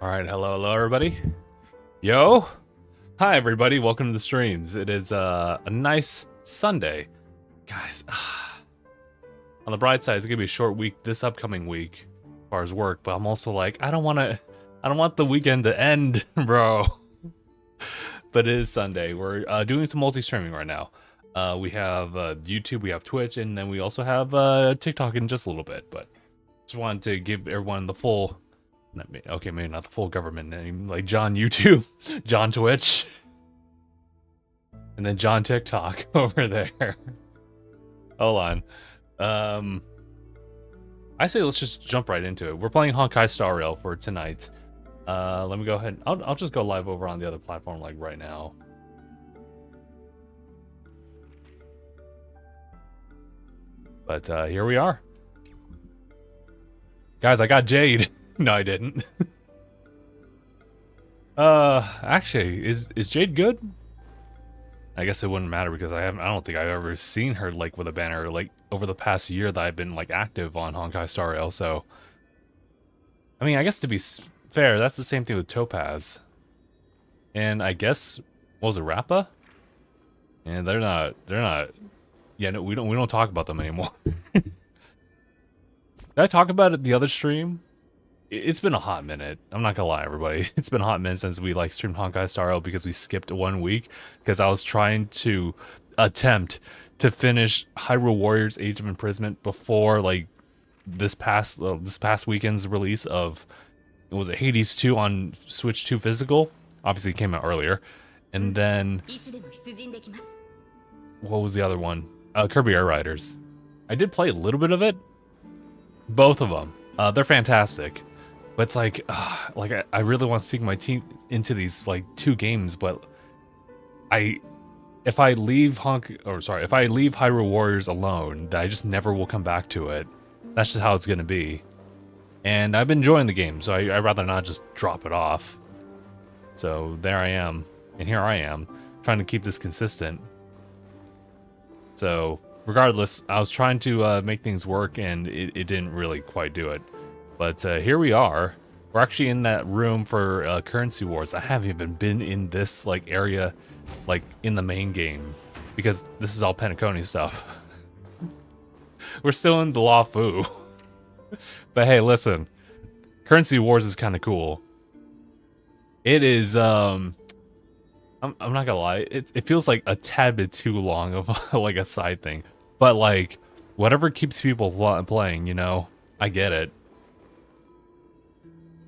All right, hello everybody. Yo, hi everybody. Welcome to the streams. It is a nice Sunday, guys. On the bright side, it's gonna be a short week this upcoming week, as far as work. But I'm also like, I don't want the weekend to end, bro. But it is Sunday. We're doing some multi-streaming right now. We have YouTube, we have Twitch, and then we also have TikTok in just a little bit. But just wanted to give everyone the full. Okay, maybe not the full government name, like John YouTube, John Twitch, and then John TikTok over there. Hold on. I say let's just jump right into it. We're playing Honkai Star Rail for tonight. Let me go ahead. I'll just go live over on the other platform like right now. But here we are. Guys, I got Jade. No, I didn't. Actually, is Jade good? I guess it wouldn't matter because I don't think I've ever seen her like with a banner like over the past year that I've been like active on Honkai Star Rail. So, I mean, I guess to be fair, that's the same thing with Topaz. And I guess what was it, Rappa? And they're not. Yeah, no, we don't talk about them anymore. Did I talk about it the other stream? It's been a hot minute. I'm not gonna lie, everybody. It's been a hot minute since we like streamed Honkai Star Rail because we skipped 1 week because I was trying to attempt to finish Hyrule Warriors: Age of Imprisonment before like this past weekend's release of was it Hades 2 on Switch 2 physical. Obviously, it came out earlier, and then what was the other one? Kirby Air Riders. I did play a little bit of it. Both of them. They're fantastic. But it's like I really want to sink my team into these like 2 games, but if I leave Hyrule Warriors alone, I just never will come back to it. That's just how it's gonna be. And I've been enjoying the game, so I'd rather not just drop it off. So there I am, and here I am, trying to keep this consistent. So regardless, I was trying to make things work, and it didn't really quite do it. But here we are. We're actually in that room for currency wars. I haven't even been in this like area, like in the main game, because this is all Penacony stuff. We're still in the Law Fu. But hey, listen, currency wars is kind of cool. It is. I'm not gonna lie. It feels like a tad bit too long of like a side thing, but like whatever keeps people playing, you know, I get it.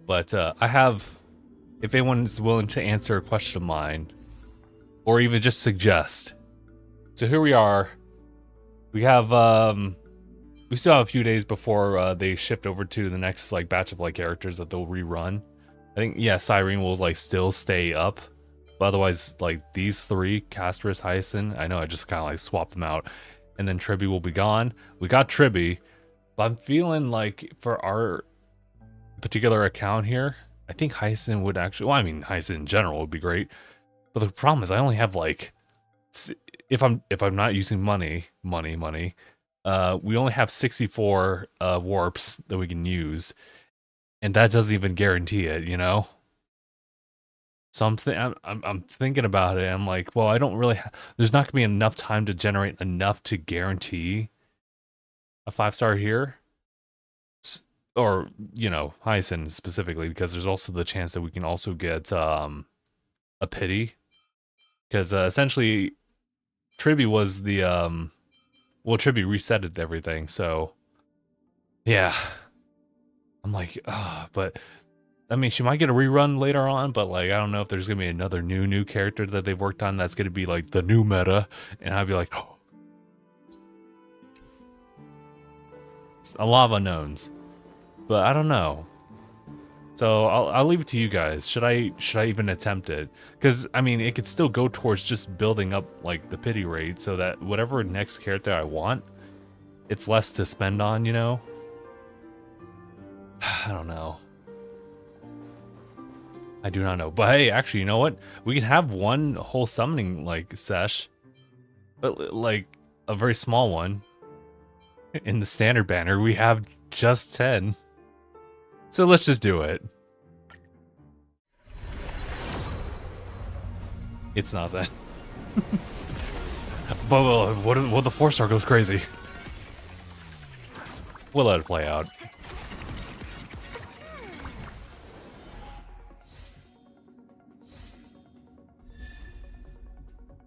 But I have, if anyone's willing to answer a question of mine, or even just suggest. So here we are. We have, we still have a few days before they shift over to the next like batch of like characters that they'll rerun. I think, yeah, Cyrene will like still stay up. But otherwise, like these 3, Casperus, Hyacin, I know I just kind of like swapped them out. and then Tribby will be gone. We got Tribby, but I'm feeling like for our particular account here, I think Hyson would actually, well, I mean, Hyson in general would be great, but the problem is I only have like, if I'm not using money, we only have 64 warps that we can use, and that doesn't even guarantee it, you know. So I'm thinking about it. I'm like, well, I don't really. There's not gonna be enough time to generate enough to guarantee a 5-star here, or you know, Hyson specifically, because there's also the chance that we can also get a pity, because essentially Tribby was the well, Tribby resetted everything. So yeah, I'm like, but I mean, she might get a rerun later on, but like, I don't know if there's gonna be another new character that they've worked on that's gonna be like the new meta, and I'd be like, oh, a lot of unknowns. But I don't know. So I'll leave it to you guys. Should I even attempt it? Because I mean, it could still go towards just building up like the pity rate, so that whatever next character I want, it's less to spend on, you know. I don't know. I do not know. But hey, actually, you know what? We can have one whole summoning like sesh, but like a very small one. In the standard banner, we have just 10. So let's just do it. It's not that. But what if the 4-star goes crazy? We'll let it play out.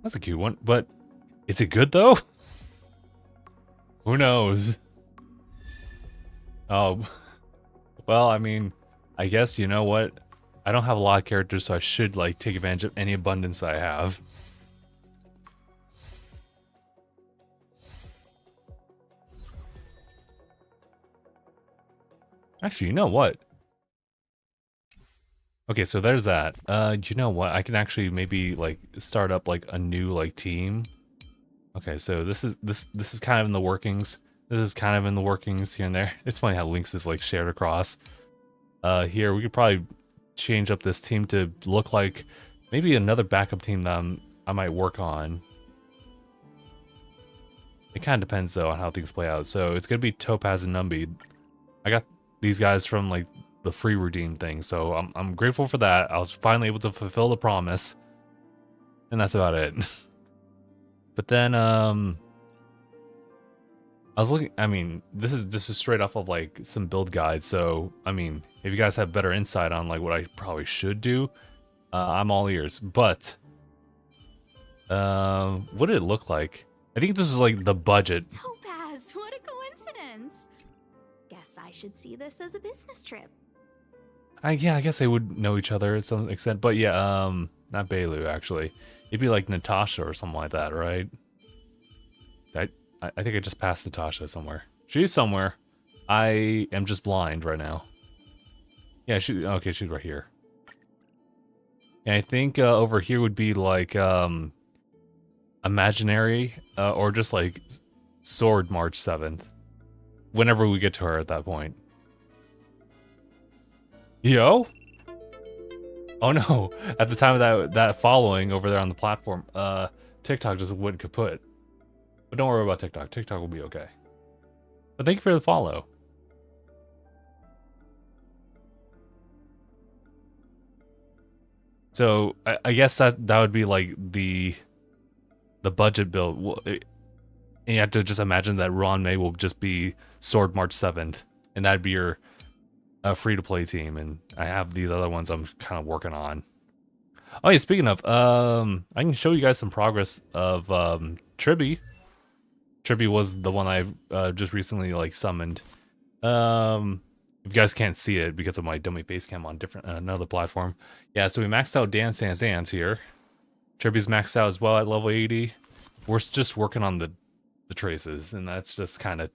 That's a cute one, but is it good though? Who knows? Oh, well, I mean, I guess, you know what? I don't have a lot of characters, so I should like take advantage of any abundance I have. Actually, you know what? Okay, so there's that. You know what? I can actually maybe like start up like a new like team. Okay, so this is kind of in the workings. This is kind of in the workings here and there. It's funny how links is like shared across. Here we could probably change up this team to look like maybe another backup team that I might work on. It kind of depends though on how things play out. So it's gonna be Topaz and Numby. I got these guys from like the free redeem thing, so I'm grateful for that. I was finally able to fulfill the promise, and that's about it. But then I was looking. I mean, this is straight off of like some build guides. So I mean, if you guys have better insight on like what I probably should do, I'm all ears. But what did it look like? I think this was like the budget. Topaz, what a coincidence. Guess I should see this as a business trip. Yeah, I guess they would know each other to some extent. But yeah, not Bailu actually. It'd be like Natasha or something like that, right? I think I just passed Natasha somewhere. She's somewhere. I am just blind right now. Yeah, okay, she's right here. And I think over here would be like Imaginary or just like Sword March 7th. Whenever we get to her at that point. Yo? Oh no, at the time of that following over there on the platform, TikTok just went kaput. But don't worry about TikTok. TikTok will be okay. But thank you for the follow. So I guess that would be like the budget build. You have to just imagine that Ron May will just be Sword March 7th, and that'd be your free-to-play team. And I have these other ones I'm kind of working on. Oh yeah, speaking of, I can show you guys some progress of Tribby. Tribby was the one I just recently like summoned. If you guys can't see it because of my dummy face cam on different another platform. Yeah, so we maxed out Dance Dance Dance here. Tribby's maxed out as well at level 80. We're just working on the traces, and that's just kind of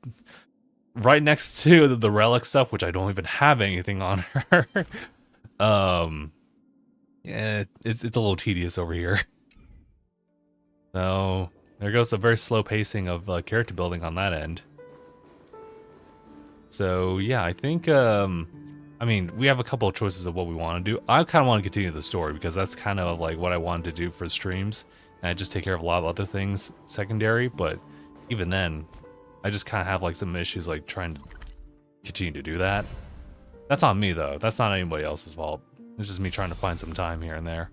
right next to the relic stuff, which I don't even have anything on her. Yeah, it's a little tedious over here. So There goes the very slow pacing of character building on that end. So yeah, I think I mean, we have a couple of choices of what we want to do. I kind of want to continue the story because that's kind of like what I wanted to do for streams. And I just take care of a lot of other things secondary, but even then, I just kind of have like some issues like trying to continue to do that. That's on me though. That's not anybody else's fault. It's just me trying to find some time here and there.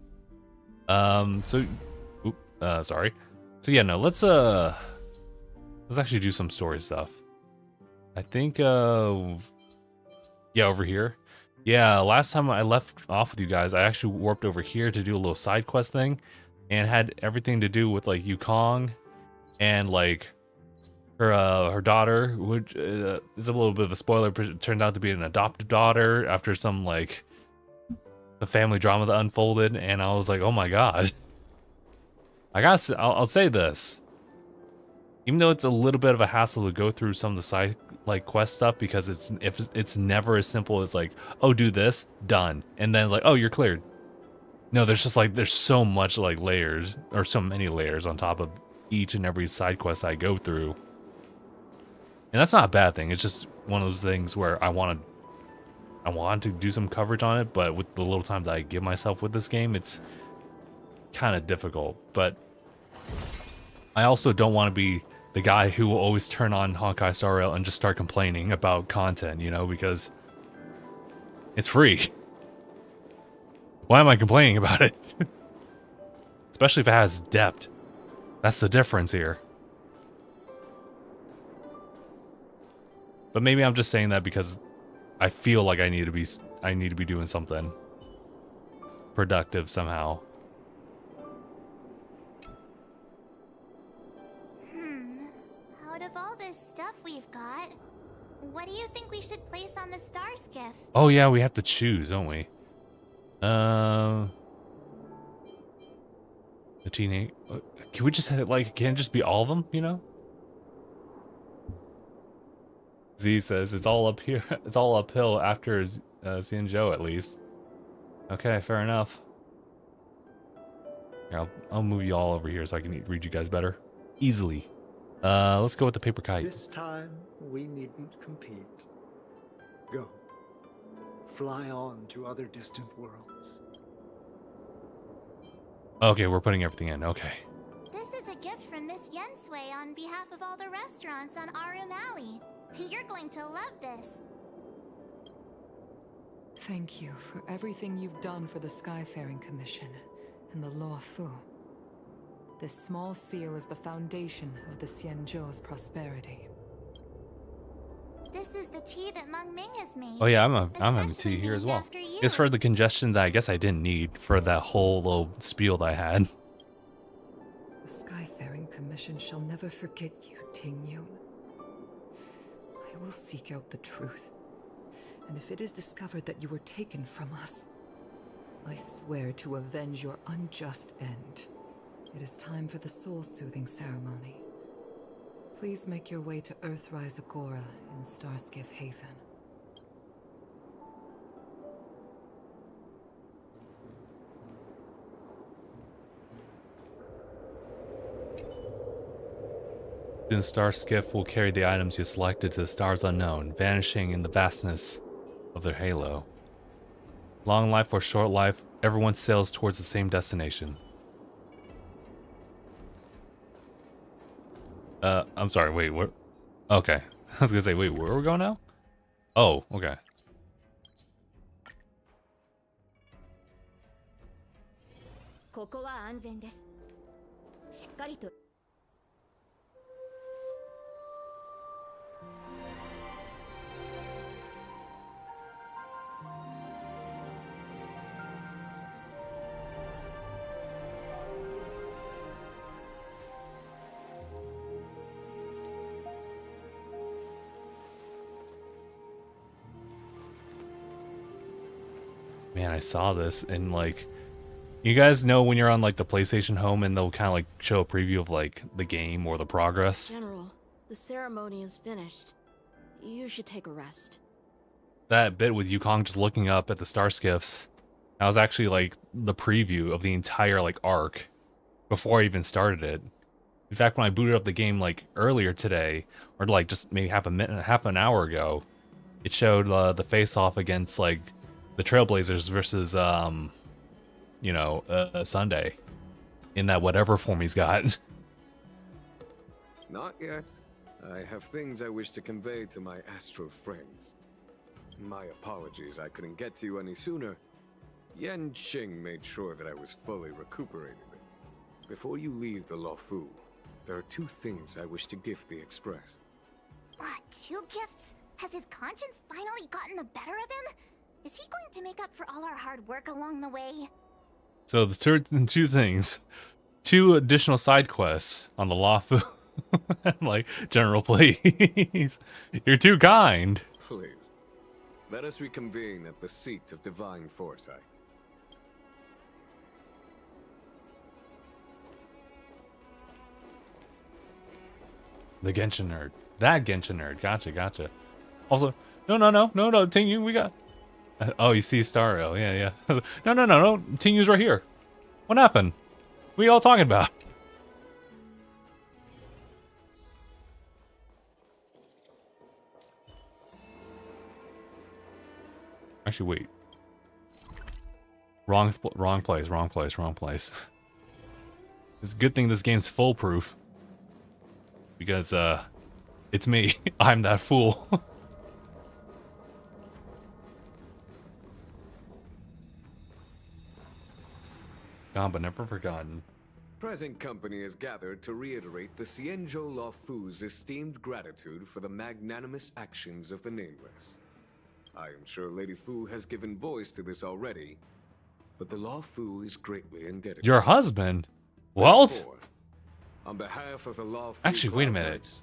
Sorry. So yeah, no, let's actually do some story stuff. I think yeah, over here. Yeah, last time I left off with you guys, I actually warped over here to do a little side quest thing and had everything to do with like Yukong and like her daughter, which is a little bit of a spoiler, but it turned out to be an adopted daughter after some like the family drama that unfolded, and I was like, oh my god. I'll say this. Even though it's a little bit of a hassle to go through some of the side like quest stuff because it's never as simple as like, oh, do this, done, and then it's like, oh, you're cleared. No, there's just like there's so much like layers or so many layers on top of each and every side quest I go through. And that's not a bad thing. It's just one of those things where I want to do some coverage on it, but with the little time that I give myself with this game, it's kind of difficult. But I also don't want to be the guy who will always turn on Honkai Star Rail and just start complaining about content, you know, because it's free. Why am I complaining about it? Especially if it has depth. That's the difference here. But maybe I'm just saying that because I feel like I need to be doing something productive somehow. Out of all this stuff we've got, what do you think we should place on the star skiff? Oh yeah, we have to choose, don't we? The teenage. Can we just have, like, can it just be all of them? You know. Z says it's all up here. It's all uphill after seeing Joe at least. Okay, fair enough. Here, I'll move you all over here so I can read you guys better easily. Let's go with the paper kite. This time we needn't compete. Go. Fly on to other distant worlds. Okay, we're putting everything in. Okay. This is a gift from Miss Yensui on behalf of all the restaurants on Arum Alley. You're going to love this. Thank you for everything you've done for the Skyfaring Commission and the Law Fu. This small seal is the foundation of the Xianzhou's prosperity. This is the tea that Meng Ming has made. Oh yeah, I'm having tea here as well. It's for the congestion that I guess I didn't need for that whole little spiel that I had. The Skyfaring Commission shall never forget you, Ting Yun. I will seek out the truth. And if it is discovered that you were taken from us, I swear to avenge your unjust end. It is time for the soul-soothing ceremony. Please make your way to Earthrise Agora in Starskiff Haven. Then Starskiff will carry the items you selected to the stars unknown, vanishing in the vastness of their halo. Long life or short life, everyone sails towards the same destination. I'm sorry, wait, what? Okay. I was gonna say, wait, where are we going now? Oh, okay. Man, I saw this and like, you guys know when you're on like the PlayStation Home and they'll kind of like show a preview of like the game or the progress. General, the ceremony is finished. You should take a rest. That bit with Yukong just looking up at the star skiffs, that was actually like the preview of the entire like arc before I even started it. In fact, when I booted up the game like earlier today, or like just maybe half an hour ago, it showed the face-off against like the Trailblazers versus Sunday in that whatever form he's got. Not yet. I have things I wish to convey to my astral friends. My apologies I couldn't get to you any sooner. Yan Qing made sure that I was fully recuperated. Before you leave the Luofu, there are 2 things I wish to gift the Express. What, 2 gifts? Has his conscience finally gotten the better of him? Is he going to make up for all our hard work along the way? So the two things, 2 additional side quests on the Luofu. Like, General, please. You're too kind. Please. Let us reconvene at the seat of divine foresight. The Genshin nerd. That Genshin nerd. Gotcha. Also, no, Ting, we got... Oh, you see Stario. Yeah. No. Tingyu's right here. What happened? What are you all talking about? Actually, wait. Wrong place. It's a good thing this game's foolproof. Because, it's me. I'm that fool. Gone but never forgotten. Present company is gathered to reiterate the Xianzhou Luofu's esteemed gratitude for the magnanimous actions of the Nameless. I am sure Lady Fu has given voice to this already, but the Luofu is greatly indebted. Your husband? Walt? Therefore, on behalf of the Luofu Actually, wait a Cloud minute. Knights,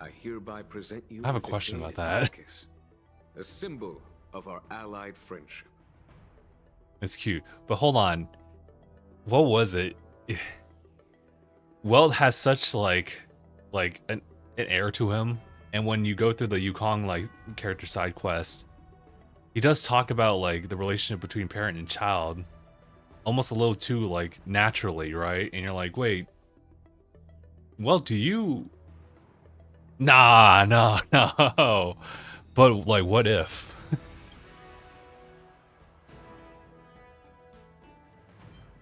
I hereby present you I have a with the question about Jade that. Abacus, a symbol of our allied friendship. It's cute. But hold on. What was it? Welt has such like an air to him, and when you go through the Yukong like character side quest, he does talk about like the relationship between parent and child, almost a little too like naturally, right? And you're like, wait, well, do you? Nah, no. But like, what if?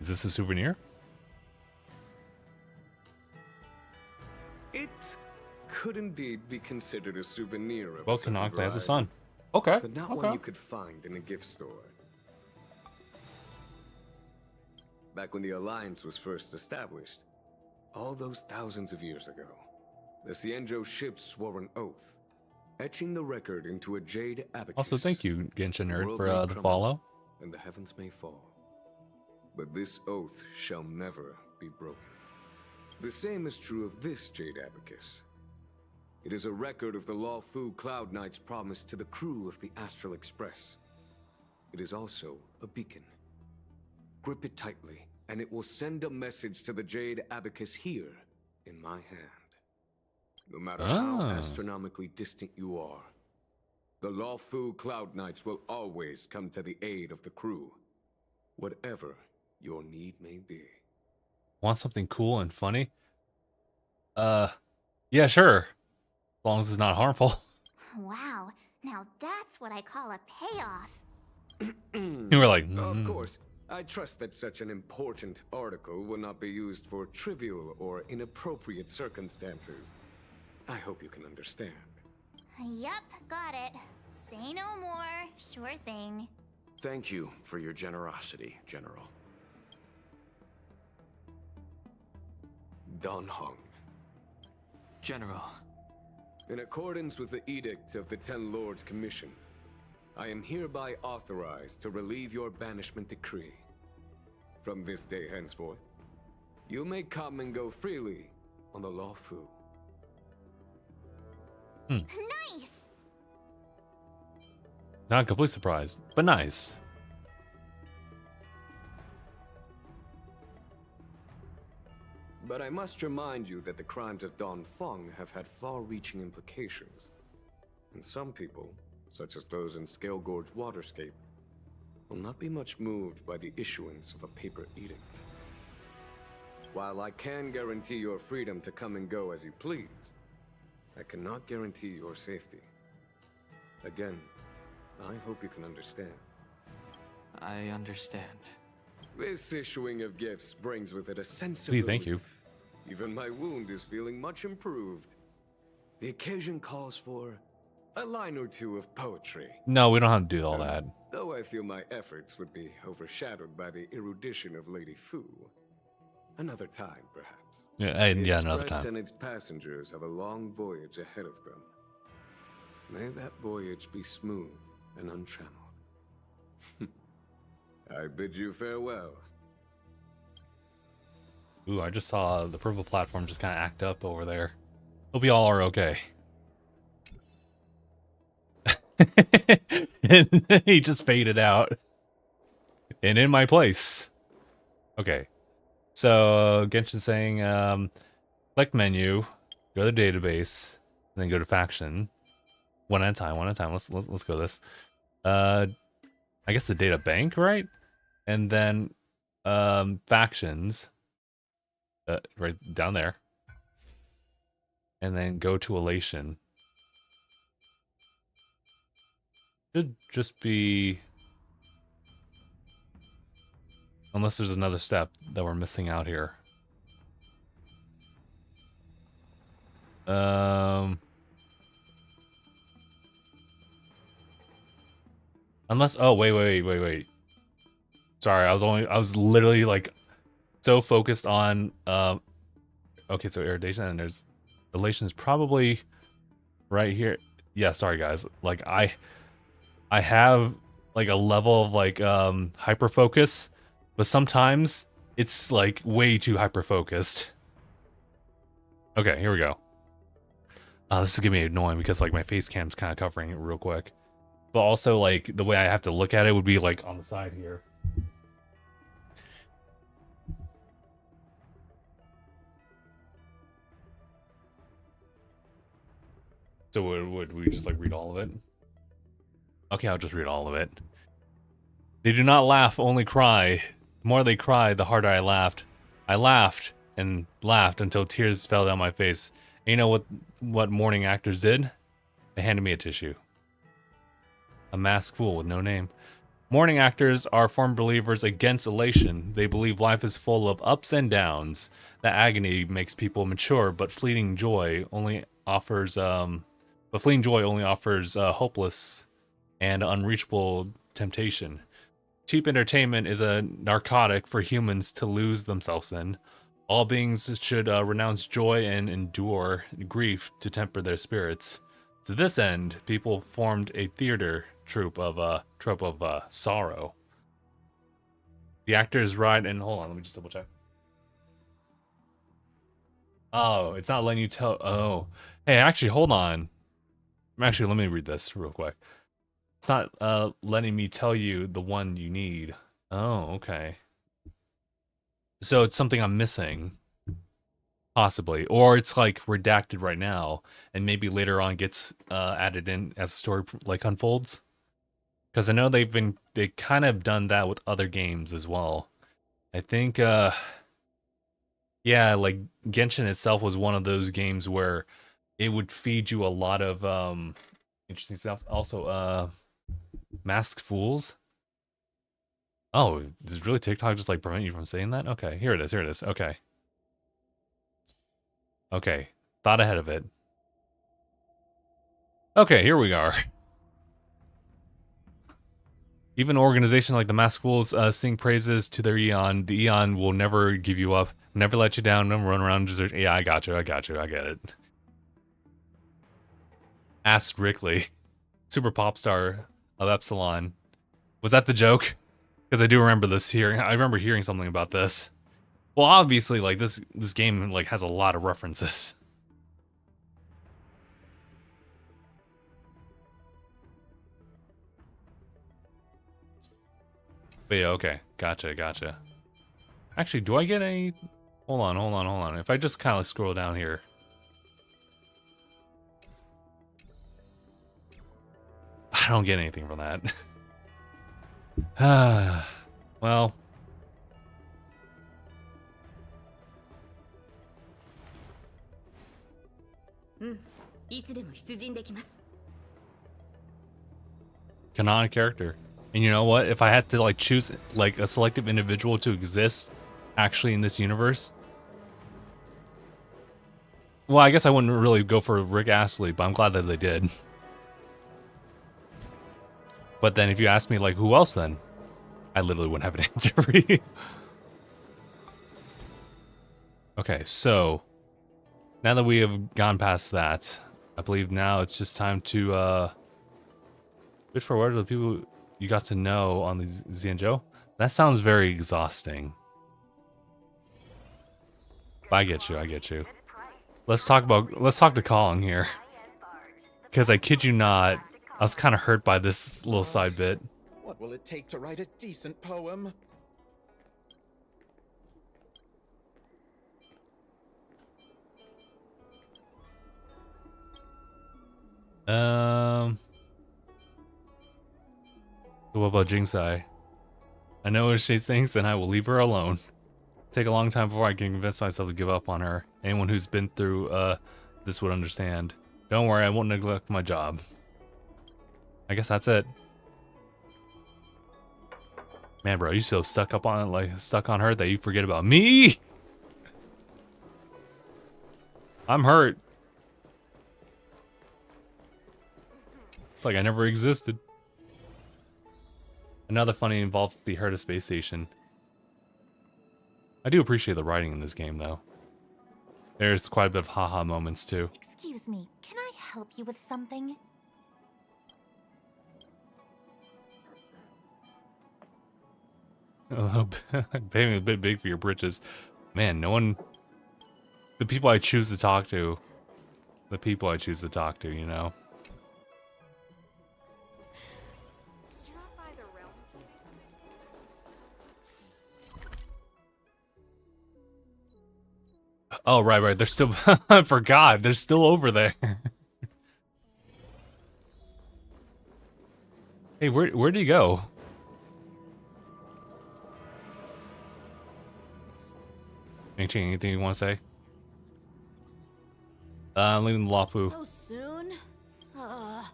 Is this a souvenir? It could indeed be considered a souvenir of Well, a certain Honkai has a variety, son. Okay. but not one you could find in a gift store. Back when the Alliance was first established, all those thousands of years ago, the Xianzhou ships swore an oath, etching the record into a jade abacus. Also, thank you, Genshin The Nerd, world for may the crumble, follow. and the heavens may fall. But this oath shall never be broken. The same is true of this jade abacus. It is a record of the Luofu Cloud Knight's promise to the crew of the Astral Express. It is also a beacon. Grip it tightly, and it will send a message to the jade abacus here in my hand. No matter how astronomically distant you are, the Luofu Cloud Knights will always come to the aid of the crew, whatever your need may be. Want something cool and funny? Yeah, sure. As long as it's not harmful. Wow, now that's what I call a payoff. You were like, Of course, I trust that such an important article will not be used for trivial or inappropriate circumstances. I hope you can understand. Yep, got it. Say no more. Sure thing. Thank you for your generosity, General. Don Hong. General. In accordance with the Edict of the Ten Lords Commission, I am hereby authorized to relieve your banishment decree. From this day henceforth, you may come and go freely on the Luofu. Nice! not completely surprised, but nice. But I must remind you that the crimes of Don Feng have had far-reaching implications. And some people, such as those in Scale Gorge Waterscape, will not be much moved by the issuance of a paper edict. While I can guarantee your freedom to come and go as you please, I cannot guarantee your safety. Again, I hope you can understand. I understand. This issuing of gifts brings with it a sense of See, thank you. relief. Even my wound is feeling much improved. The occasion calls for a line or two of poetry. No, we don't have to do all that. Though I feel my efforts would be overshadowed by the erudition of Lady Fu. Another time, perhaps. Yeah, The another Express time. and its passengers have a long voyage ahead of them. May that voyage be smooth and untrammeled. I bid you farewell. Ooh, I just saw the purple platform just kind of act up over there. Hope y'all are okay. And he just faded out. And in my place. Okay. So Genshin's saying, select menu, go to the database, and then go to faction. One at a time, one at a time. Let's go this. I guess the data bank, right? And then factions. Right down there. And then go to Elation. Should just be, unless there's another step that we're missing out here. Unless, oh, wait. Sorry, I was literally like so focused on, okay, so irritation, and there's, elation is probably right here. Yeah, sorry guys. Like I have like a level of like hyper focus, but sometimes it's like way too hyper focused. Okay, here we go. This is gonna be annoying because like my face cam's kind of covering it real quick, but also like the way I have to look at it would be like on the side here. So would we just like read all of it? Okay, I'll just read all of it. They do not laugh, only cry. The more they cried, the harder I laughed. I laughed and laughed until tears fell down my face. And you know what mourning actors did? They handed me a tissue. A masked fool with no name. Mourning actors are firm believers against elation. They believe life is full of ups and downs. That agony makes people mature, but fleeting joy only offers hopeless and unreachable temptation. Cheap entertainment is a narcotic for humans to lose themselves in. All beings should renounce joy and endure grief to temper their spirits. To this end, people formed a theater trope of sorrow. The actors ride and hold on, let me just double check. Oh, it's not letting you tell. Oh, hey, actually, hold on. Actually, let me read this real quick. It's not letting me tell you the one you need. Oh, okay. So it's something I'm missing. Possibly. Or it's like redacted right now and maybe later on gets added in as the story like unfolds. Because I know they kind of done that with other games as well. I think yeah, like Genshin itself was one of those games where it would feed you a lot of interesting stuff. Also, Masked Fools. Oh, does really TikTok just like prevent you from saying that? Okay, here it is. Okay. Okay, thought ahead of it. Okay, here we are. Even an organization like the Masked Fools sing praises to their Eon. The Eon will never give you up, never let you down, never run around desert. Yeah, I got you, I get it. Asked Rickley, super pop star of Epsilon. Was that the joke? Because I do remember this hearing. I remember hearing something about this. Well, obviously, like this game like has a lot of references. But yeah, okay, gotcha. Actually, do I get any? Hold on. If I just kind of scroll down here. I don't get anything from that. Well. いつでも出陣できます。 Canonic character. And you know what? If I had to like choose like a selective individual to exist actually in this universe, well, I guess I wouldn't really go for Rick Astley, but I'm glad that they did. But then if you ask me like who else, then I literally wouldn't have an answer for you. Okay, so now that we have gone past that, I believe now it's just time to bid for word of the people you got to know on the Xianzhou. That sounds very exhausting. But I get you, I get you. Let's talk to Kong here. Because I kid you not, I was kind of hurt by this little side bit. What will it take to write a decent poem? What about Jingsai? I know what she thinks and I will leave her alone. Take a long time before I can convince myself to give up on her. Anyone who's been through this would understand. Don't worry, I won't neglect my job. I guess that's it. Man, bro, you so stuck on her that you forget about me? I'm hurt. It's like I never existed. Another funny involves the Herta space station. I do appreciate the writing in this game, though. There's quite a bit of haha moments, too. Excuse me, can I help you with something? A little bit, maybe a bit big for your britches. Man, no one... The people I choose to talk to... you know? Oh, right. They're still... I forgot. They're still over there. Hey, where'd he go? Anything you want to say? I'm leaving the Lafu. So soon? I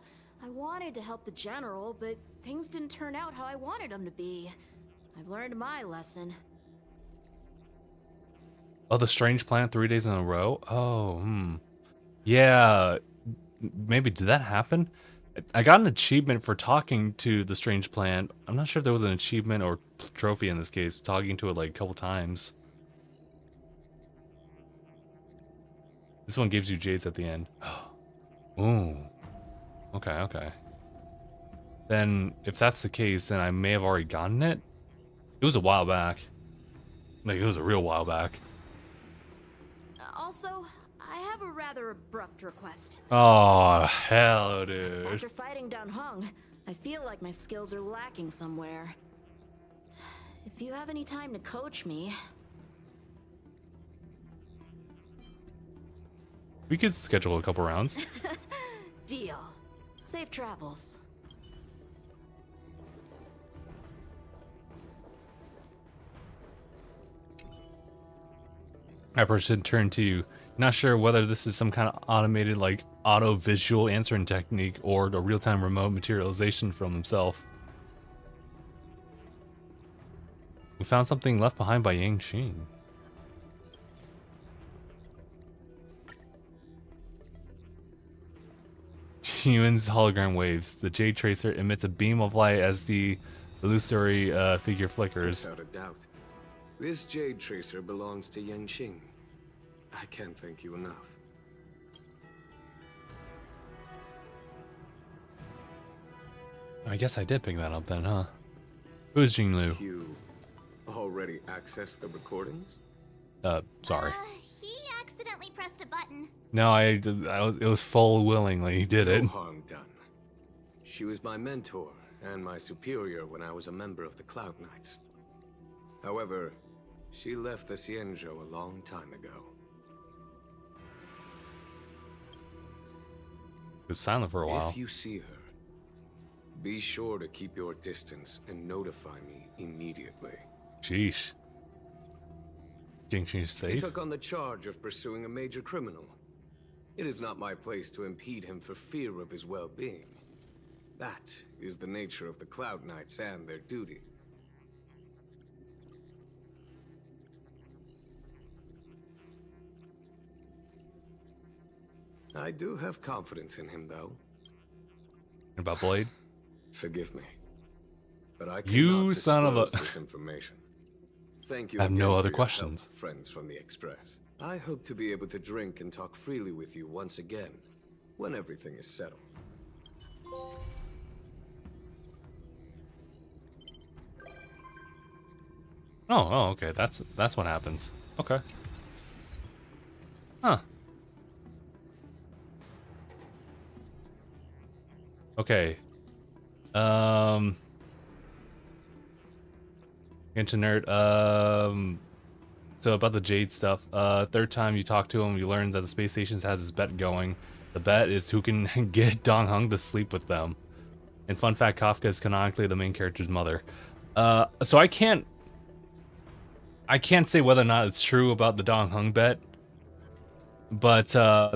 wanted to help the general, but things didn't turn out how I wanted them to be. I've learned my lesson. Oh, the strange plant 3 days in a row? Oh, Yeah, maybe did that happen? I got an achievement for talking to the strange plant. I'm not sure if there was an achievement or trophy in this case, talking to it like a couple times. This one gives you jades at the end. Ooh. Okay. Then, if that's the case, then I may have already gotten it. It was a while back. Like, it was a real while back. Also, I have a rather abrupt request. Oh, hell, dude. After fighting Dan Heng, I feel like my skills are lacking somewhere. If you have any time to coach me... We could schedule a couple rounds. Deal. Safe travels. I person turn to you. Not sure whether this is some kind of automated, like, auto-visual answering technique or a real-time remote materialization from himself. We found something left behind by Yang Xing. Yuan's hologram waves. The Jade Tracer emits a beam of light as the illusory figure flickers. Without a doubt. This Jade Tracer belongs to Yang Xing. I can't thank you enough. I guess I did pick that up then, huh? Who is Jinglu? You already accessed the recordings? Sorry. He accidentally pressed a button. No, it was full willingly. He did it. No harm done. She was my mentor and my superior when I was a member of the Cloud Knights. However, she left the Xianzhou a long time ago. It was silent for a while. If you see her, be sure to keep your distance and notify me immediately. Sheesh. Think she's He safe? took on the charge of pursuing a major criminal. It is not my place to impede him for fear of his well-being. That is the nature of the Cloud Knights and their duty. I do have confidence in him, though. About Blade? Forgive me, but I You cannot son of a- disclose this information. Thank you I have again no for other your questions. help, friends from the Express. I hope to be able to drink and talk freely with you once again, when everything is settled. Oh, okay. That's what happens. Okay. Huh. Okay. Into nerd. So about the Jade stuff. Third time you talk to him, you learn that the space station has this bet going. The bet is who can get Dong Hung to sleep with them. And fun fact, Kafka is canonically the main character's mother. So I can't say whether or not it's true about the Dong Hung bet. But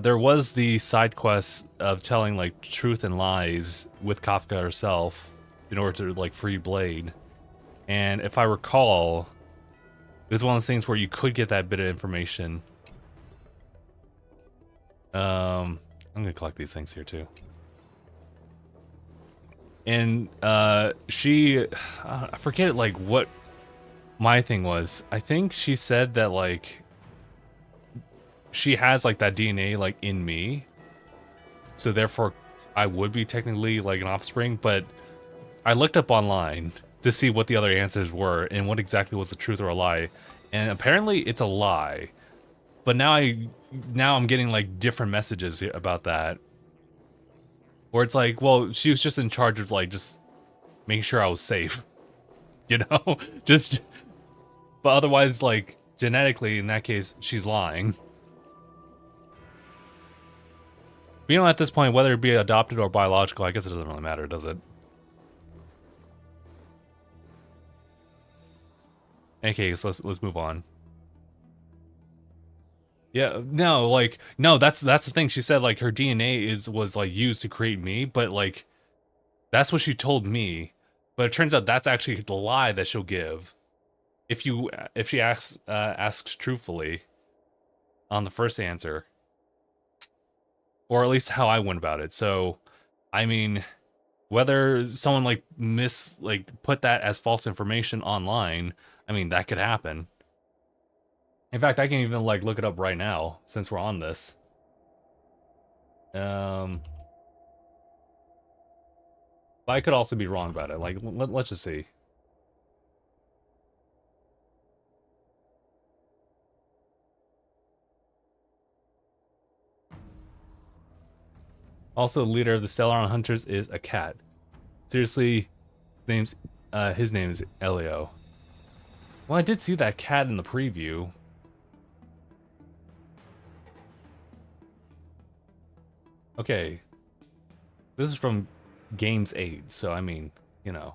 there was the side quest of telling like truth and lies with Kafka herself in order to like free Blade. And if I recall, it was one of those things where you could get that bit of information. I'm gonna collect these things here too. And she, I forget like what my thing was. I think she said that like she has like that DNA like in me, so therefore I would be technically like an offspring. But I looked up online to see what the other answers were and what exactly was the truth or a lie, and apparently it's a lie. But now I'm getting like different messages about that, where it's like, well, she was just in charge of like just making sure I was safe, you know, just. But otherwise, like genetically, in that case, she's lying. But, you know, at this point, whether it be adopted or biological, I guess it doesn't really matter, does it? Okay, so let's move on. Yeah, no, like no, that's the thing. She said like her DNA was like used to create me, but like that's what she told me. But it turns out that's actually the lie that she'll give if she asks truthfully on the first answer, or at least how I went about it. So, I mean, whether someone like put that as false information online, I mean that could happen. In fact, I can even like look it up right now since we're on this. But I could also be wrong about it. Like, let's just see. Also, the leader of the Stellaron Hunters is a cat. Seriously, his name is Elio. Well, I did see that cat in the preview. Okay. This is from Games Aid, so I mean, you know.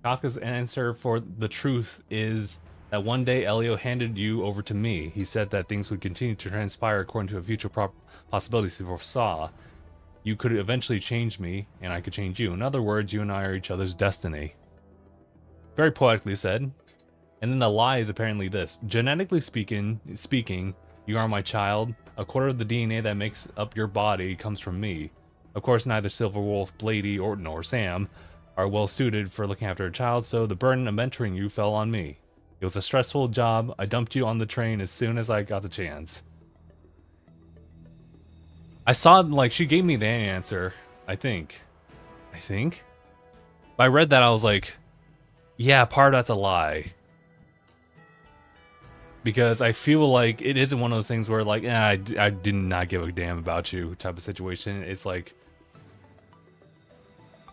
Kafka's answer for the truth is that one day Elio handed you over to me. He said that things would continue to transpire according to a future possibilities he foresaw. You could eventually change me, and I could change you. In other words, you and I are each other's destiny. Very poetically said. And then the lie is apparently this. Genetically speaking, you are my child. A quarter of the DNA that makes up your body comes from me. Of course, neither Silverwolf, Blady, nor Sam are well suited for looking after a child, so the burden of mentoring you fell on me. It was a stressful job. I dumped you on the train as soon as I got the chance. I saw, like, she gave me the answer, I think. But I read that, I was like, yeah, part of that's a lie. Because I feel like it isn't one of those things where, like, I did not give a damn about you type of situation. It's like...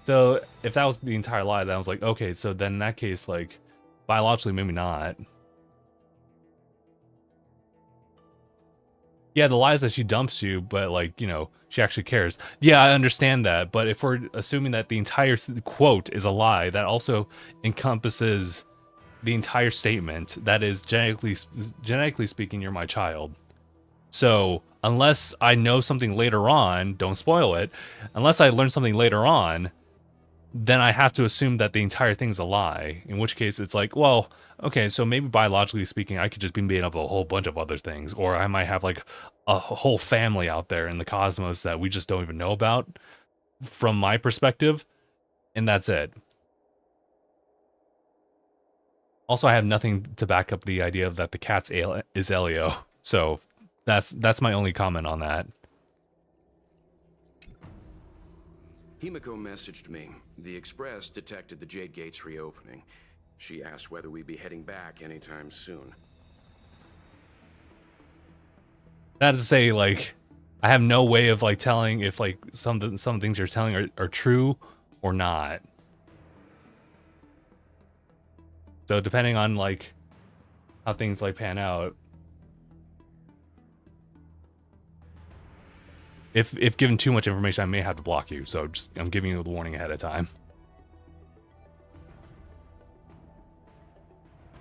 So, if that was the entire lie, then I was like, okay, so then in that case, like, biologically, maybe not. Yeah, the lie is that she dumps you, but, like, you know, she actually cares. Yeah, I understand that, but if we're assuming that the entire quote is a lie, that also encompasses the entire statement that is genetically speaking, you're my child. So unless I know something later on, don't spoil it. Unless I learn something later on, then I have to assume that the entire thing's a lie. In which case, it's like, well, okay, so maybe biologically speaking, I could just be made up of a whole bunch of other things, or I might have like a whole family out there in the cosmos that we just don't even know about, from my perspective, and that's it. Also, I have nothing to back up the idea that the cat's is Elio, so that's my only comment on that. Himiko messaged me. The Express detected the Jade Gates reopening. She asked whether we'd be heading back anytime soon. That is to say, like, I have no way of like telling if like some things you're telling are true or not. So depending on like how things like pan out, if given too much information, I may have to block you. So just I'm giving you the warning ahead of time.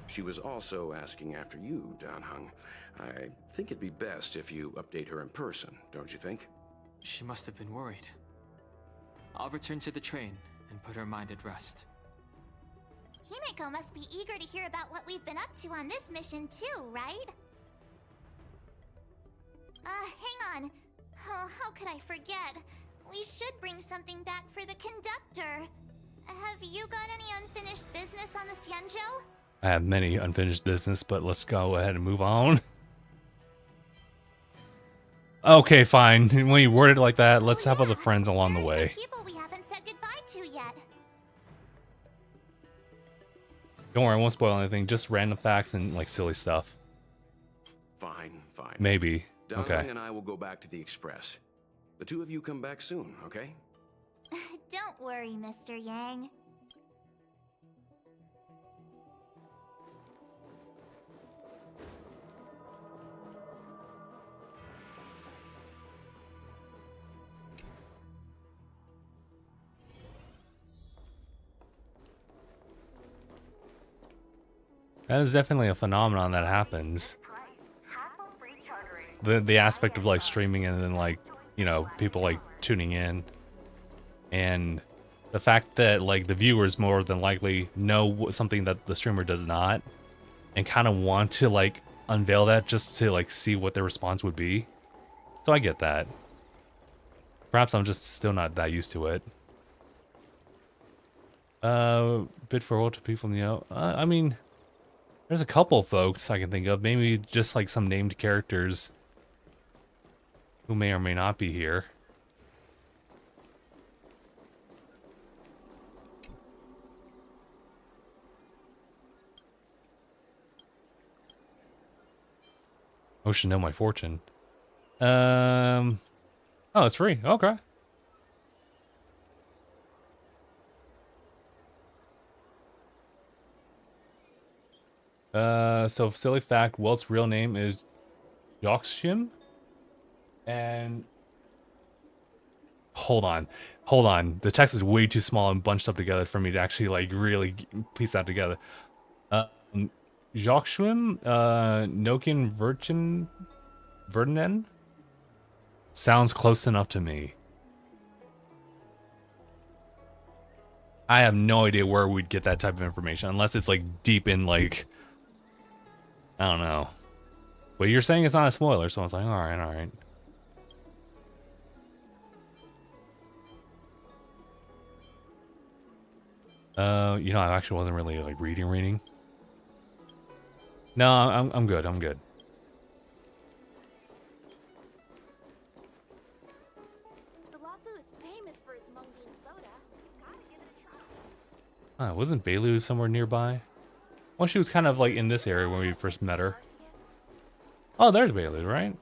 She was also asking after you, Danheng. I think it'd be best if you update her in person, don't you think? She must have been worried. I'll return to the train and put her mind at rest. Himeko must be eager to hear about what we've been up to on this mission too, right? Hang on. Oh, how could I forget? We should bring something back for the conductor. Have you got any unfinished business on the Xianzhou? I have many unfinished business, but let's go ahead and move on. Okay, fine. When you word it like that, let's have other friends along the way. Some people we haven't said goodbye to yet. Don't worry, I won't spoil anything. Just random facts and like silly stuff. Fine, fine. Maybe. Danheng Okay. and I will go back to the Express. The two of you come back soon, okay? Don't worry, Mr. Yang. That is definitely a phenomenon that happens. The aspect of like streaming and then like, you know, people like tuning in, and the fact that like the viewers more than likely know something that the streamer does not, and kind of want to like unveil that just to like see what their response would be. So I get that. Perhaps I'm just still not that used to it. Bid farewell to people in the know. I mean, there's a couple of folks I can think of. Maybe just like some named characters who may or may not be here. Oh, should know my fortune. Oh, it's free. Okay. So silly fact, Welt's real name is Joxim. And hold on. The text is way too small and bunched up together for me to actually like really piece that together. Joxim, Nokin Verden? Sounds close enough to me. I have no idea where we'd get that type of information, unless it's like deep in like, I don't know. But you're saying it's not a spoiler, so I was like, alright. You know, I actually wasn't really like reading. No, I'm good. The Lafu is famous for its mung bean soda. Gotta give it a try. Wasn't Bailu somewhere nearby? Well, she was kind of like in this area when we first met her. Oh, there's Bailu, right?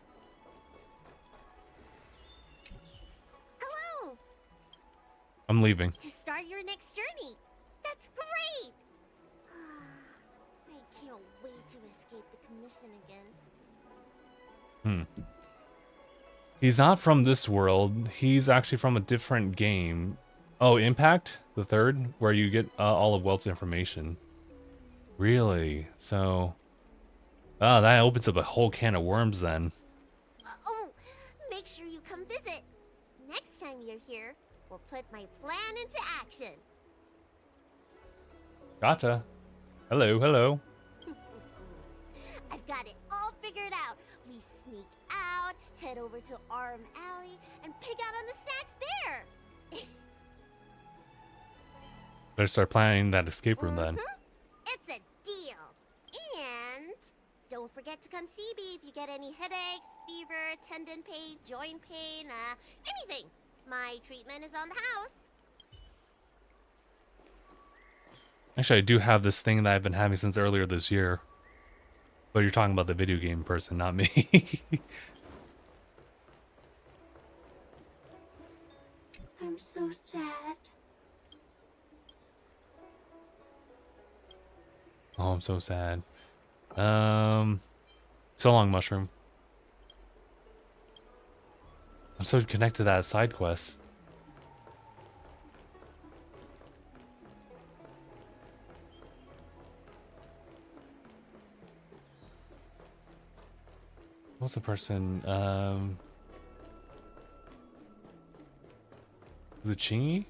Hello! I'm leaving. To start your next journey. That's great! I can't wait to escape the commission again. He's not from this world. He's actually from a different game. Oh, Impact, the third, where you get all of Welt's information. Really? So, oh, that opens up a whole can of worms then. Oh, make sure you come visit. Next time you're here, we'll put my plan into action. Gotcha. Hello, hello. I've got it all figured out. We sneak out, head over to Arm Alley, and pick out on the snacks there. Better start planning that escape room then. It's a deal. And don't forget to come see me if you get any headaches, fever, tendon pain, joint pain, anything. My treatment is on the house. Actually, I do have this thing that I've been having since earlier this year. But you're talking about the video game person, not me. I'm so sad. Oh, I'm so sad. So long, Mushroom. I'm so connected to that side quest. What's the person? Is it Chingy?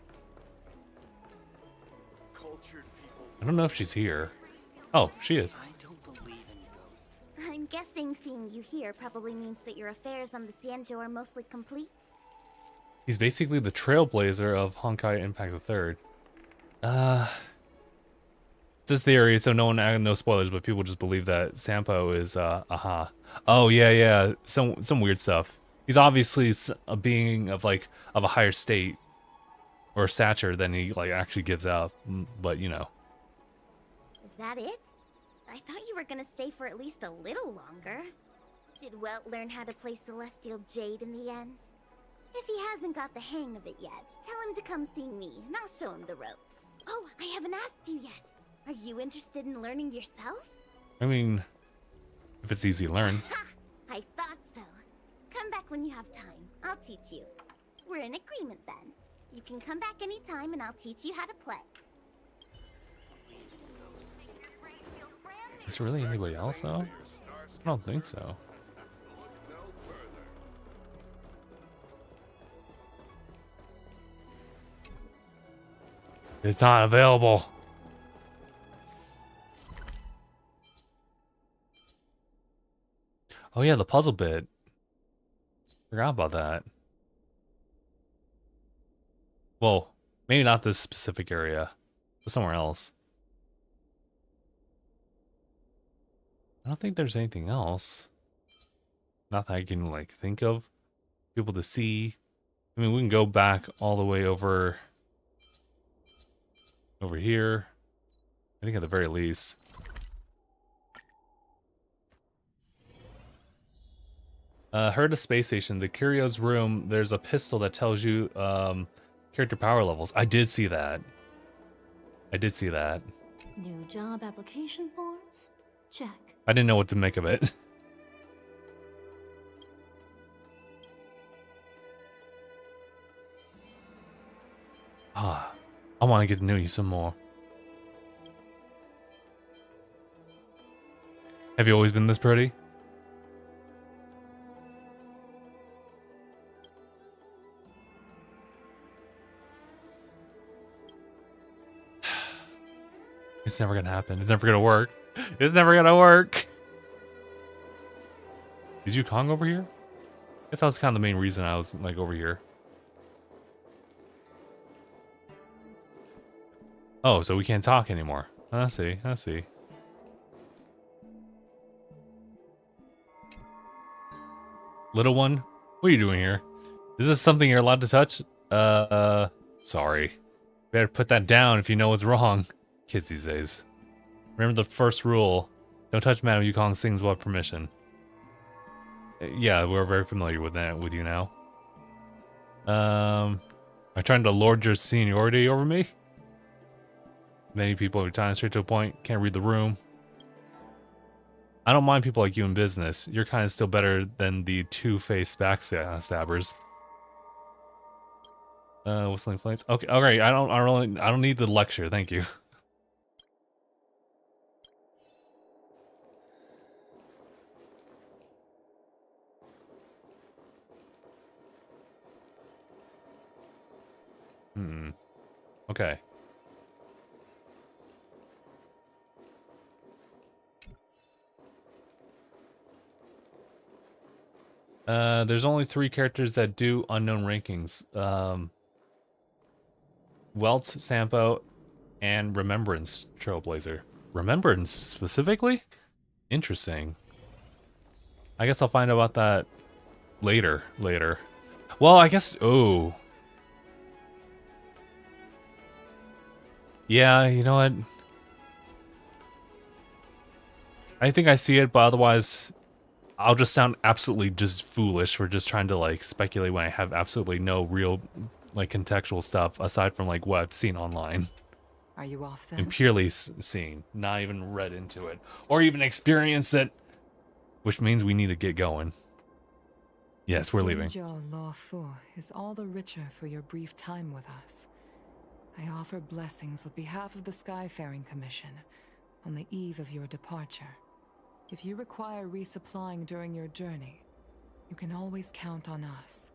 I don't know if she's here. Oh, she is. I'm guessing seeing you here probably means that your affairs on the Xianzhou are mostly complete. He's basically the trailblazer of Honkai Impact the Third. It's a theory, so no spoilers, but people just believe that Sampo is aha. Oh yeah, some weird stuff. He's obviously a being of a higher state or stature than he actually gives out, but you know. Is that it? I thought you were gonna stay for at least a little longer. Did Welt learn how to play Celestial Jade in the end? If he hasn't got the hang of it yet, tell him to come see me, and I'll show him the ropes. Oh, I haven't asked you yet. Are you interested in learning yourself? I mean, if it's easy to learn. Ha! I thought so. Come back when you have time. I'll teach you. We're in agreement then. You can come back anytime and I'll teach you how to play. Is there really anybody else though? I don't think so. It's not available. Oh yeah, the puzzle bit. Forgot about that. Well, maybe not this specific area, but somewhere else. I don't think there's anything else. Not that I can think of. People to see. I mean, we can go back all the way over here. I think at the very least. Heard a space station. The Curio's room, there's a pistol that tells you character power levels. I did see that. New job application forms? Check. I didn't know what to make of it. I want to get to know you some more. Have you always been this pretty? It's never gonna happen. It's never gonna work. It's never gonna work. Is Yukong over here? I guess that was kind of the main reason I was over here. Oh, so we can't talk anymore. I see. Little one, what are you doing here? Is this something you're allowed to touch? Sorry. Better put that down if you know what's wrong. Kids these days. Remember the first rule. Don't touch Madame Yukong's things without permission. Yeah, we're very familiar with that with you now. Am I trying to lord your seniority over me? Many people are time straight to a point, can't read the room. I don't mind people like you in business. Your kind is still better than the two-faced backstabbers. Whistling flames. Okay, alright, I don't need the lecture, thank you. Okay. There's only 3 characters that do unknown rankings. Welt, Sampo, and Remembrance Trailblazer. Remembrance specifically? Interesting. I guess I'll find out about that later. Well, I guess... Oh. Yeah, you know what? I think I see it, but otherwise... I'll just sound absolutely just foolish for just trying to, like, speculate when I have absolutely no real, like, contextual stuff aside from, like, what I've seen online. Are you off then? And purely seen, not even read into it. Or even experienced it. Which means we need to get going. Yes, we're leaving. Law Fu is all the richer for your brief time with us. I offer blessings on behalf of the Skyfaring Commission on the eve of your departure. If you require resupplying during your journey, you can always count on us.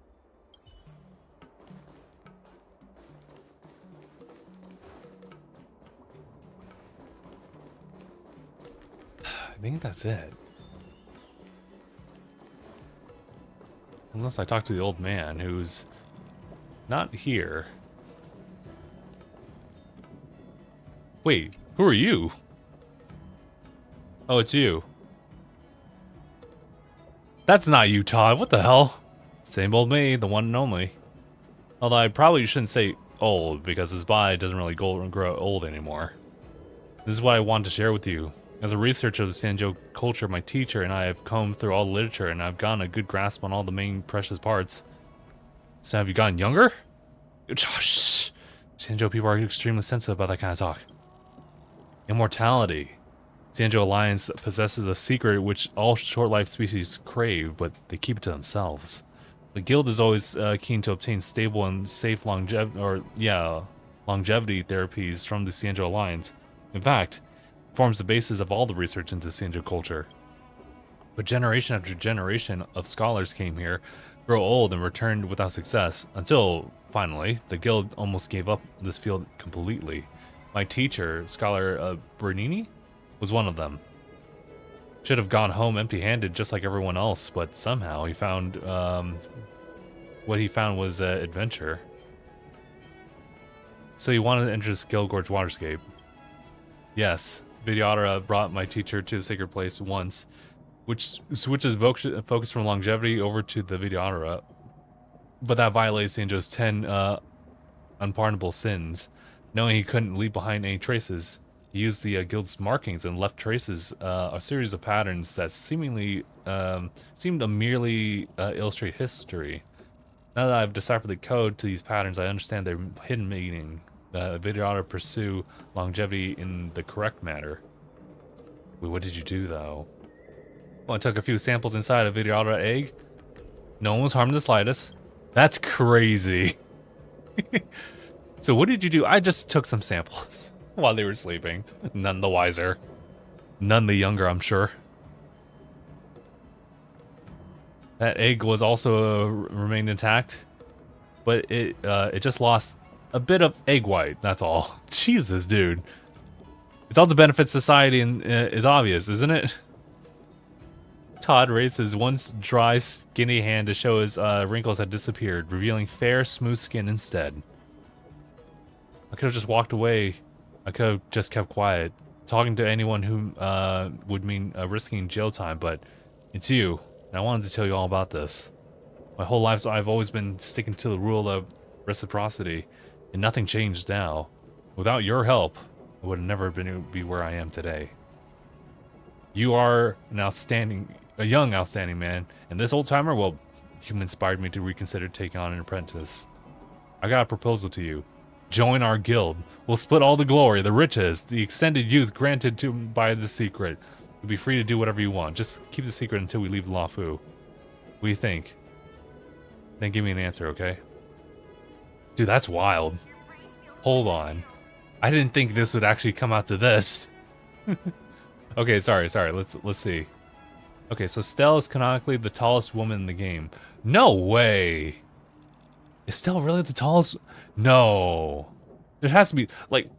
I think that's it. Unless I talk to the old man who's not here. Wait, who are you? Oh, it's you. That's not you, Todd. What the hell? Same old me, the one and only. Although I probably shouldn't say old, because his body doesn't really grow old anymore. This is what I wanted to share with you. As a researcher of the Sanjo culture, my teacher and I have combed through all the literature, and I've gotten a good grasp on all the main precious parts. So have you gotten younger? Shh. Sanjo people are extremely sensitive about that kind of talk. Immortality. Sanjo Alliance possesses a secret which all short-lived species crave, but they keep it to themselves. The guild is always keen to obtain stable and safe longevity therapies from the Sanjo Alliance. In fact, it forms the basis of all the research into Sanjo culture. But generation after generation of scholars came here, grow old, and returned without success, until, finally, the guild almost gave up this field completely. My teacher, Scholar Bernini, was one of them. Should have gone home empty-handed just like everyone else, but somehow he found, what he found was adventure. So he wanted to enter this Guild Gorge waterscape. Yes, Vidyadhara brought my teacher to the sacred place once, which switches focus from longevity over to the Vidyadhara. But that violates Sanjo's 10 unpardonable sins. Knowing he couldn't leave behind any traces, he used the guild's markings and left traces, a series of patterns that seemingly seemed to merely illustrate history. Now that I've deciphered the code to these patterns, I understand their hidden meaning. Vidyadhara pursue longevity in the correct manner. Wait, what did you do though? Well, I took a few samples inside a Vidyadhara egg. No one was harmed in the slightest. That's crazy. So what did you do? I just took some samples while they were sleeping. None the wiser. None the younger, I'm sure. That egg was also remained intact, but it just lost a bit of egg white, that's all. Jesus, dude. It's all the benefits society is obvious, isn't it? Todd raised his once dry, skinny hand to show his wrinkles had disappeared, revealing fair, smooth skin instead. I could have just walked away. I could have just kept quiet. Talking to anyone who would mean risking jail time, but it's you, and I wanted to tell you all about this. My whole life, I've always been sticking to the rule of reciprocity, and nothing changed now. Without your help, I would have never be where I am today. You are a young, outstanding man, and this old timer, well, you inspired me to reconsider taking on an apprentice. I got a proposal to you. Join our guild. We'll split all the glory, the riches, the extended youth granted to by the secret. You'll be free to do whatever you want. Just keep the secret until we leave Lafu. What do you think? Then give me an answer, okay? Dude, that's wild. Hold on. I didn't think this would actually come out to this. Okay, sorry. Let's see. Okay, so Stella is canonically the tallest woman in the game. No way. Is Stell really the tallest? No. There has to be, like...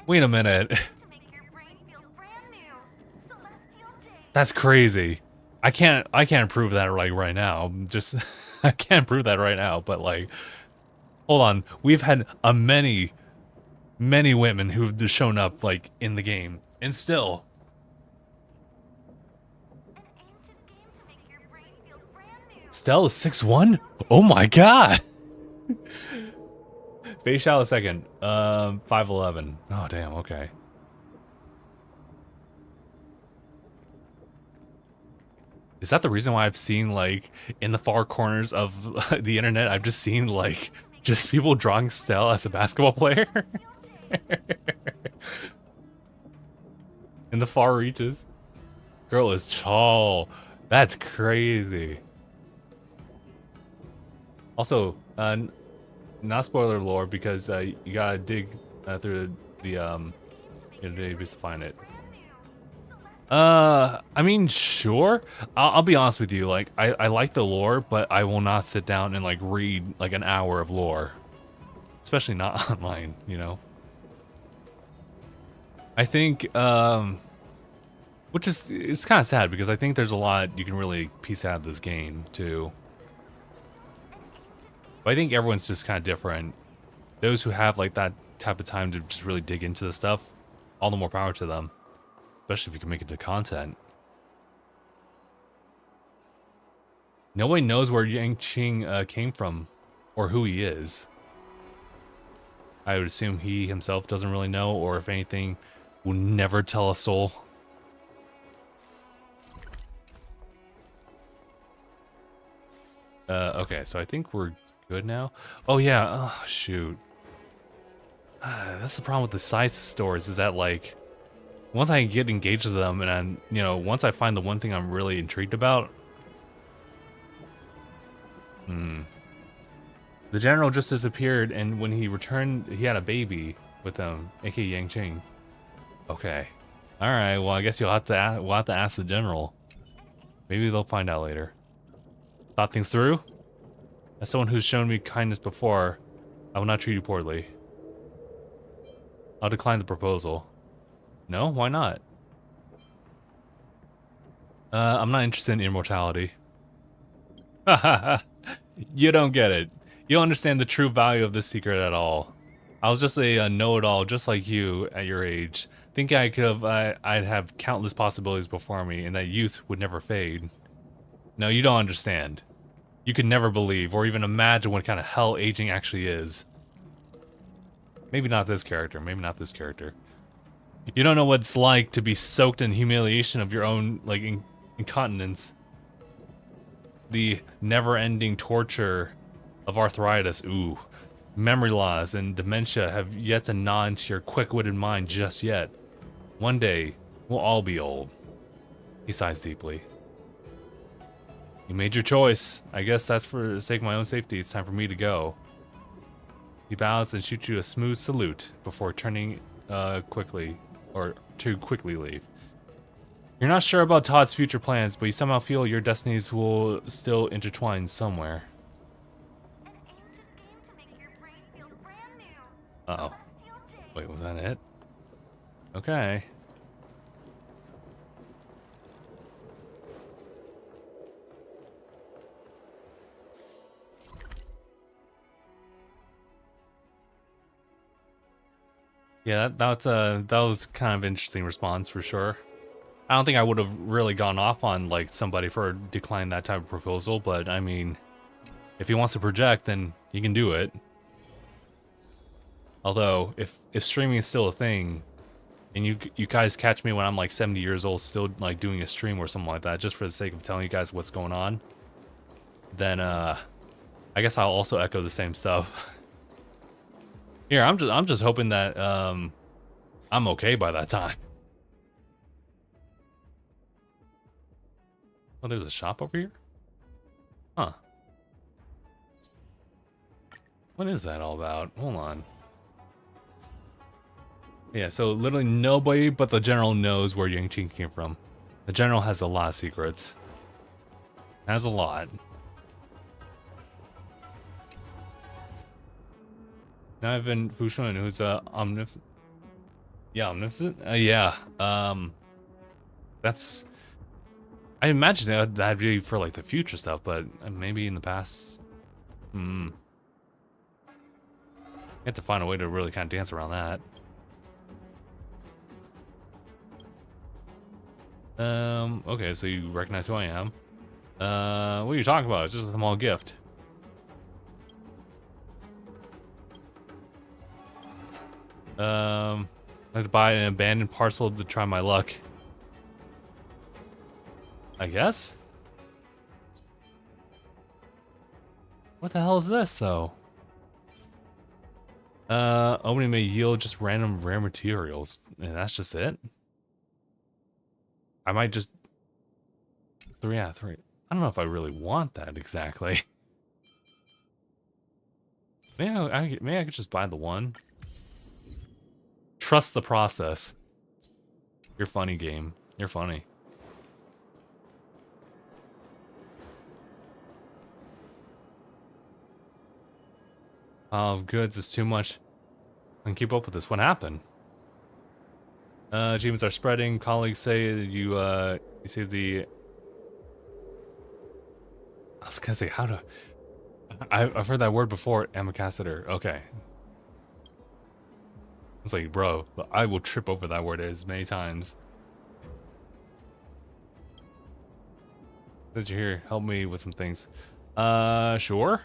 Wait a minute. That's crazy. I can't prove that like right now. Just I can't prove that right now, but like hold on. We've had many women who've just shown up like in the game and still Stell is 6'1"? Oh my god. Face Shao a second. 5'11". Oh damn, okay. Is that the reason why I've seen, like, in the far corners of the internet, I've just seen, like, just people drawing Stell as a basketball player? In the far reaches. Girl is tall. That's crazy. Also, not spoiler lore, because you gotta dig through the database to find it. I mean, sure. I'll be honest with you. Like, I like the lore, but I will not sit down and like read like an hour of lore, especially not online. You know. I think, which is it's kind of sad because I think there's a lot you can really piece out of this game too. But I think everyone's just kind of different. Those who have like that type of time to just really dig into the stuff, all the more power to them. Especially if you can make it to content. Nobody knows where Yang Qing came from or who he is. I would assume he himself doesn't really know, or if anything, will never tell a soul. Okay, so I think we're good now. Oh yeah, oh shoot. That's the problem with the side stores, is that like, once I get engaged with them and I'm, you know, once I find the one thing I'm really intrigued about. The general just disappeared, and when he returned, he had a baby with him, aka Yang Qing. Okay. Alright, well I guess we'll have to ask the general. Maybe they'll find out later. Thought things through? As someone who's shown me kindness before, I will not treat you poorly. I'll decline the proposal. No? Why not? I'm not interested in immortality. You don't get it. You don't understand the true value of this secret at all. I was just a know-it-all just like you at your age. Thinking I'd have countless possibilities before me and that youth would never fade. No, you don't understand. You could never believe or even imagine what kind of hell aging actually is. Maybe not this character, maybe not this character. You don't know what it's like to be soaked in humiliation of your own, like, incontinence. The never-ending torture of arthritis, ooh. Memory loss and dementia have yet to gnaw into your quick-witted mind just yet. One day, we'll all be old. He sighs deeply. You made your choice. I guess that's for the sake of my own safety. It's time for me to go. He bows and shoots you a smooth salute before turning quickly leave. You're not sure about Todd's future plans, but you somehow feel your destinies will still intertwine somewhere. Uh-oh. Wait, was that it? Okay. Yeah, that was kind of interesting response for sure. I don't think I would have really gone off on like somebody for declining that type of proposal, but I mean, if he wants to project, then he can do it. Although, if streaming is still a thing, and you guys catch me when I'm like 70 years old, still like doing a stream or something like that, just for the sake of telling you guys what's going on, then I guess I'll also echo the same stuff. Here, I'm just hoping that I'm okay by that time. Oh, there's a shop over here? Huh. What is that all about? Hold on. Yeah, so literally nobody but the general knows where Yang Qing came from. The general has a lot of secrets. Has a lot. Now I've been Fushun, who's omnipotent. Yeah, omnipotent. Yeah. That's. I imagine that'd be for like the future stuff, but maybe in the past. You have to find a way to really kind of dance around that. Okay, so you recognize who I am. What are you talking about? It's just a small gift. I have to buy an abandoned parcel to try my luck. I guess? What the hell is this, though? Opening may yield just random rare materials, and that's just it? I might just... 3 out of 3. I don't know if I really want that exactly. Maybe I could just buy the one. Trust the process. You're funny, game. You're funny. Goods is too much. I can keep up with this. What happened? Achievements are spreading. Colleagues say that you saved the... I was gonna say, how to... I've heard that word before, ambassador. Okay. It's like, bro, I will trip over that word as many times. Did you hear? Help me with some things. Sure.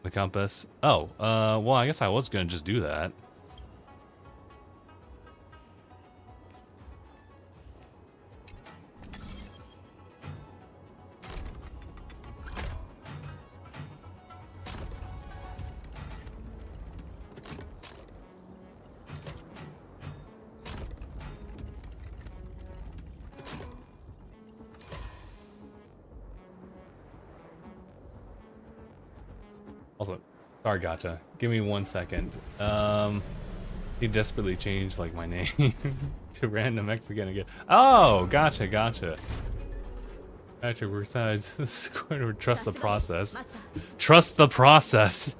The compass. Oh, well, I guess I was gonna just do that. Also, sorry, gotcha. Give me 1 second. He desperately changed like my name to random Mexican again. Oh, gotcha. Actually, we're sides. This is going to trust the process. Trust the process.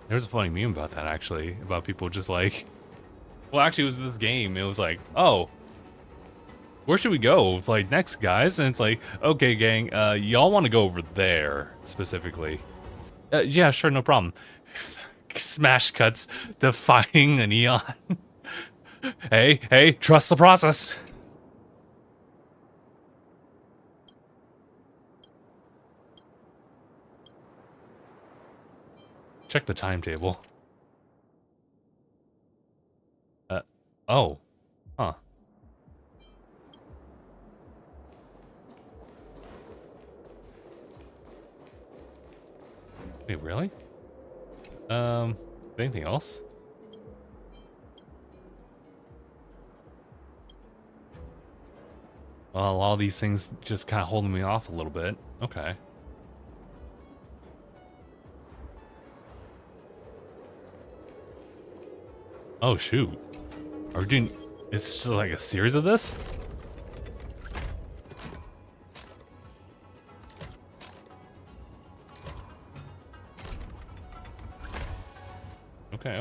There's a funny meme about that actually, about people just like, well, actually, it was this game. It was like, oh, where should we go like next, guys? And it's like, okay, gang, y'all want to go over there specifically? Yeah, sure, no problem. Smash cuts to fighting a neon. Hey, trust the process. Check the timetable. Oh, huh. Wait, really? Anything else? Well, all these things just kind of holding me off a little bit. Okay. Oh, shoot. Are we doing... Is this just like a series of this?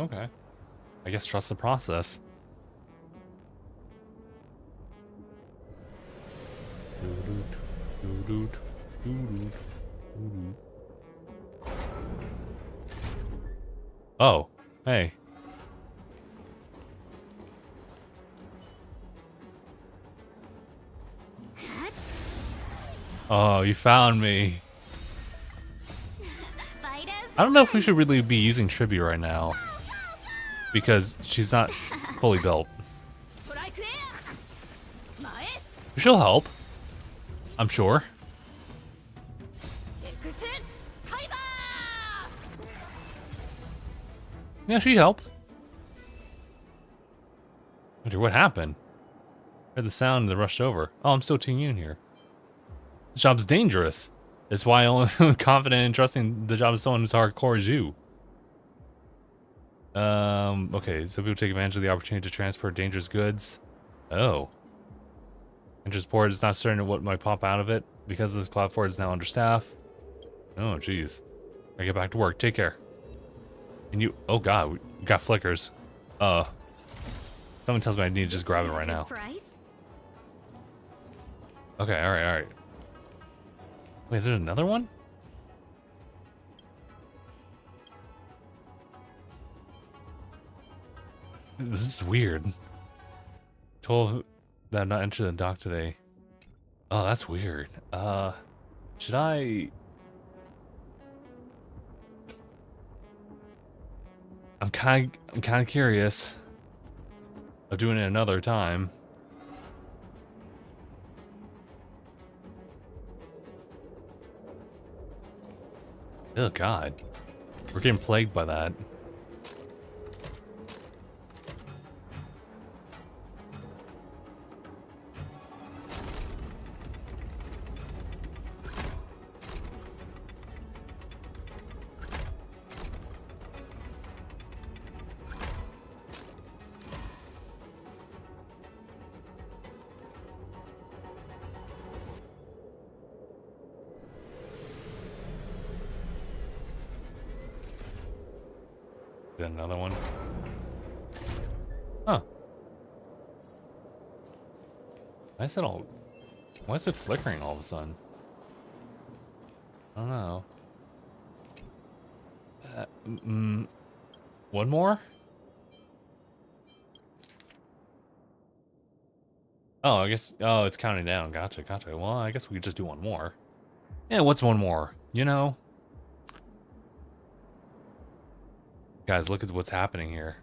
Okay. I guess trust the process. Oh, hey. Oh, you found me. I don't know if we should really be using Tribute right now, because she's not fully built. She'll help, I'm sure. Yeah, she helped. Wonder what happened. I heard the sound and they rushed over. Oh, I'm still Team Yoon here. This job's dangerous. That's why I'm confident in trusting the job of someone who's hardcore as you. Okay, so people take advantage of the opportunity to transport dangerous goods. Oh. And transport is not certain what might pop out of it. because this Cloud Fort is now understaffed. Oh, jeez. I get back to work. Take care. And you, oh god, we got flickers. Someone tells me I need to just grab it right now. Okay, alright. Wait, is there another one? This is weird. Told that I'm not entering the dock today. Oh, that's weird. Should I... I'm kind of curious of doing it another time. Oh god. We're getting plagued by that. Then another one. Huh. Why is it flickering all of a sudden? I don't know. One more? Oh, I guess, oh, it's counting down. Gotcha. Well, I guess we could just do one more. Yeah, what's one more? You know? Guys, look at what's happening here.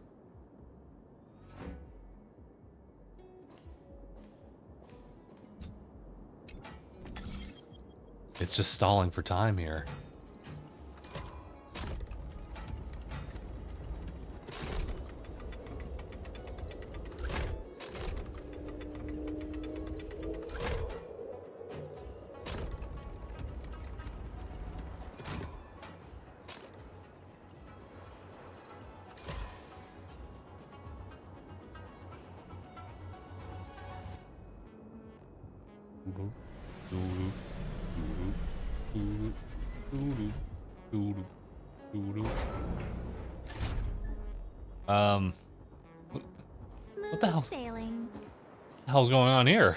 It's just stalling for time here. What the hell? Sailing. The hell's going on here?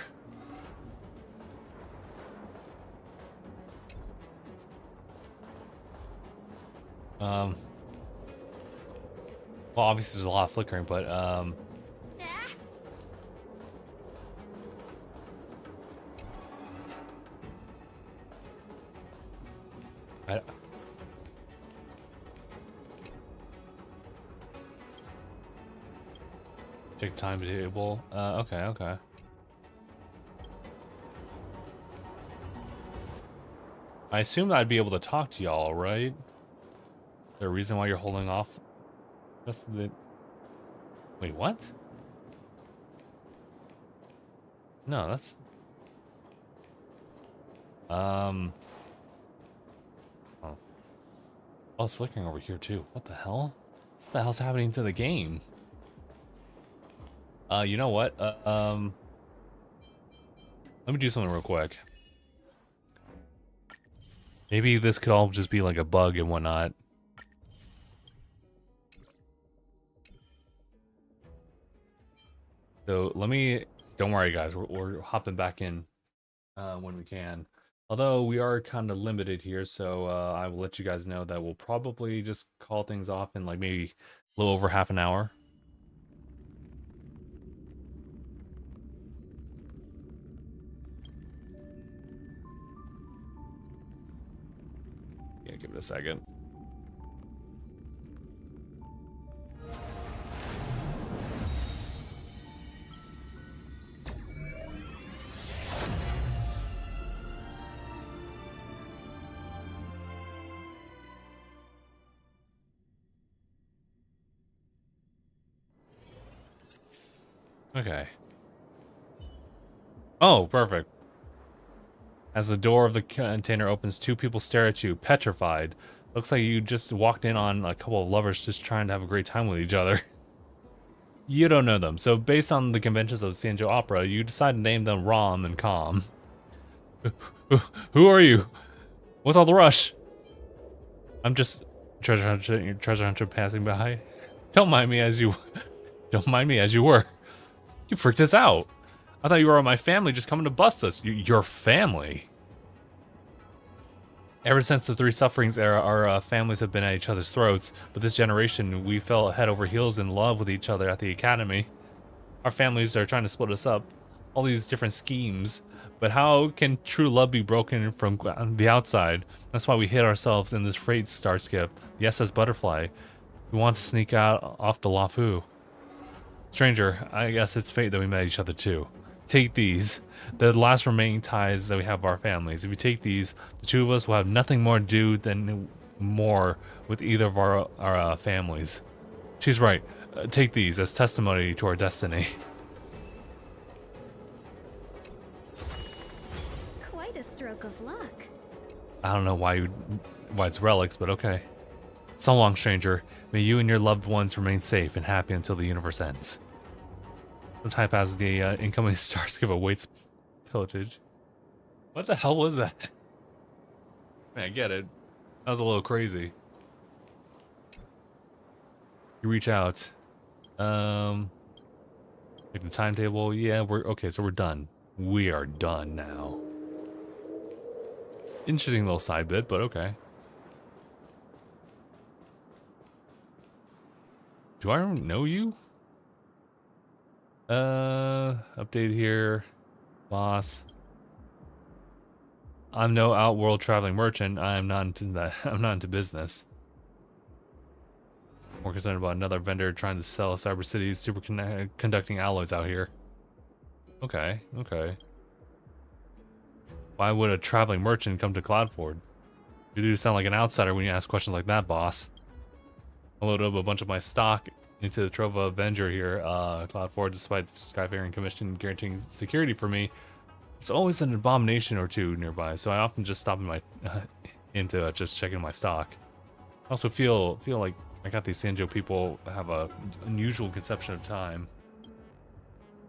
Well, obviously there's a lot of flickering, but take time table. Okay. I assume I'd be able to talk to y'all, right? Is there a reason why you're holding off? That's the... Wait, what? No, that's... Oh. Oh, it's flickering over here too. What the hell? What the hell's happening to the game? You know what? Let me do something real quick. Maybe this could all just be like a bug and whatnot. So let me, don't worry guys, we're hopping back in when we can. Although we are kind of limited here, so I will let you guys know that we'll probably just call things off in like maybe a little over half an hour. Yeah, give it a second. Okay. Oh, perfect. As the door of the container opens, two people stare at you, petrified. Looks like you just walked in on a couple of lovers just trying to have a great time with each other. You don't know them, so based on the conventions of Sanjo Opera, you decide to name them Rom and Calm. Who are you? What's all the rush? I'm just treasure hunter passing by. Don't mind me as you were. You freaked us out. I thought you were my family just coming to bust us. Your family? Ever since the Three Sufferings era, our families have been at each other's throats, but this generation, we fell head over heels in love with each other at the academy. Our families are trying to split us up. All these different schemes. But how can true love be broken from the outside? That's why we hid ourselves in this freight starship, the SS Butterfly. We want to sneak out off the Lafu. Stranger, I guess it's fate that we met each other too. Take these. They're the last remaining ties that we have of our families. If you take these, the two of us will have nothing more to do than more with either of our families. She's right. Take these as testimony to our destiny. Quite a stroke of luck. I don't know why it's relics, but okay. So long, stranger. May you and your loved ones remain safe and happy until the universe ends. Some time passes, the incoming starship awaits pillage. What the hell was that? Man, I get it. That was a little crazy. You reach out. Like the timetable. Yeah, we're okay. So we're done. We are done now. Interesting little side bit, but okay. Do I know you? Update here. Boss. I'm no outworld traveling merchant. I'm not into that. I'm not into business. More concerned about another vendor trying to sell Cyber City's superconducting alloys out here. Okay, okay. Why would a traveling merchant come to Cloudford? You do sound like an outsider when you ask questions like that, boss. I loaded up a bunch of my stock into the Trova Avenger here, Cloudford, despite the Skyfaring Commission guaranteeing security for me. There's always an abomination or two nearby, so I often just stop in my into just checking my stock. I also feel like I got these Sanjo people have a unusual conception of time.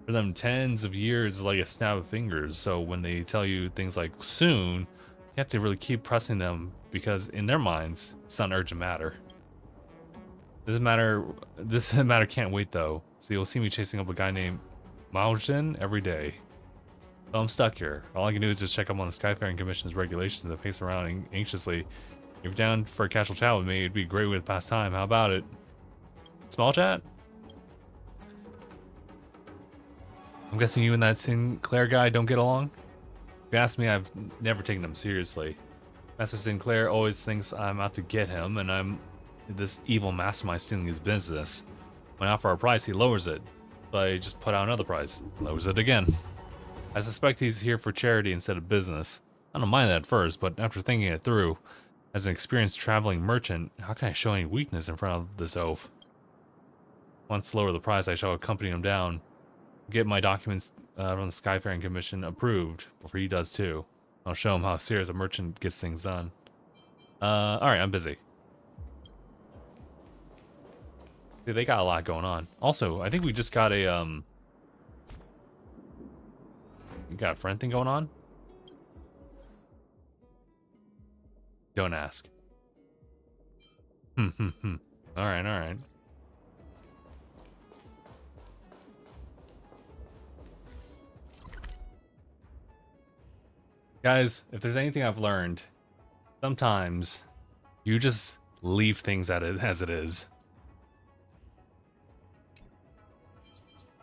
For them, tens of years is like a snap of fingers, so when they tell you things like soon, you have to really keep pressing them because in their minds, it's not urgent matter. This matter can't wait though, so you'll see me chasing up a guy named Maojin every day. So I'm stuck here. All I can do is just check up on the Skyfaring Commission's regulations and pace around anxiously. If you're down for a casual chat with me, it'd be a great way to pass time. How about it? Small chat? I'm guessing you and that Sinclair guy don't get along? If you ask me, I've never taken him seriously. Master Sinclair always thinks I'm out to get him, and I'm this evil mastermind stealing his business. When I offer a price, he lowers it. So I just put out another price, lowers it again. I suspect he's here for charity instead of business. I don't mind that at first, but after thinking it through, as an experienced traveling merchant, how can I show any weakness in front of this oaf? Once lower the price, I shall accompany him down. Get my documents from the Skyfaring Commission approved before he does too. I'll show him how serious a merchant gets things done. Alright, I'm busy. Dude, they got a lot going on. Also, I think we just got a, we got a friend thing going on? Don't ask. Alright, alright. Guys, if there's anything I've learned, sometimes you just leave things as it is.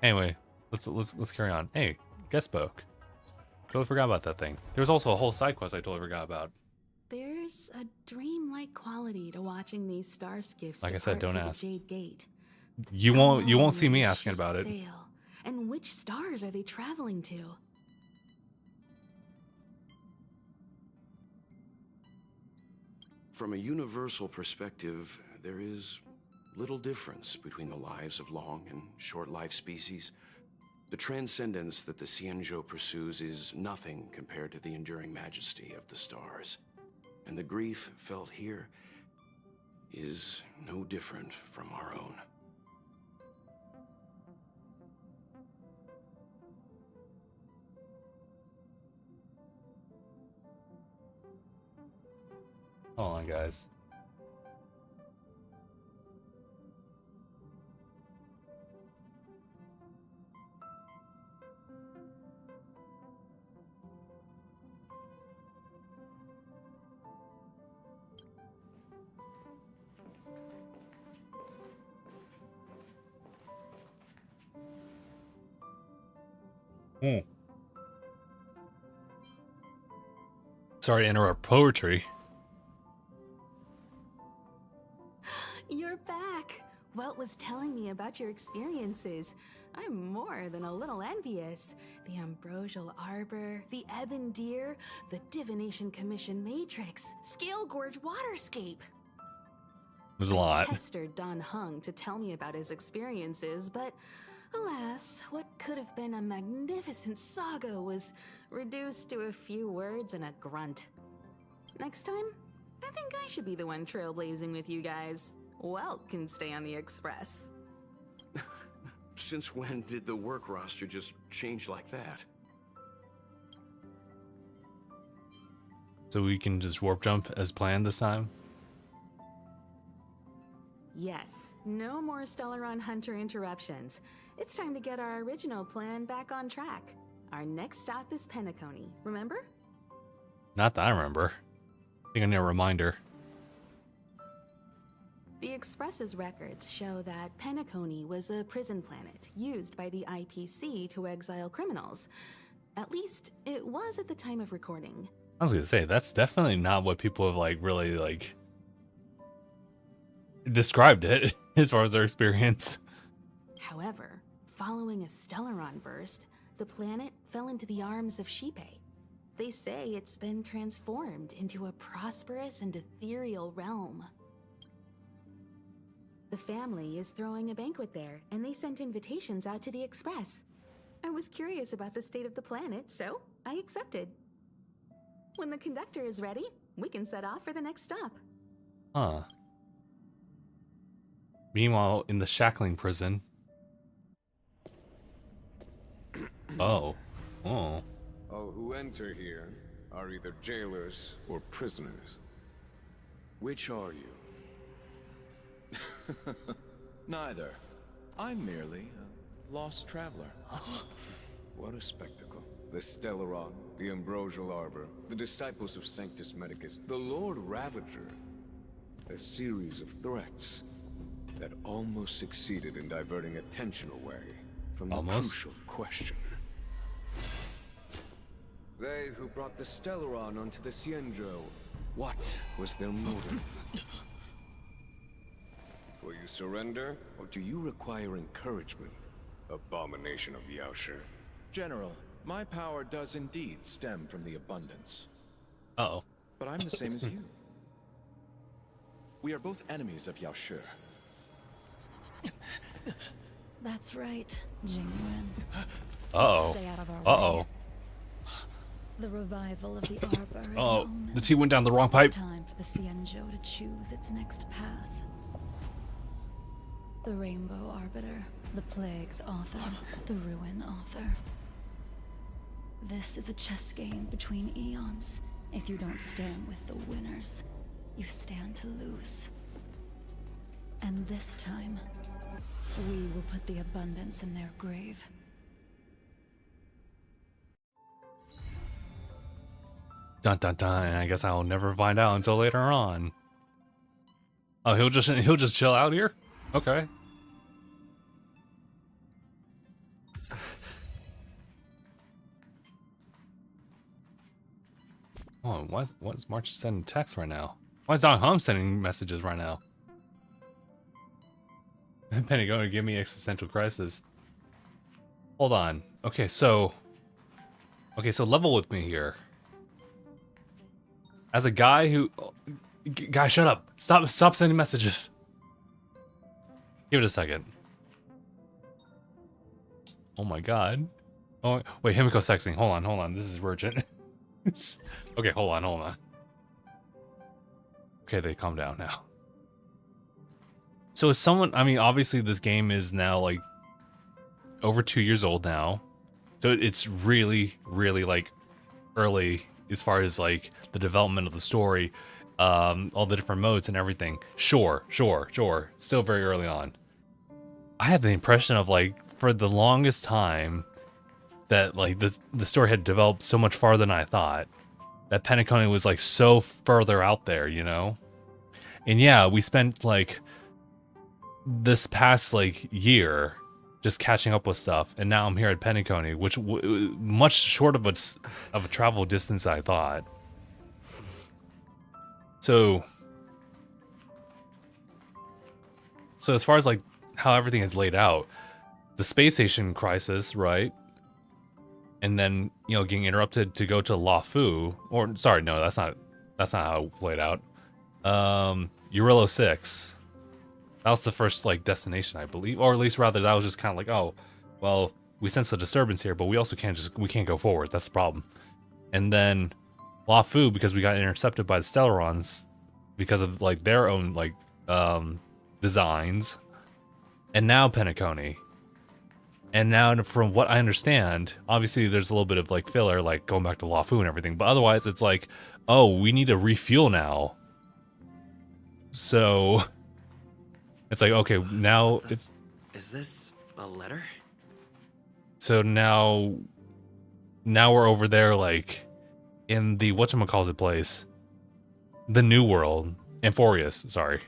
Anyway, let's carry on. Hey, guest spoke. Totally forgot about that thing. There was also a whole side quest I totally forgot about. There's a dreamlike quality to watching these star skiffs. Like I said, don't ask. Jade Gate. You won't see me asking about it. Sail. And which stars are they traveling to? From a universal perspective, there is little difference between the lives of long and short-lived species. The transcendence that the Xianzhou pursues is nothing compared to the enduring majesty of the stars. And the grief felt here is no different from our own. Hold on, guys. Hmm. Sorry to interrupt poetry. You're back. Welt was telling me about your experiences. I'm more than a little envious. The Ambrosial Arbor, the Ebon Deer, the Divination Commission Matrix, Scale Gorge Waterscape. There's a lot. Pestered Don Hung to tell me about his experiences, but alas, what could have been a magnificent saga was reduced to a few words and a grunt. Next time, I think I should be the one trailblazing with you guys. Welt can stay on the Express. Since when did the work roster just change like that? So we can just warp jump as planned this time? Yes, no more Stellaron Hunter interruptions. It's time to get our original plan back on track. Our next stop is Penacony, remember? Not that I remember. I think I need a reminder. The Express's records show that Penacony was a prison planet used by the IPC to exile criminals. At least, it was at the time of recording. I was gonna say, that's definitely not what people have, like, really, like, described it as far as their experience. However, following a Stellaron burst, the planet fell into the arms of Shipe. They say it's been transformed into a prosperous and ethereal realm. The family is throwing a banquet there, and they sent invitations out to the Express. I was curious about the state of the planet, so I accepted. When the conductor is ready, we can set off for the next stop. Huh. Meanwhile, in the shackling prison. Oh. Oh. All who enter here are either jailers or prisoners. Which are you? Neither. I'm merely a lost traveler. What a spectacle. The Stellaron, the Ambrosial Arbor, the Disciples of Sanctus Medicus, the Lord Ravager. A series of threats that almost succeeded in diverting attention away from the crucial question. They who brought the Stellaron onto the Cienjo, what was their motive? Will you surrender, or do you require encouragement? Abomination of Yaoshi. General, my power does indeed stem from the abundance. Uh-oh. But I'm the same as you. We are both enemies of Yaoshi. That's right, Jingwen. Uh-oh. Stay out of our Uh-oh. way. The revival of the Arbor is Oh, on. the tea went down the wrong pipe. It's time for the Cienjo to choose its next path. The Rainbow Arbiter, the Plague's author, the Ruin author. This is a chess game between eons. If you don't stand with the winners, you stand to lose. And this time, we will put the abundance in their grave. Dun dun dun. And I guess I'll never find out until later on. Oh, he'll just chill out here? Okay. Oh, why is March sending texts right now? Why is Don Hum sending messages right now? Penny going to give me existential crisis. Hold on. Okay, so level with me here. As a guy who, guy, shut up! Stop sending messages. Give it a second. Oh my god. Oh wait, Himiko sexting. Hold on. This is urgent. Okay, hold on. Okay, they calm down now. So is someone, I mean, obviously this game is now like over 2 years old now. So it's really, really like early as far as like the development of the story. all the different modes and everything. Sure. Still very early on. I had the impression of like for the longest time that like the story had developed so much farther than I thought. That Penacony was like so further out there, you know? And yeah, we spent like this past like year just catching up with stuff, and now I'm here at Penacony, which much short of a travel distance than I thought. So as far as like how everything is laid out, the space station crisis, right? And then, you know, getting interrupted to go to Lafu, or sorry, no, that's not how it played out. Urillo 6. That was the first like destination, I believe, or at least rather that was just kind of like, oh, well, we sense a disturbance here, but we also can't go forward. That's the problem. And then Lafu, because we got intercepted by the Stellarons because of like their own like designs, and now Penacony. And now, from what I understand, obviously there's a little bit of like filler, like going back to Lafu and everything, but otherwise it's like, oh, we need to refuel now. So it's like, okay, now it's... Is this a letter? So now we're over there, like, in the whatchamacallit place. The New World. Amphorius, sorry.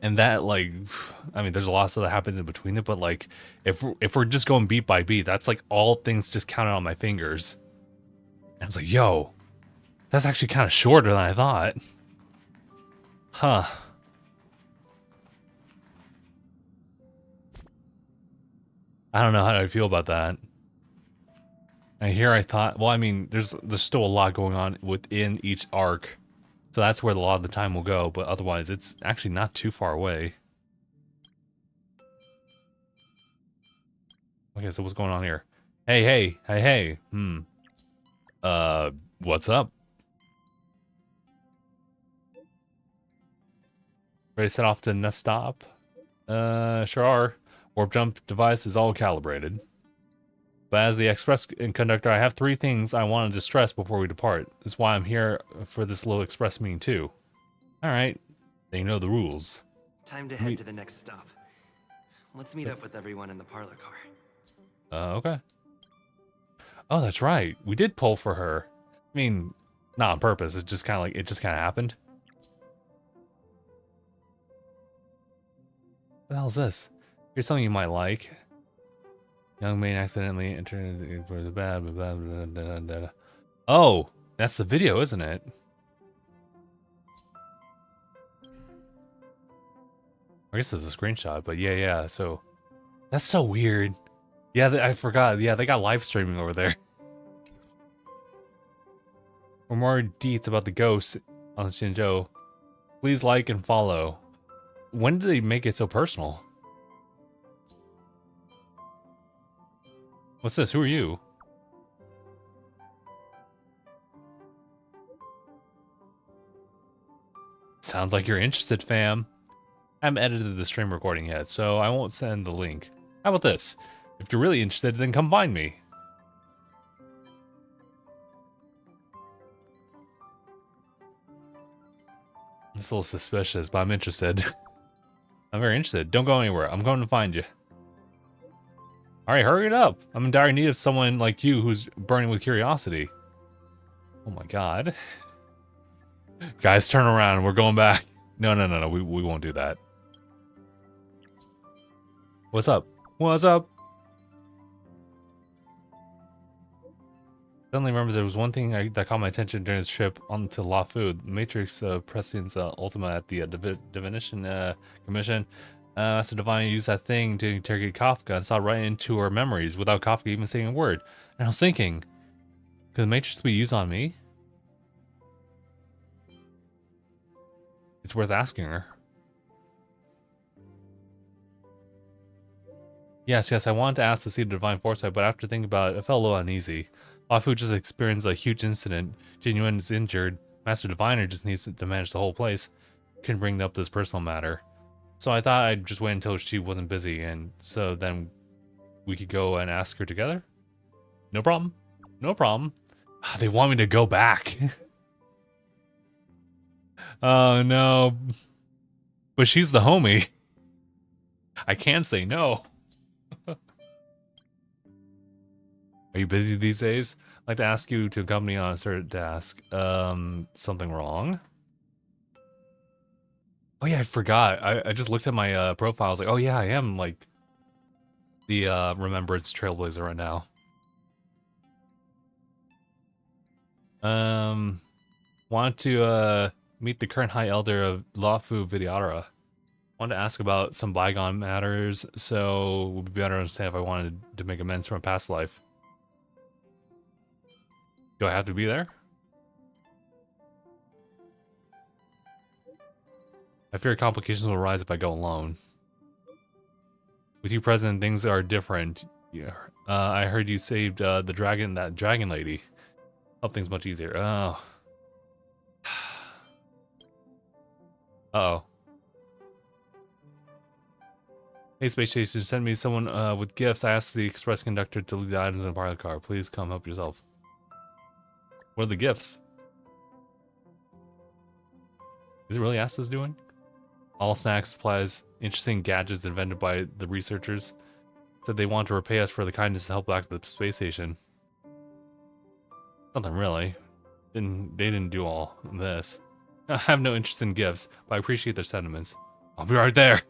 And that, like, I mean, there's a lot of stuff that happens in between it, but, like, if we're just going beat by beat, that's, like, all things just counted on my fingers. And I was like, yo, that's actually kind of shorter than I thought. Huh. I don't know how I feel about that. And here I thought, well, I mean, there's still a lot going on within each arc. So that's where a lot of the time will go, but otherwise it's actually not too far away. Okay, so what's going on here? Hey. What's up? Ready to set off to nest stop? Sure are. Warp jump device is all calibrated. But as the express conductor, I have 3 things I wanted to stress before we depart. That's why I'm here for this little express meeting too. Alright, then you know the rules. Time to head to the next stop. Let's meet up with everyone in the parlor car. Okay. Oh, that's right. We did pull for her. I mean, not on purpose. It just kind of happened. What the hell is this? Here's something you might like. Young man accidentally entered for the bad. Oh, that's the video, isn't it? I guess it's a screenshot, but yeah. So that's so weird. Yeah, I forgot. Yeah, they got live streaming over there. For more deets about the ghosts on Shinjo, please like and follow. When did they make it so personal? What's this? Who are you? Sounds like you're interested, fam. I haven't edited the stream recording yet, so I won't send the link. How about this? If you're really interested, then come find me. It's a little suspicious, but I'm interested. I'm very interested. Don't go anywhere. I'm going to find you. Alright, hurry it up. I'm in dire need of someone like you who's burning with curiosity. Oh my god. Guys, turn around. We're going back. No. We won't do that. What's up? What's up? Suddenly remember there was one thing that caught my attention during this trip onto Lafu. The Matrix Prescience Ultima at the Divination Commission. As the Divine used that thing to interrogate Kafka and saw right into her memories without Kafka even saying a word. And I was thinking, could the Matrix be used on me? It's worth asking her. Yes, I wanted to ask to see the Divine Foresight, but after thinking about it, I felt a little uneasy. Lafu just experienced a huge incident. Genuine is injured. Master Diviner just needs to manage the whole place. Couldn't bring up this personal matter. So I thought I'd just wait until she wasn't busy, and so then we could go and ask her together? No problem. No problem. They want me to go back. Oh no. But she's the homie. I can't say no. Are you busy these days? I'd like to ask you to accompany on a certain task. Something wrong? Oh yeah, I forgot. I just looked at my profile. I was like, oh yeah, I am like the Remembrance Trailblazer right now. Want to meet the current High Elder of Lawfu Vidyadhara. Wanted to ask about some bygone matters, so it would be better to understand if I wanted to make amends from a past life. Do I have to be there? I fear complications will arise if I go alone. With you present, things are different. Yeah. I heard you saved the dragon, that dragon lady. Help things much easier. Oh. Uh-oh. Hey, Space Station, send me someone with gifts. I asked the express conductor to leave the items in the pilot car. Please come help yourself. What are the gifts? Is it really Asta's doing? All snacks, supplies, interesting gadgets invented by the researchers. Said they want to repay us for the kindness to help back the space station. Nothing really. They didn't do all this. I have no interest in gifts, but I appreciate their sentiments. I'll be right there.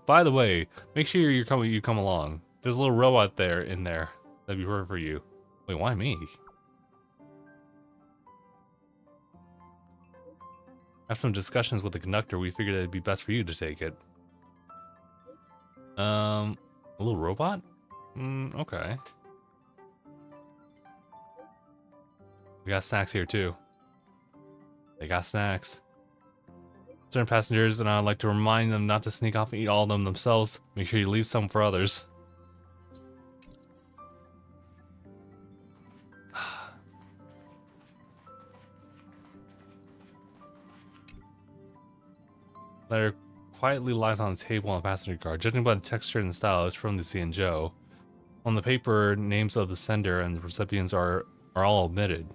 By the way, make sure you come along. There's a little robot in there. That'd be perfect for you. Wait, why me? Have some discussions with the conductor. We figured it'd be best for you to take it. A little robot? Okay. We got snacks here too. They got snacks. Certain passengers, and I'd like to remind them not to sneak off and eat all of them themselves. Make sure you leave some for others. Letter quietly lies on the table on the passenger car. Judging by the texture and style, it's from the Cianzhou. On the paper, names of the sender and the recipients are all omitted.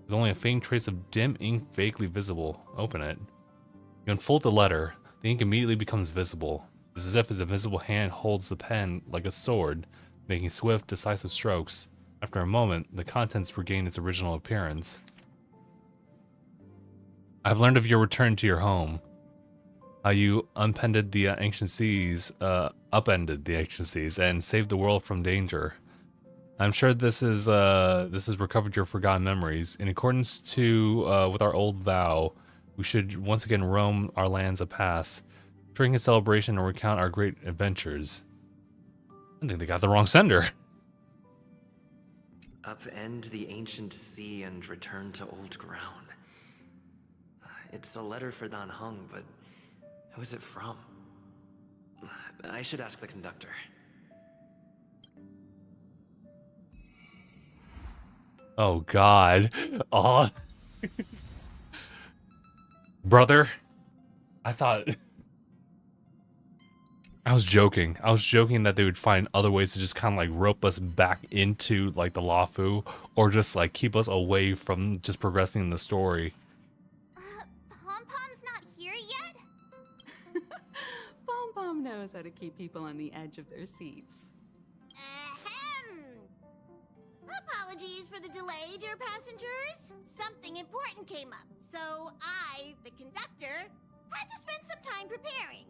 With only a faint trace of dim ink vaguely visible. Open it. You unfold the letter. The ink immediately becomes visible. It's as if his invisible hand holds the pen like a sword, making swift, decisive strokes. After a moment, the contents regain its original appearance. I've learned of your return to your home. How you upended the ancient seas, and saved the world from danger. I'm sure this has recovered your forgotten memories. In accordance with our old vow, we should once again roam our lands of past, drink in celebration and recount our great adventures. I think they got the wrong sender. Upend the ancient sea and return to old ground. It's a letter for Dan Heng, but who is it from? I should ask the conductor. Oh God. Oh. Brother, I was joking. I was joking that they would find other ways to just kind of like rope us back into like the Lawfu, or just like keep us away from just progressing the story. Pom-Pom's not here yet? Pom-Pom knows how to keep people on the edge of their seats. Ahem. Apologies for the delay, dear passengers. Something important came up, so I, the conductor, had to spend some time preparing.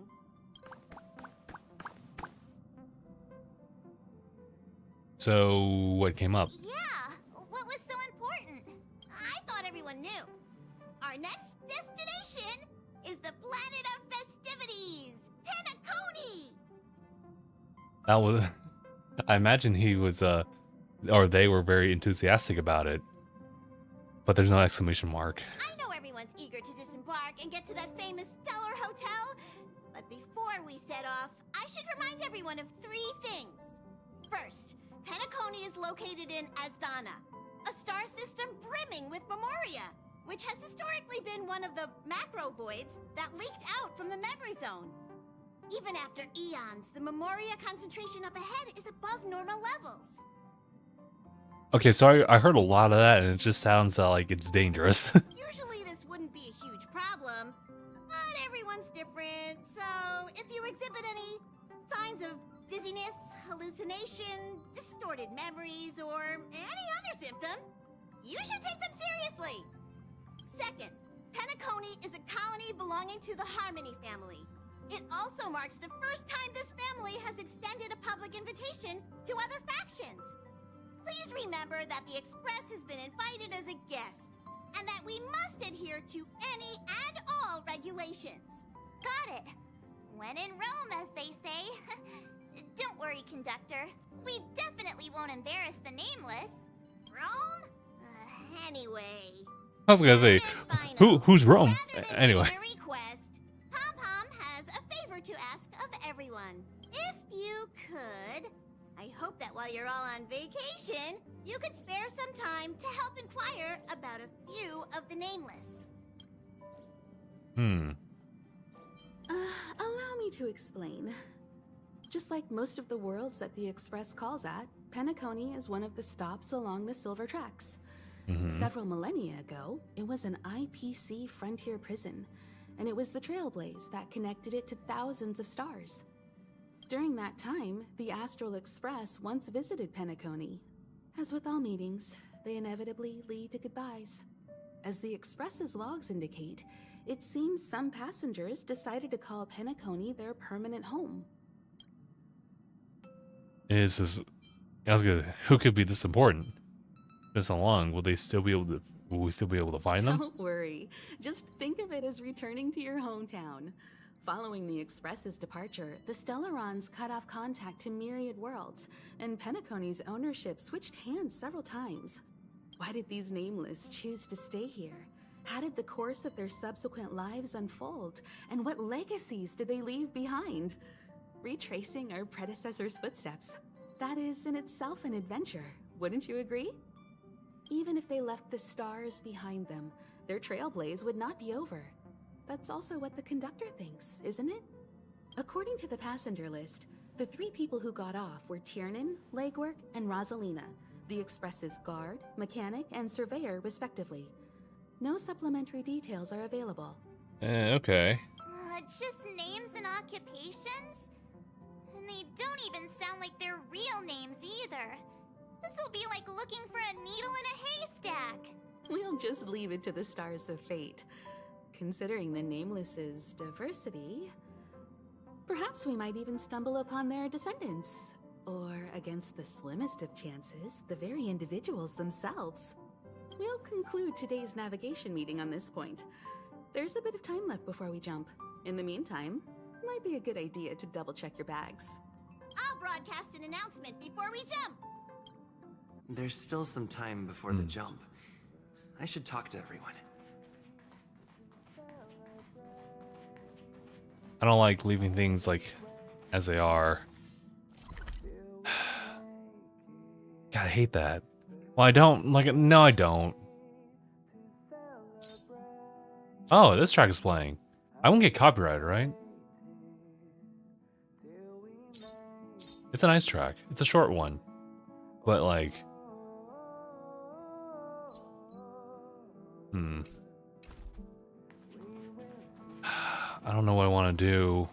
So, what came up? Yeah, what was so important? I thought everyone knew. Our next destination is the planet of festivities, Penacony! That was... I imagine he was, or they were very enthusiastic about it. But there's no exclamation mark. I know everyone's eager to disembark and get to that famous Stellar Hotel, but before we set off, I should remind everyone of 3 things. First, Penacony is located in Asdana, a star system brimming with Memoria, which has historically been one of the macro voids that leaked out from the memory zone. Even after eons, the Memoria concentration up ahead is above normal levels. Okay, so I heard a lot of that, and it just sounds like it's dangerous. Usually this wouldn't be a huge problem. problem. But everyone's different, so if you exhibit any signs of dizziness, hallucination, distorted memories, or any other symptoms, you should take them seriously. Second, Penacony is a colony belonging to the Harmony family. It also marks the first time this family has extended a public invitation to other factions. Please remember that the Express has been invited as a guest, and that we must adhere to any and all regulations. Got it. When in Rome, as they say. Don't worry, Conductor. We definitely won't embarrass the Nameless. Rome? Anyway. I was gonna say, who's Rome? Anyway. Request, Pom-Pom has a favor to ask of everyone. If you could, I hope that while you're all on vacation, you could spare some time to help inquire about a few of the Nameless. Allow me to explain. Just like most of the worlds that the Express calls at, Penacony is one of the stops along the Silver Tracks. Several millennia ago, it was an IPC frontier prison, and it was the Trailblaze that connected it to thousands of stars. During that time, the Astral Express once visited Penacony. As with all meetings, they inevitably lead to goodbyes. As the Express's logs indicate, it seems some passengers decided to call Penacony their permanent home. Who could be this important? This long, will we still be able to find them? Don't worry. Just think of it as returning to your hometown. Following the Express's departure, the Stellarons cut off contact to myriad worlds, and Penacony's ownership switched hands several times. Why did these Nameless choose to stay here? How did the course of their subsequent lives unfold? And what legacies did they leave behind? Retracing our predecessors' footsteps. That is in itself an adventure, wouldn't you agree? Even if they left the stars behind them, their trailblaze would not be over. That's also what the conductor thinks, isn't it? According to the passenger list, the 3 people who got off were Tiernan, Legwork, and Rosalina, the Express's guard, mechanic, and surveyor, respectively. No supplementary details are available. Okay. Just names and occupations? And they don't even sound like their real names either. This'll be like looking for a needle in a haystack. We'll just leave it to the stars of fate. Considering the Nameless's diversity, perhaps we might even stumble upon their descendants. Or, against the slimmest of chances, the very individuals themselves. We'll conclude today's navigation meeting on this point. There's a bit of time left before we jump. In the meantime, it might be a good idea to double-check your bags. I'll broadcast an announcement before we jump. There's still some time before the jump. I should talk to everyone. I don't like leaving things like as they are. God, I hate that. Well, I don't like it. No, I don't. Oh, this track is playing. I won't get copyrighted, right? It's a nice track. It's a short one. But like... I don't know what I want to do.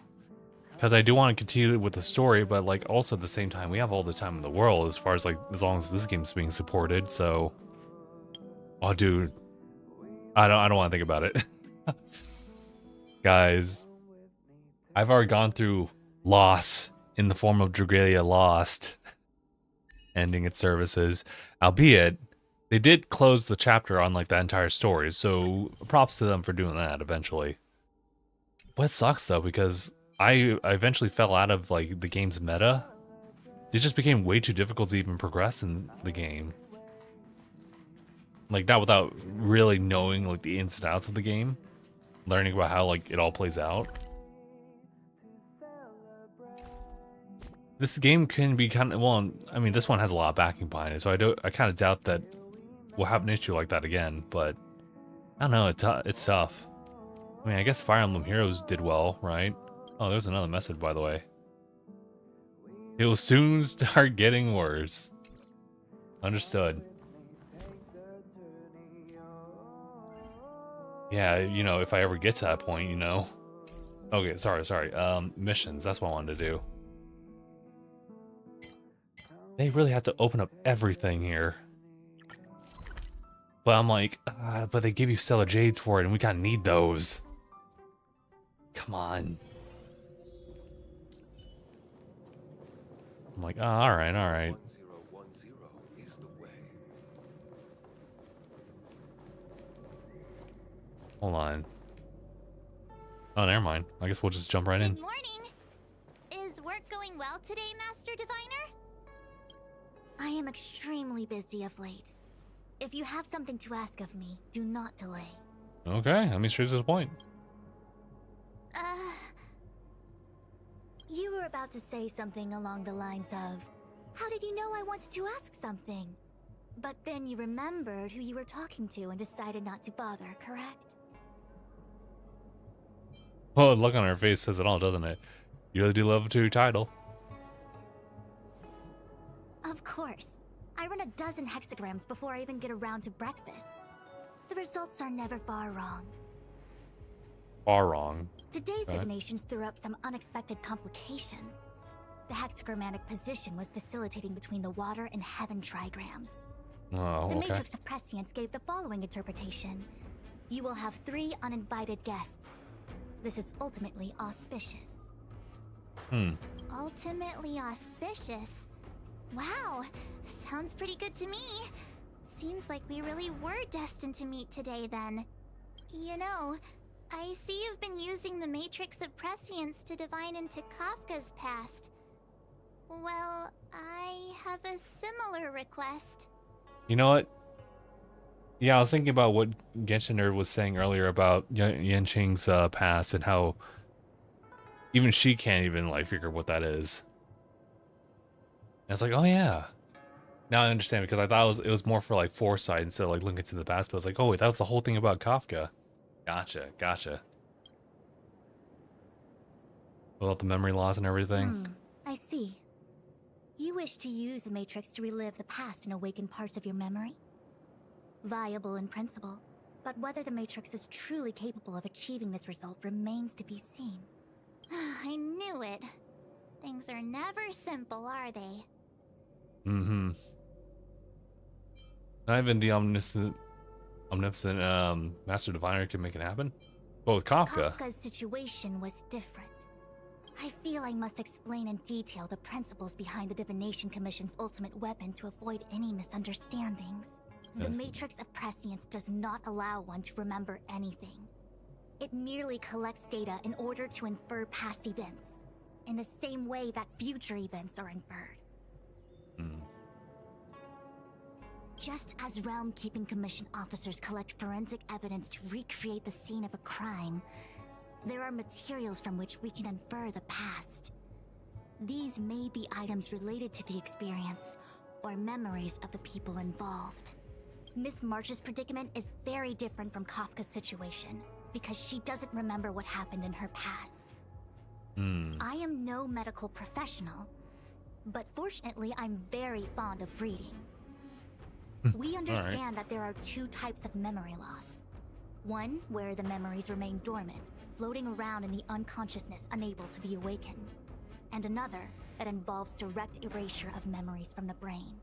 Because I do want to continue with the story, but like also at the same time, we have all the time in the world as far as like, as long as this game's being supported, so... Oh, dude. I don't want to think about it. Guys. I've already gone through loss in the form of Dragalia Lost. Ending its services. Albeit, they did close the chapter on like that entire story, so props to them for doing that eventually. But it sucks though, because I eventually fell out of like the game's meta. It just became way too difficult to even progress in the game. Like not without really knowing like the ins and outs of the game. Learning about how like it all plays out. This game can be kind of, well, I mean this one has a lot of backing behind it, so I kind of doubt that we'll have an issue like that again, but I don't know, it's tough. I mean, I guess Fire Emblem Heroes did well, right? Oh, there's another message, by the way. It will soon start getting worse. Understood. Yeah, you know, if I ever get to that point, you know. Okay, sorry. Missions, that's what I wanted to do. They really have to open up everything here. But I'm like, but they give you Stellar Jades for it, and we kind of need those. Come on. I'm like, oh, alright. 1010 is the way. Hold on. Oh, never mind. I guess we'll just jump right in. Good morning. Is work going well today, Master Diviner? I am extremely busy of late. If you have something to ask of me, do not delay. Okay, I mean, straight to the point. You were about to say something along the lines of, how did you know I wanted to ask something? But then you remembered who you were talking to and decided not to bother, correct? Well, the look on her face says it all, doesn't it? You really do love to your title. Of course. I run a dozen hexagrams before I even get around to breakfast. The results are never far wrong. Far wrong. Today's divinations threw up some unexpected complications. The hexagrammatic position was facilitating between the water and heaven trigrams. Oh, The okay. Matrix of Prescience gave the following interpretation. You will have 3 uninvited guests. This is ultimately auspicious. Ultimately auspicious? Wow, sounds pretty good to me. Seems like we really were destined to meet today then. You know, I see you've been using the Matrix of Prescience to divine into Kafka's past. Well, I have a similar request. You know what? Yeah, I was thinking about what Genshin Nerd was saying earlier about Yanqing's past and how even she can't even like figure what that is. And it's like, oh yeah. Now I understand, because I thought it was more for like foresight instead of like looking to the past, but it's like, oh wait, that was the whole thing about Kafka. Gotcha. About the memory loss and everything. I see. You wish to use the Matrix to relive the past and awaken parts of your memory? Viable in principle, but whether the Matrix is truly capable of achieving this result remains to be seen. I knew it. Things are never simple, are they? Not even the omniscient Master Diviner can make it happen? Well, with Kafka. Kafka's situation was different. I feel I must explain in detail the principles behind the Divination Commission's ultimate weapon to avoid any misunderstandings. The Matrix of Prescience does not allow one to remember anything. It merely collects data in order to infer past events, in the same way that future events are inferred. Just as Realm-Keeping Commission officers collect forensic evidence to recreate the scene of a crime, there are materials from which we can infer the past. These may be items related to the experience, or memories of the people involved. Miss March's predicament is very different from Kafka's situation, because she doesn't remember what happened in her past. I am no medical professional, but fortunately I'm very fond of reading. We understand that there are 2 types of memory loss. One where the memories remain dormant, floating around in the unconsciousness unable to be awakened. And another that involves direct erasure of memories from the brain.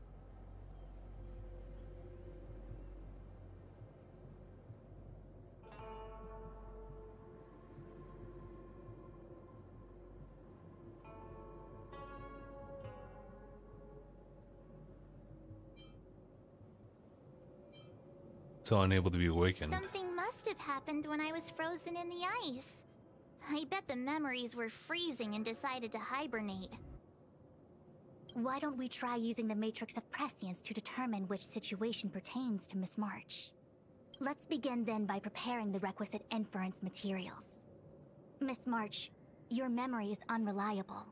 So unable to be awakened. Something must have happened when I was frozen in the ice. I bet the memories were freezing and decided to hibernate. Why don't we try using the Matrix of Prescience to determine which situation pertains to Miss March? Let's begin then by preparing the requisite inference materials. Miss March, your memory is unreliable.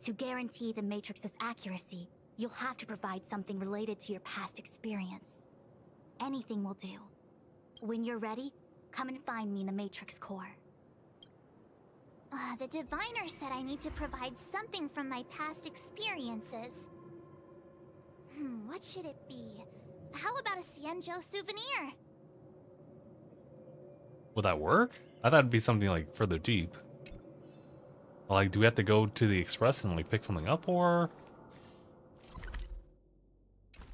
To guarantee the Matrix's accuracy, you'll have to provide something related to your past experience. Anything will do. When you're ready, come and find me in the Matrix core. The diviner said I need to provide something from my past experiences. What should it be? How about a Cienjo souvenir? Would that work? I thought it'd be something like further deep. Like, do we have to go to the express and like pick something up, or?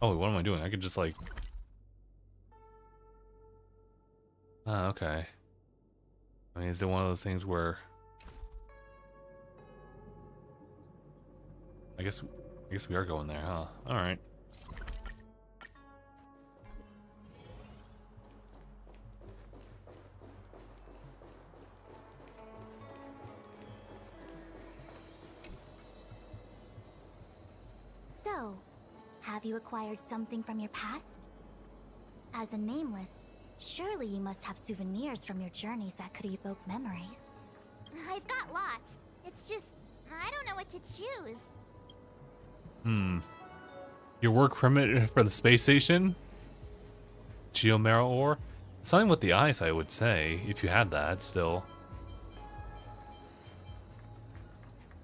Oh, what am I doing? I could just like. Oh, okay. I mean, is it one of those things where? I guess we are going there, huh? All right. So, have you acquired something from your past? As a nameless, surely you must have souvenirs from your journeys that could evoke memories. I've got lots. It's just, I don't know what to choose. Your work permit for the space station? Geomarrow ore? Something with the ice, I would say, if you had that still.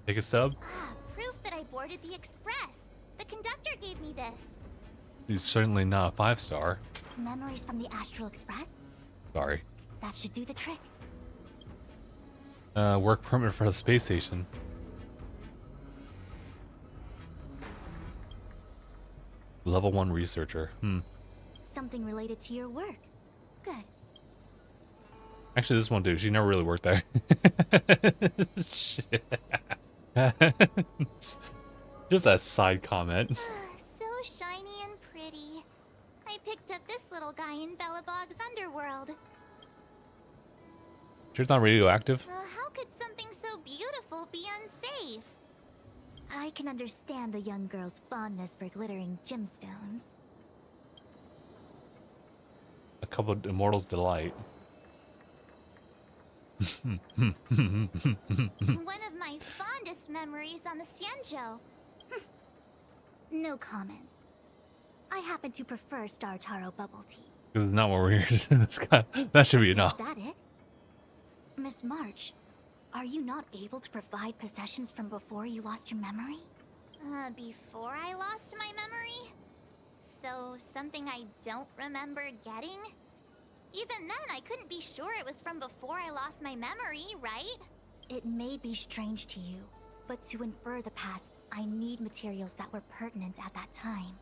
Take a stub? Ah, proof that I boarded the express. The conductor gave me this. He's certainly not a 5-star. Memories from the Astral Express? Sorry. That should do the trick. Work permit for the space station. Level 1 researcher. Something related to your work. Good. Actually, this won't do. She never really worked there. Shit. Just that side comment. So shiny and pretty. I picked up this little guy in Belobog's underworld. Sure it's not radioactive? How could something so beautiful be unsafe? I can understand a young girl's fondness for glittering gemstones. A couple of immortals' delight. One of my fondest memories on the Xianzhou. No comment. I happen to prefer Star Taro bubble tea. Because it's not what we're here to discuss. That should be enough. Is that it? Miss March, are you not able to provide possessions from before you lost your memory? Before I lost my memory? So, something I don't remember getting? Even then, I couldn't be sure it was from before I lost my memory, right? It may be strange to you, but to infer the past, I need materials that were pertinent at that time.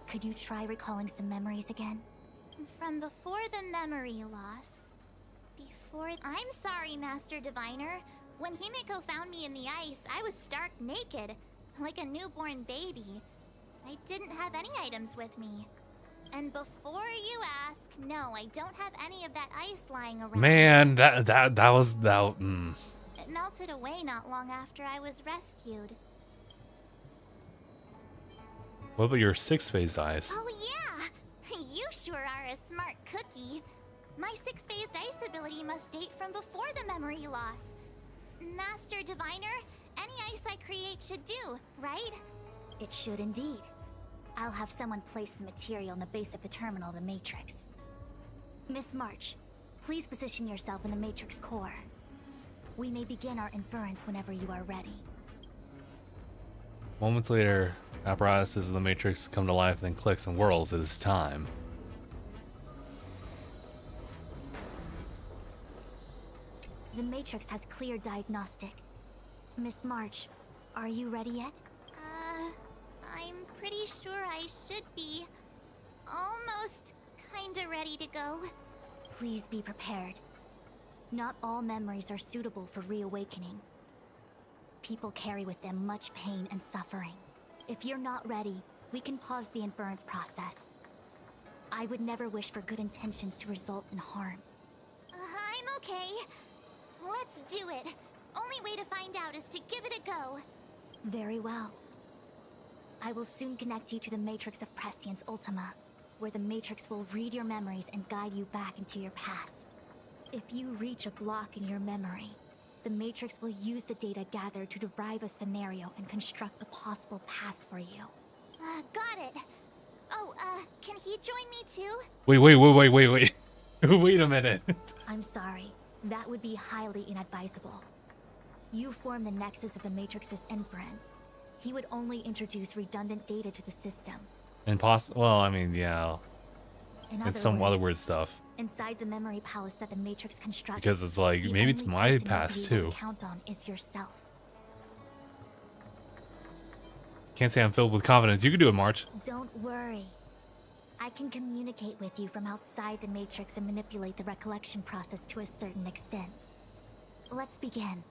Could you try recalling some memories again? From before the memory loss. I'm sorry, Master Diviner. When Himeko found me in the ice, I was stark naked, like a newborn baby. I didn't have any items with me. And before you ask, no, I don't have any of that ice lying around. Man, that was that. It melted away not long after I was rescued. What about your 6-phase eyes? Oh yeah! You sure are a smart cookie. My 6-phased ice ability must date from before the memory loss. Master Diviner, any ice I create should do, right? It should indeed. I'll have someone place the material in the base of the terminal of the Matrix. Miss March, please position yourself in the Matrix core. We may begin our inference whenever you are ready. Moments later, apparatuses of the Matrix come to life, then clicks and whirls. It is time. The Matrix has clear diagnostics. Miss March, are you ready yet? I'm pretty sure I should be. Almost kinda ready to go. Please be prepared. Not all memories are suitable for reawakening. People carry with them much pain and suffering. If you're not ready, we can pause the inference process. I would never wish for good intentions to result in harm. I'm okay. Let's do it. Only way to find out is to give it a go. Very well. I will soon connect you to the Matrix of Prescience Ultima, where the Matrix will read your memories and guide you back into your past. If you reach a block in your memory, the Matrix will use the data gathered to derive a scenario and construct a possible past for you. Got it. Oh, can he join me too? Wait. Wait a minute. I'm sorry. That would be highly inadvisable. You form the nexus of the Matrix's inference. He would only introduce redundant data to the system. Well, I mean, yeah. In And some words, other weird stuff. Inside the memory palace that the Matrix constructs. Because it's like, the maybe it's only my person you'll past be able too. to count on is yourself. Can't say I'm filled with confidence. You can do it, March. Don't worry. I can communicate with you from outside the Matrix and manipulate the recollection process to a certain extent. Let's begin.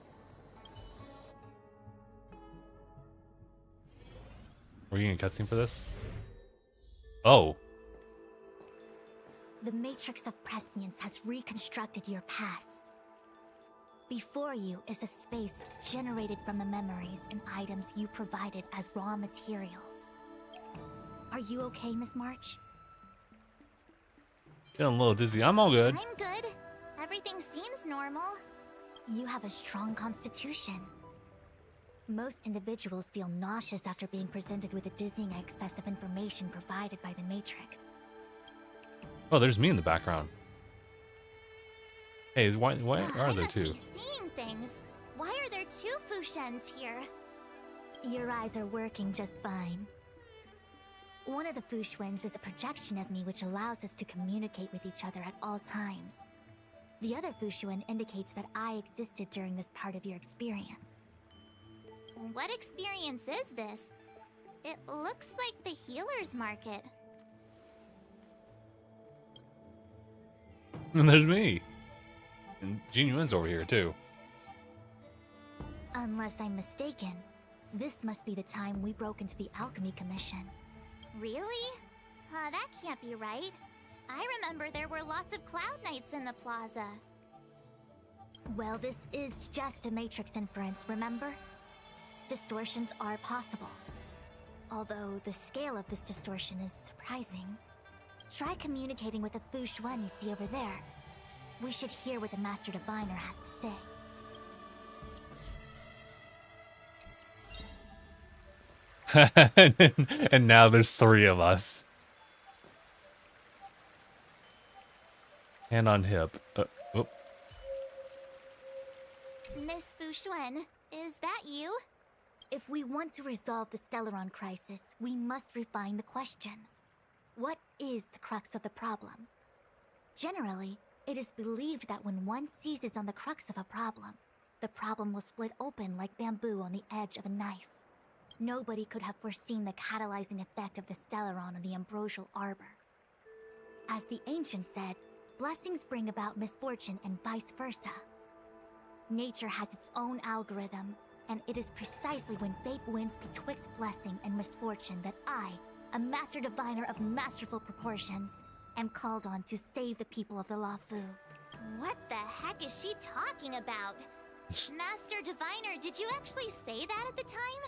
We're getting a cutscene for this? Oh. The Matrix of Prescience has reconstructed your past. Before you is a space generated from the memories and items you provided as raw materials. Are you okay, Miss March? Feeling a little dizzy. I'm all good. I'm good. Everything seems normal. You have a strong constitution. Most individuals feel nauseous after being presented with a dizzying excess of information provided by the Matrix. Oh, there's me in the background. Hey, why are there two? Seeing things. Why are there two Fushens here? Your eyes are working just fine. One of the Fushwens is a projection of me which allows us to communicate with each other at all times. The other Fushuen indicates that I existed during this part of your experience. What experience is this? It looks like the healer's market. And there's me. And Gene Yuen's over here too. Unless I'm mistaken, this must be the time we broke into the Alchemy Commission. Really? That can't be right. I remember there were lots of Cloud Knights in the plaza. Well, this is just a Matrix inference, remember? Distortions are possible. Although the scale of this distortion is surprising. Try communicating with the Fushuen you see over there. We should hear what the Master Diviner has to say. And now there's 3 of us. Hand on hip. Oh. Miss Fushuen, is that you? If we want to resolve the Stellaron crisis, we must refine the question. What is the crux of the problem? Generally, it is believed that when one seizes on the crux of a problem, the problem will split open like bamboo on the edge of a knife. Nobody could have foreseen the catalyzing effect of the Stellaron on the ambrosial arbor. As the ancients said, blessings bring about misfortune and vice versa. Nature has its own algorithm, and it is precisely when fate wins betwixt blessing and misfortune that I, a Master Diviner of masterful proportions, am called on to save the people of the Luofu. What the heck is she talking about? Master Diviner, did you actually say that at the time?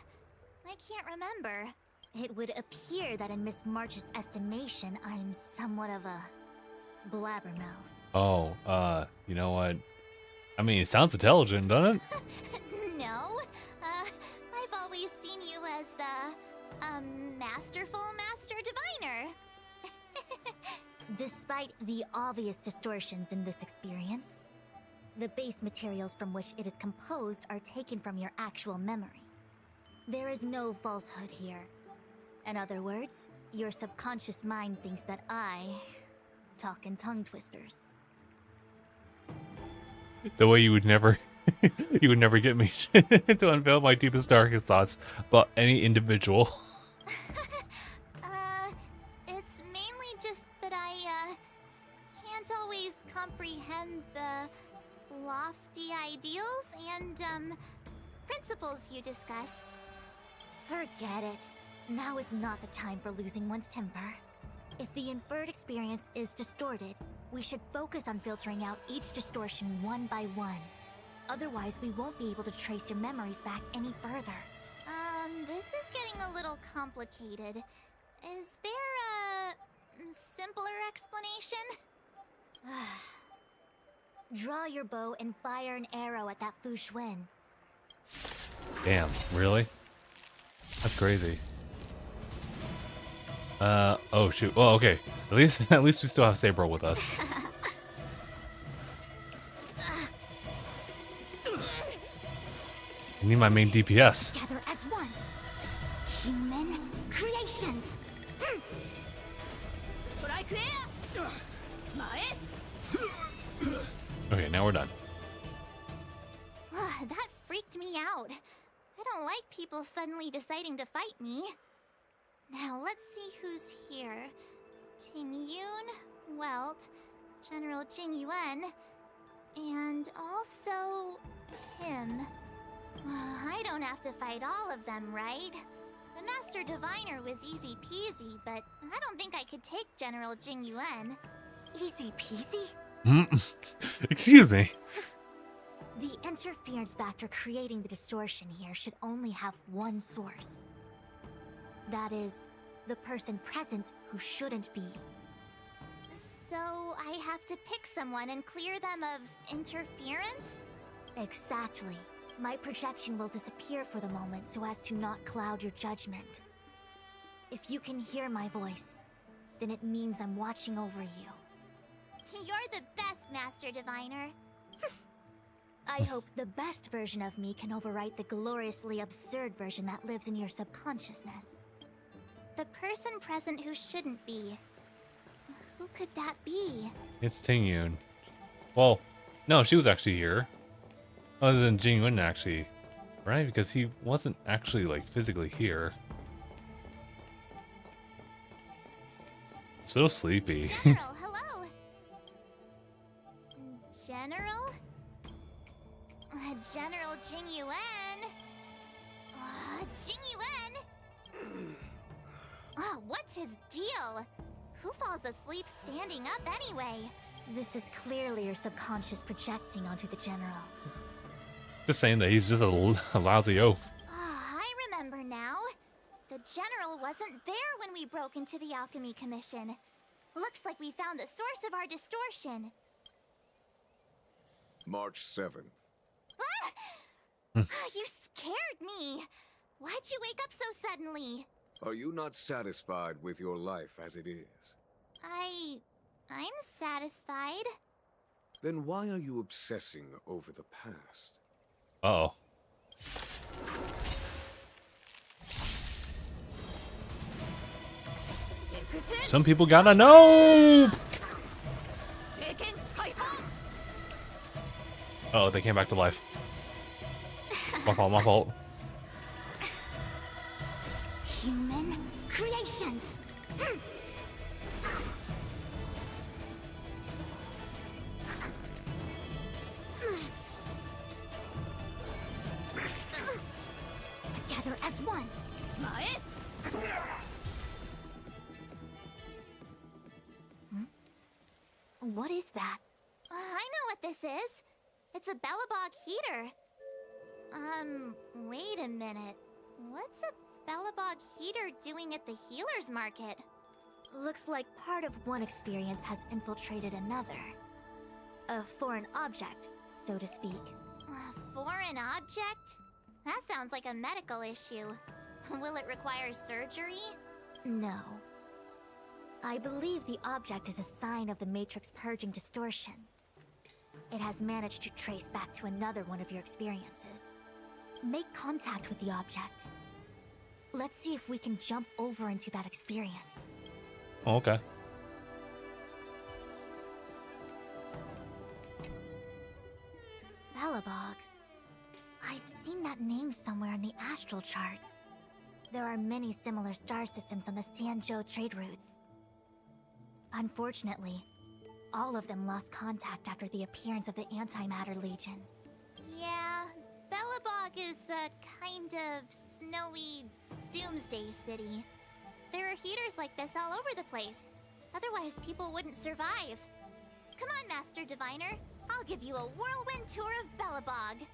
I can't remember. It would appear that in Miss March's estimation, I'm somewhat of a blabbermouth. Oh, you know what? I mean, it sounds intelligent, doesn't it? No. I've always seen you as the, masterful Master Diviner. Despite the obvious distortions in this experience, the base materials from which it is composed are taken from your actual memory. There is no falsehood here. In other words, your subconscious mind thinks that I talk in tongue twisters. The way you would never get me to unveil my deepest, darkest thoughts about any individual. It's mainly just that I, can't always comprehend the lofty ideals and, principles you discuss. Forget it. Now is not the time for losing one's temper. If the inferred experience is distorted, we should focus on filtering out each distortion one by one. Otherwise, we won't be able to trace your memories back any further. This is getting a little complicated. Is there a simpler explanation? Draw your bow and fire an arrow at that Fushuen. Damn, really? That's crazy. Oh shoot. Oh, okay. At least we still have Saber with us. I need my main DPS. Gather as one. Human creations. Okay, now we're done. That freaked me out. I don't like people suddenly deciding to fight me. Now let's see who's here. Ting Yun, Welt, General Jing Yuan, and also him. I don't have to fight all of them, right? The Master Diviner was easy peasy, but I don't think I could take General Jing Yuan. Easy peasy? Excuse me. The interference factor creating the distortion here should only have one source. That is, the person present who shouldn't be. So I have to pick someone and clear them of interference? Exactly. My projection will disappear for the moment so as to not cloud your judgment. If you can hear my voice, then it means I'm watching over you. You're the best, Master Diviner. I hope the best version of me can overwrite the gloriously absurd version that lives in your subconsciousness. The person present who shouldn't be. Who could that be? It's Ting Yun. Well, no, she was actually here. Other than Jing Yun, actually. Right? Because he wasn't actually, like, physically here. So sleepy. General, hello. General? General Jing Yuan? Jing Yuan? What's his deal? Who falls asleep standing up anyway? This is clearly your subconscious projecting onto the General. Just saying that he's just a lousy oaf. I remember now. The General wasn't there when we broke into the Alchemy Commission. Looks like we found the source of our distortion. March 7th. You scared me. Why'd you wake up so suddenly? Are you not satisfied with your life as it is? I'm satisfied. Then why are you obsessing over the past? Uh-oh. Some people gotta know! Oh, they came back to life. My fault, my fault. Human creations! Together as one! What is that? I know what this is. It's a Bellabog heater. Wait a minute. What's a Bellabog heater doing at the healer's market? Looks like part of one experience has infiltrated another. A foreign object, so to speak. A foreign object? That sounds like a medical issue. Will it require surgery? No. I believe the object is a sign of the Matrix purging distortion. It has managed to trace back to another one of your experiences. Make contact with the object. Let's see if we can jump over into that experience. Oh, okay. Bellabog. I've seen that name somewhere in the astral charts. There are many similar star systems on the Sanzhou trade routes. Unfortunately, all of them lost contact after the appearance of the Antimatter Legion. Yeah, Bellabog is a kind of snowy doomsday city. There are heaters like this all over the place. Otherwise, people wouldn't survive. Come on, Master Diviner. I'll give you a whirlwind tour of Bellabog.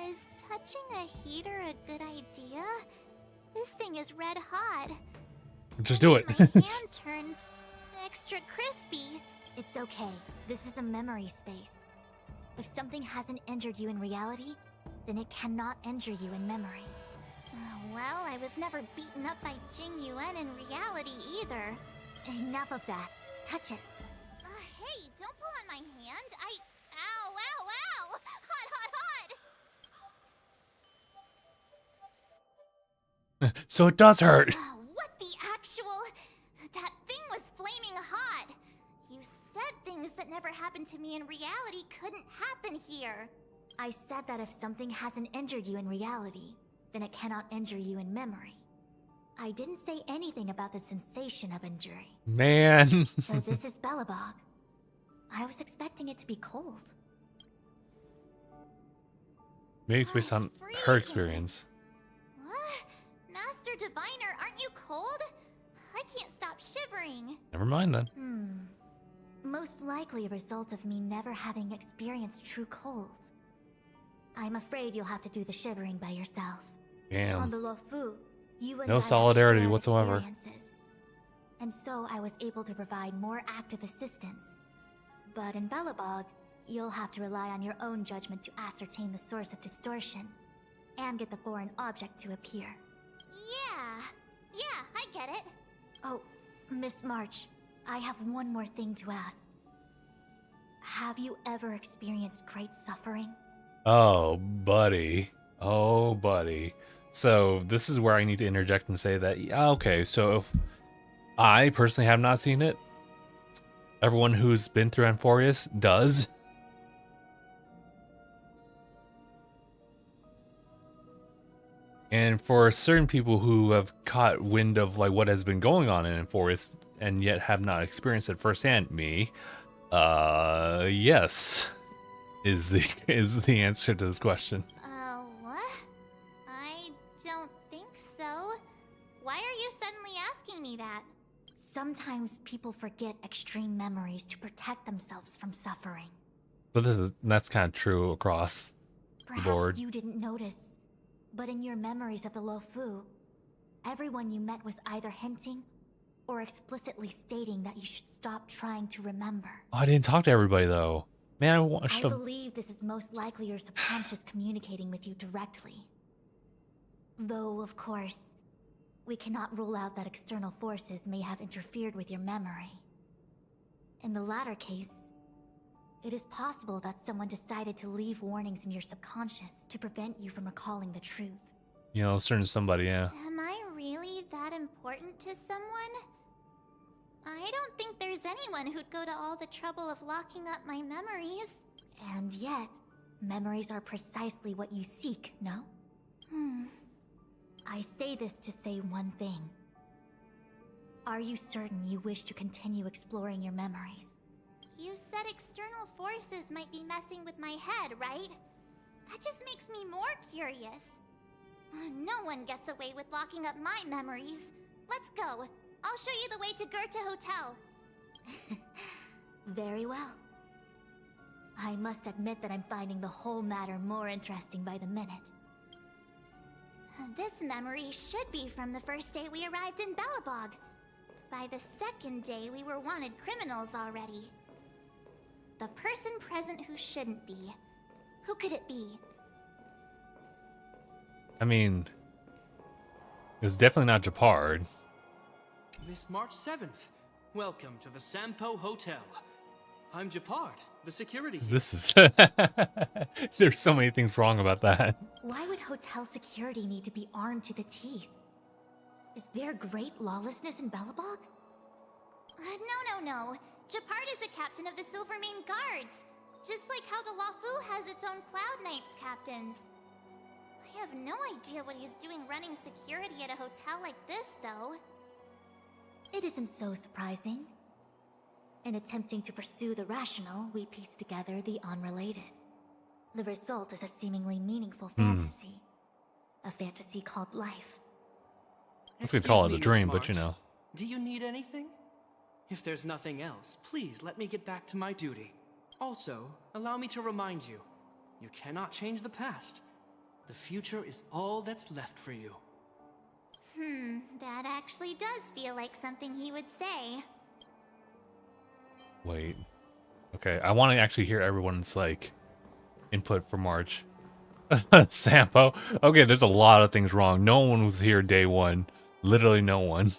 Is touching a heater a good idea? This thing is red hot. Just do it. My hand turns extra crispy. It's okay. This is a memory space. If something hasn't injured you in reality, then it cannot injure you in memory. Well, I was never beaten up by Jing Yuan in reality either. Enough of that. Touch it. Hey, don't pull on my hand. Ow, ow, ow! Hot, hot, hot! So it does hurt. What the actual... That thing was flaming hot. You said things that never happened to here? I said that if something hasn't injured you in reality, then it cannot injure you in memory. I didn't say anything about the sensation of injury. Man. So this is Belobog. I was expecting it to be cold. Maybe it's based on her experience. What? Master Diviner, aren't you cold? I can't stop shivering. Never mind then. Most likely a result of me never having experienced true cold. I'm afraid you'll have to do the shivering by yourself. Damn. On the Lofu, you and No I have solidarity shared whatsoever. experiences. And so I was able to provide more active assistance. But in Belobog, you'll have to rely on your own judgment to ascertain the source of distortion, and get the foreign object to appear. Yeah, I get it. Oh, Miss March, I have one more thing to ask. Have you ever experienced great suffering? Oh, buddy. Oh, buddy. So this is where I need to interject and say that, yeah, okay, so if I personally have not seen it, everyone who's been through Amphorius does. And for certain people who have caught wind of like what has been going on in Amphorius and yet have not experienced it firsthand, me, yes, is the answer to this question. What? I don't think so. Why are you suddenly asking me that? Sometimes people forget extreme memories to protect themselves from suffering. But that's kind of true across the board. Perhaps you didn't notice, but in your memories of the Lofu, everyone you met was either hinting or explicitly stating that you should stop trying to remember. Oh, I didn't talk to everybody though. Man, I should I have. believe this is most likely your subconscious communicating with you directly. Though, of course, we cannot rule out that external forces may have interfered with your memory. In the latter case, it is possible that someone decided to leave warnings in your subconscious to prevent you from recalling the truth. You know, certain somebody, yeah. Am I really that important to someone? I don't think there's anyone who'd go to all the trouble of locking up my memories. And yet, memories are precisely what you seek, no? I say this to say one thing. Are you certain you wish to continue exploring your memories? You said external forces might be messing with my head, right? That just makes me more curious. No one gets away with locking up my memories. Let's go. I'll show you the way to Goethe Hotel. Very well. I must admit that I'm finding the whole matter more interesting by the minute. This memory should be from the first day we arrived in Belobog. By the second day, we were wanted criminals already. The person present who shouldn't be. Who could it be? I mean, it's definitely not Japard. Miss March 7th. Welcome to the Sampo Hotel. I'm Japard, the security. This is... There's so many things wrong about that. Why would hotel security need to be armed to the teeth? Is there great lawlessness in Belobog? No. Japard is the captain of the Silvermane Guards. Just like how the Lafu has its own Cloud Knights captains. I have no idea what he's doing running security at a hotel like this, though. It isn't so surprising. In attempting to pursue the rational, we piece together the unrelated. The result is a seemingly meaningful fantasy. A fantasy called life. I was gonna call it a dream, but you know. Do you need anything? If there's nothing else, please let me get back to my duty. Also, allow me to remind you, you cannot change the past. The future is all that's left for you. That actually does feel like something he would say. Wait. Okay, I want to actually hear everyone's, like, input for March. Sampo. Okay, there's a lot of things wrong. No one was here day one. Literally no one.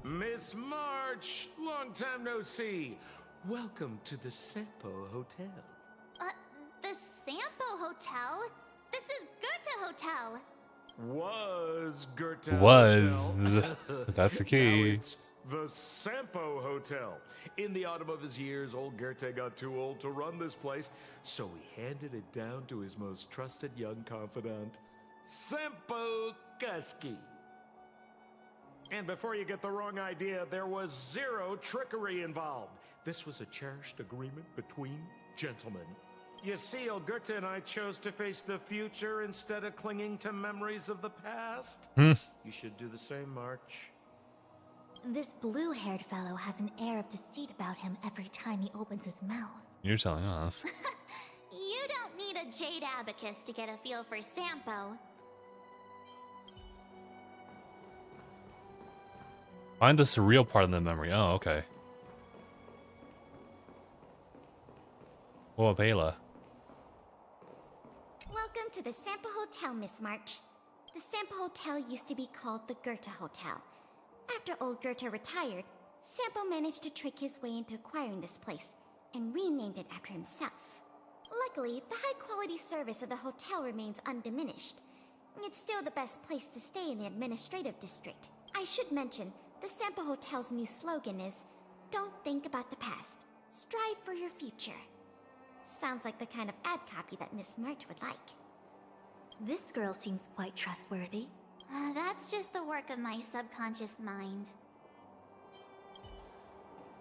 Miss March, long time no see. Welcome to the Sampo Hotel. The Sampo Hotel? This is Goethe Hotel. Was Goethe Was. Hotel. That's the key. Now it's The Sampo Hotel. In the autumn of his years, old Goethe got too old to run this place, so he handed it down to his most trusted young confidant, Sampo Kuski. And before you get the wrong idea, there was zero trickery involved. This was a cherished agreement between gentlemen. You see, old Goethe and I chose to face the future instead of clinging to memories of the past. You should do the same, March. This blue-haired fellow has an air of deceit about him every time he opens his mouth. You're telling us. You don't need a jade abacus to get a feel for Sampo. Find the surreal part of the memory. Oh, okay. Whoa, Bela. Welcome to the Sampo Hotel, Miss March. The Sampo Hotel used to be called the Goethe Hotel. After old Goethe retired, Sampo managed to trick his way into acquiring this place and renamed it after himself. Luckily, the high-quality service of the hotel remains undiminished. It's still the best place to stay in the administrative district. I should mention, the Sampo Hotel's new slogan is, "Don't think about the past, strive for your future." Sounds like the kind of ad copy that Miss March would like. This girl seems quite trustworthy. That's just the work of my subconscious mind.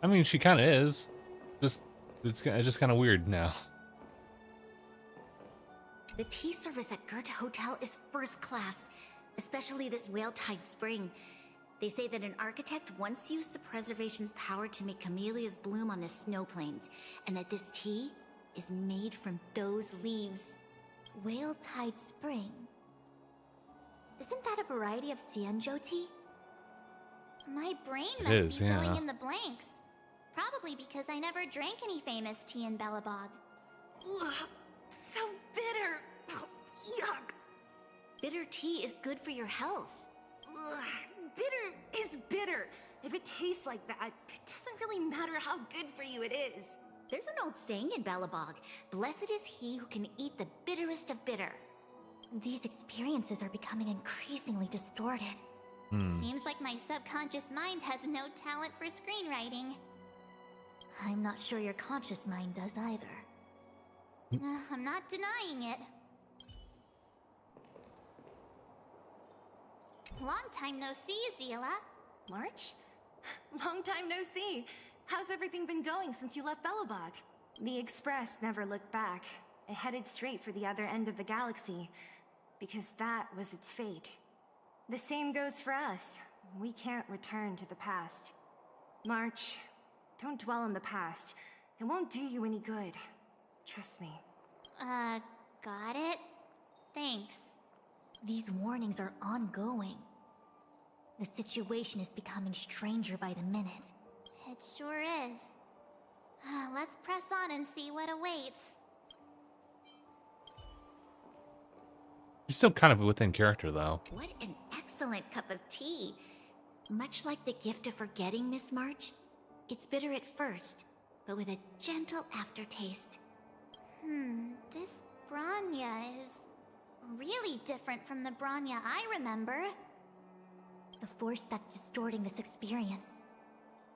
I mean, she kind of is. It's just kind of weird now. The tea service at Goethe Hotel is first class, especially this Whale-Tide Spring. They say that an architect once used the preservation's power to make camellias bloom on the snow plains, and that this tea is made from those leaves. Whale-Tide Spring. Isn't that a variety of Xianzhou tea? My brain It must is, be yeah. filling in the blanks. Probably because I never drank any famous tea in Belobog. Ugh, so bitter. Yuck. Bitter tea is good for your health. Ugh, bitter is bitter. If it tastes like that, it doesn't really matter how good for you it is. There's an old saying in Belobog, "Blessed is he who can eat the bitterest of bitter." These experiences are becoming increasingly distorted. Seems like my subconscious mind has no talent for screenwriting. I'm not sure your conscious mind does either. I'm not denying it. Long time no see, Zila. March? Long time no see. How's everything been going since you left Belobog? The Express never looked back. It headed straight for the other end of the galaxy, because that was its fate. The same goes for us. We can't return to the past. March, don't dwell on the past. It won't do you any good. Trust me. Got it? Thanks. These warnings are ongoing. The situation is becoming stranger by the minute. It sure is. Let's press on and see what awaits. You're still kind of within character, though. What an excellent cup of tea. Much like the gift of forgetting, Miss March, it's bitter at first, but with a gentle aftertaste. This Bronya is really different from the Bronya I remember. The force that's distorting this experience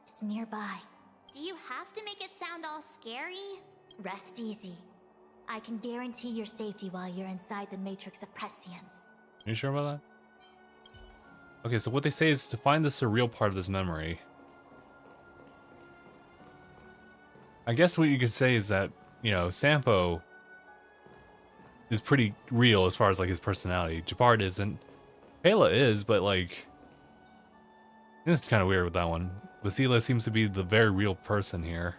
is nearby. Do you have to make it sound all scary? Rest easy. I can guarantee your safety while you're inside the matrix of prescience. Are you sure about that? Okay, so what they say is to find the surreal part of this memory. I guess what you could say is that, you know, Sampo is pretty real as far as like his personality. Jabard isn't. Ayla is, but like, it's kind of weird with that one. Vasila seems to be the very real person here.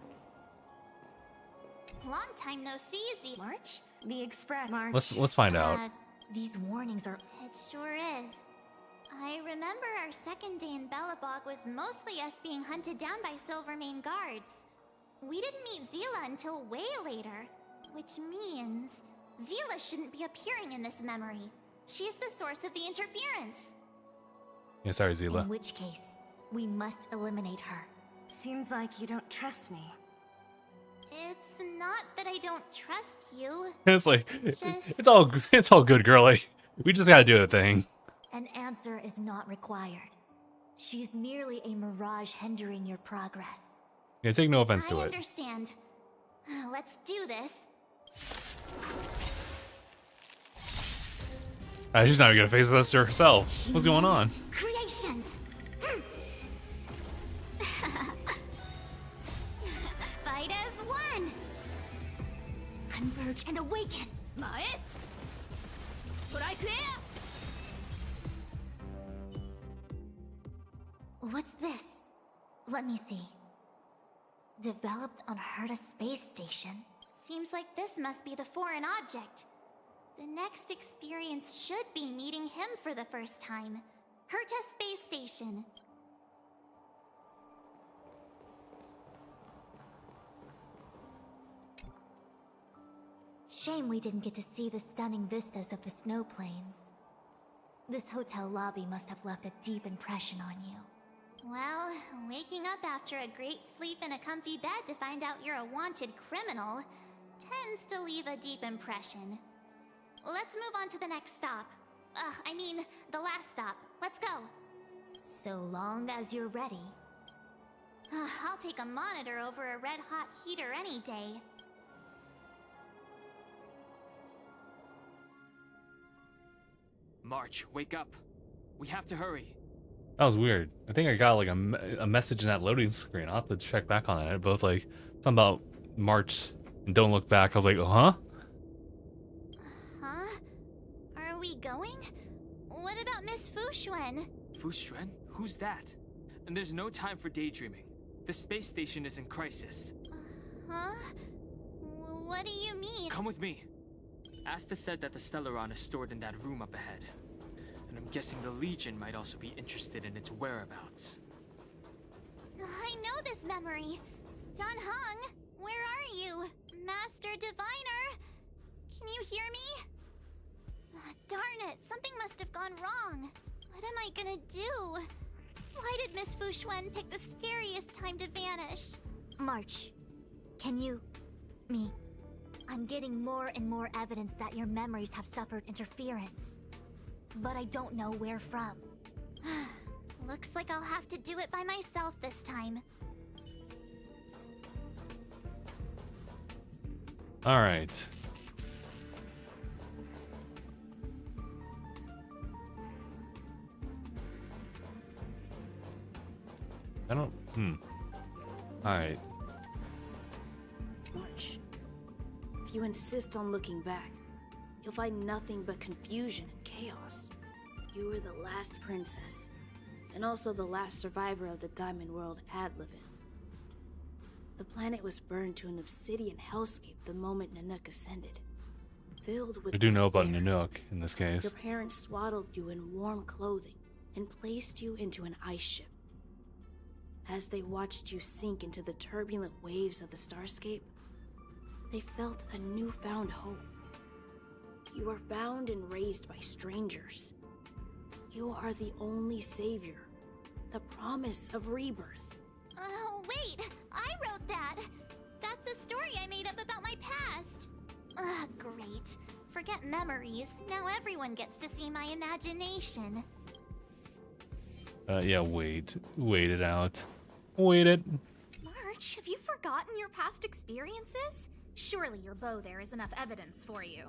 Long time no see, March? The Express. March. Let's find out. These warnings are... It sure is. I remember our second day in Belobog was mostly us being hunted down by Silvermane guards. We didn't meet Zila until way later, which means Zila shouldn't be appearing in this memory. She's the source of the interference. Yeah, sorry, Zila. In which case, we must eliminate her. Seems like you don't trust me. It's not that I don't trust you. It's like It's just... it's all good, girlie. We just gotta do the thing. An answer is not required. She's merely a mirage hindering your progress. Yeah, take no offense to I it. understand. Let's do this. She's not even gonna face this herself. What's going on? Creations. Fight as one. Converge and awaken. Mae. Strike there. What's this? Let me see. Developed on Herta space station. Seems like this must be the foreign object. The next experience should be meeting him for the first time. Herta space station. Shame we didn't get to see the stunning vistas of the snow plains. This hotel lobby must have left a deep impression on you. Well, waking up after a great sleep in a comfy bed to find out you're a wanted criminal tends to leave a deep impression. Let's move on to the next stop. I mean, the last stop. Let's go. So long as you're ready. I'll take a monitor over a red-hot heater any day. March, wake up. We have to hurry. That was weird. I think I got like a message in that loading screen. I'll have to check back on that. But it's like something about March and don't look back. I was like, oh, huh? Huh? Are we going? What about Miss Fuxuan? Fuxuan? Who's that? And there's no time for daydreaming. The space station is in crisis. Huh? What do you mean? Come with me. Asta said that the Stellaron is stored in that room up ahead. And I'm guessing the Legion might also be interested in its whereabouts. I know this memory. Dan Heng, where are you? Master Diviner? Can you hear me? Darn it, something must have gone wrong. What am I gonna do? Why did Miss Fuxuan pick the scariest time to vanish? March, can you... me... I'm getting more and more evidence that your memories have suffered interference. But I don't know where from. Looks like I'll have to do it by myself this time. All right. I don't... All right. March. If you insist on looking back, you'll find nothing but confusion and chaos. You were the last princess, and also the last survivor of the Diamond World Adlevin. The planet was burned to an obsidian hellscape the moment Nanook ascended, filled with I do know about despair. Nanook in this case. Your parents swaddled you in warm clothing and placed you into an ice ship. As they watched you sink into the turbulent waves of the starscape, they felt a newfound hope. You were found and raised by strangers. You are the only savior, the promise of rebirth. Oh, wait! I wrote that! That's a story I made up about my past! Ugh, great. Forget memories. Now everyone gets to see my imagination. Yeah, wait it out. Wait it. March, have you forgotten your past experiences? Surely your bow there is enough evidence for you.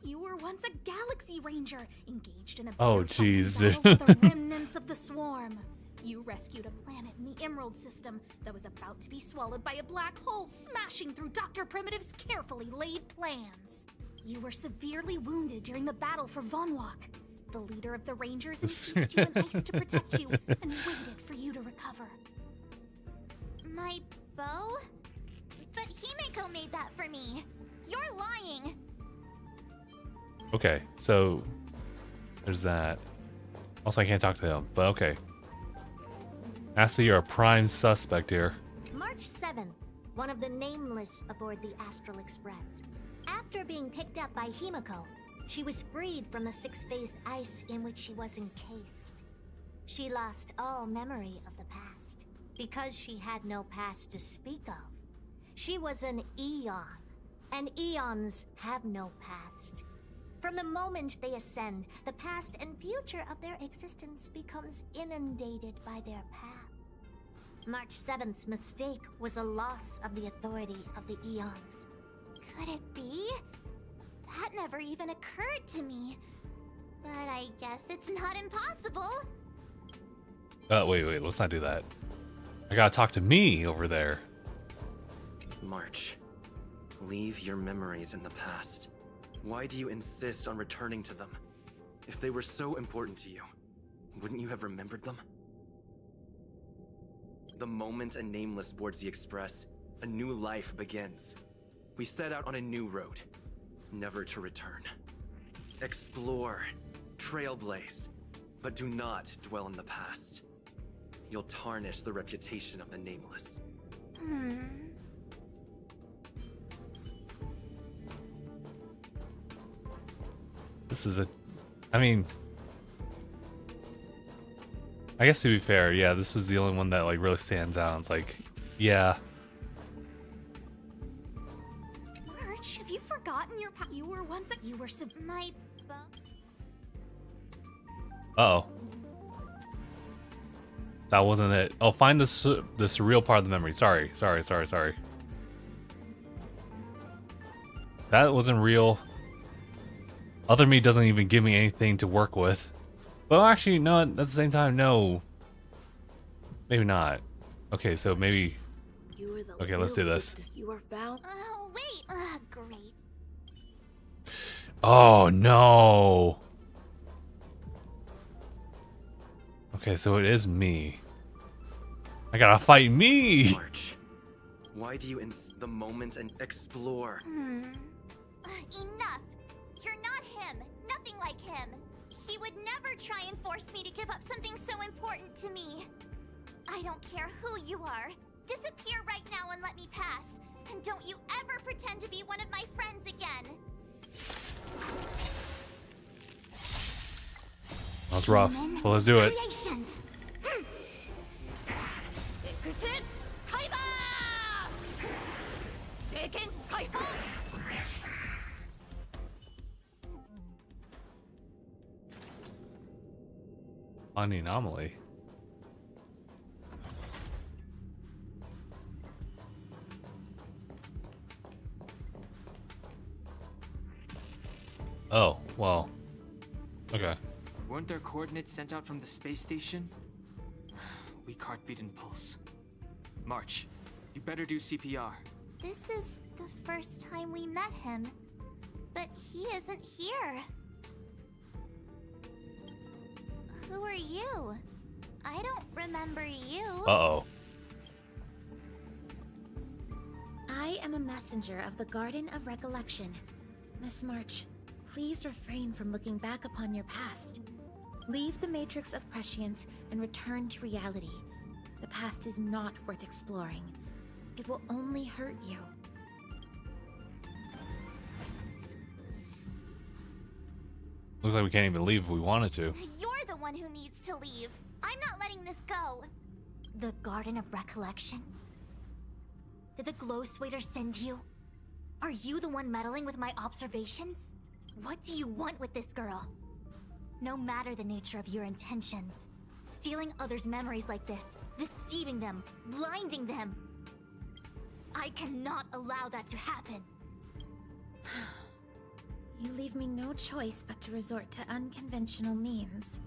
You were once a Galaxy Ranger, engaged in a Oh, bitter jeez. battle with the remnants of the Swarm. You rescued a planet in the Emerald System that was about to be swallowed by a black hole, smashing through Dr. Primitive's carefully laid plans. You were severely wounded during the battle for Vonwalk. The leader of the Rangers encased you in ice to protect you and waited for you to recover. My bow? But Himeko made that for me. You're lying. Okay, so there's that. Also, I can't talk to him, but okay. Asta, you're a prime suspect here. March 7th, one of the nameless aboard the Astral Express. After being picked up by Himeko, she was freed from the six-phased ice in which she was encased. She lost all memory of the past, because she had no past to speak of. She was an Eon, and Eons have no past. From the moment they ascend, the past and future of their existence becomes inundated by their path. March 7th's mistake was the loss of the authority of the eons. Could it be? That never even occurred to me. But I guess it's not impossible. Wait, let's not do that. I gotta talk to me over there. March, leave your memories in the past. Why do you insist on returning to them? If they were so important to you, wouldn't you have remembered them? The moment a Nameless boards the Express, a new life begins. We set out on a new road, never to return. Explore, trailblaze, but do not dwell in the past. You'll tarnish the reputation of the Nameless. This is I mean, I guess to be fair, yeah, this was the only one that like really stands out. It's like, yeah. March, have you forgotten your you were once you were my Uh-oh. That wasn't it. Oh, find the surreal part of the memory. Sorry. That wasn't real. Other me doesn't even give me anything to work with. Well, actually, no, at the same time, no. Maybe not. Okay, so maybe... Okay, let's do this. You are found. Oh, wait. Great. Oh, no. Okay, so it is me. I gotta fight me! March, why do you the moment and explore? Enough. You're not him. Nothing like him. He would never try and force me to give up something so important to me. I don't care who you are. Disappear right now and let me pass. And don't you ever pretend to be one of my friends again. That was rough. Well, let's do it. Creations. On the anomaly. Oh, well. Okay. Weren't there coordinates sent out from the space station? Weak heartbeat and pulse. March, you better do CPR. This is the first time we met him, but he isn't here. Who are you? I don't remember you. Uh-oh. I am a messenger of the Garden of Recollection. Miss March, please refrain from looking back upon your past. Leave the matrix of prescience and return to reality. The past is not worth exploring. It will only hurt you. Looks like we can't even leave if we wanted to. You're the one who needs to leave. I'm not letting this go. The Garden of Recollection? Did the Glow Swader send you? Are you the one meddling with my observations? What do you want with this girl? No matter the nature of your intentions, stealing others' memories like this, deceiving them, blinding them, I cannot allow that to happen. You leave me no choice but to resort to unconventional means.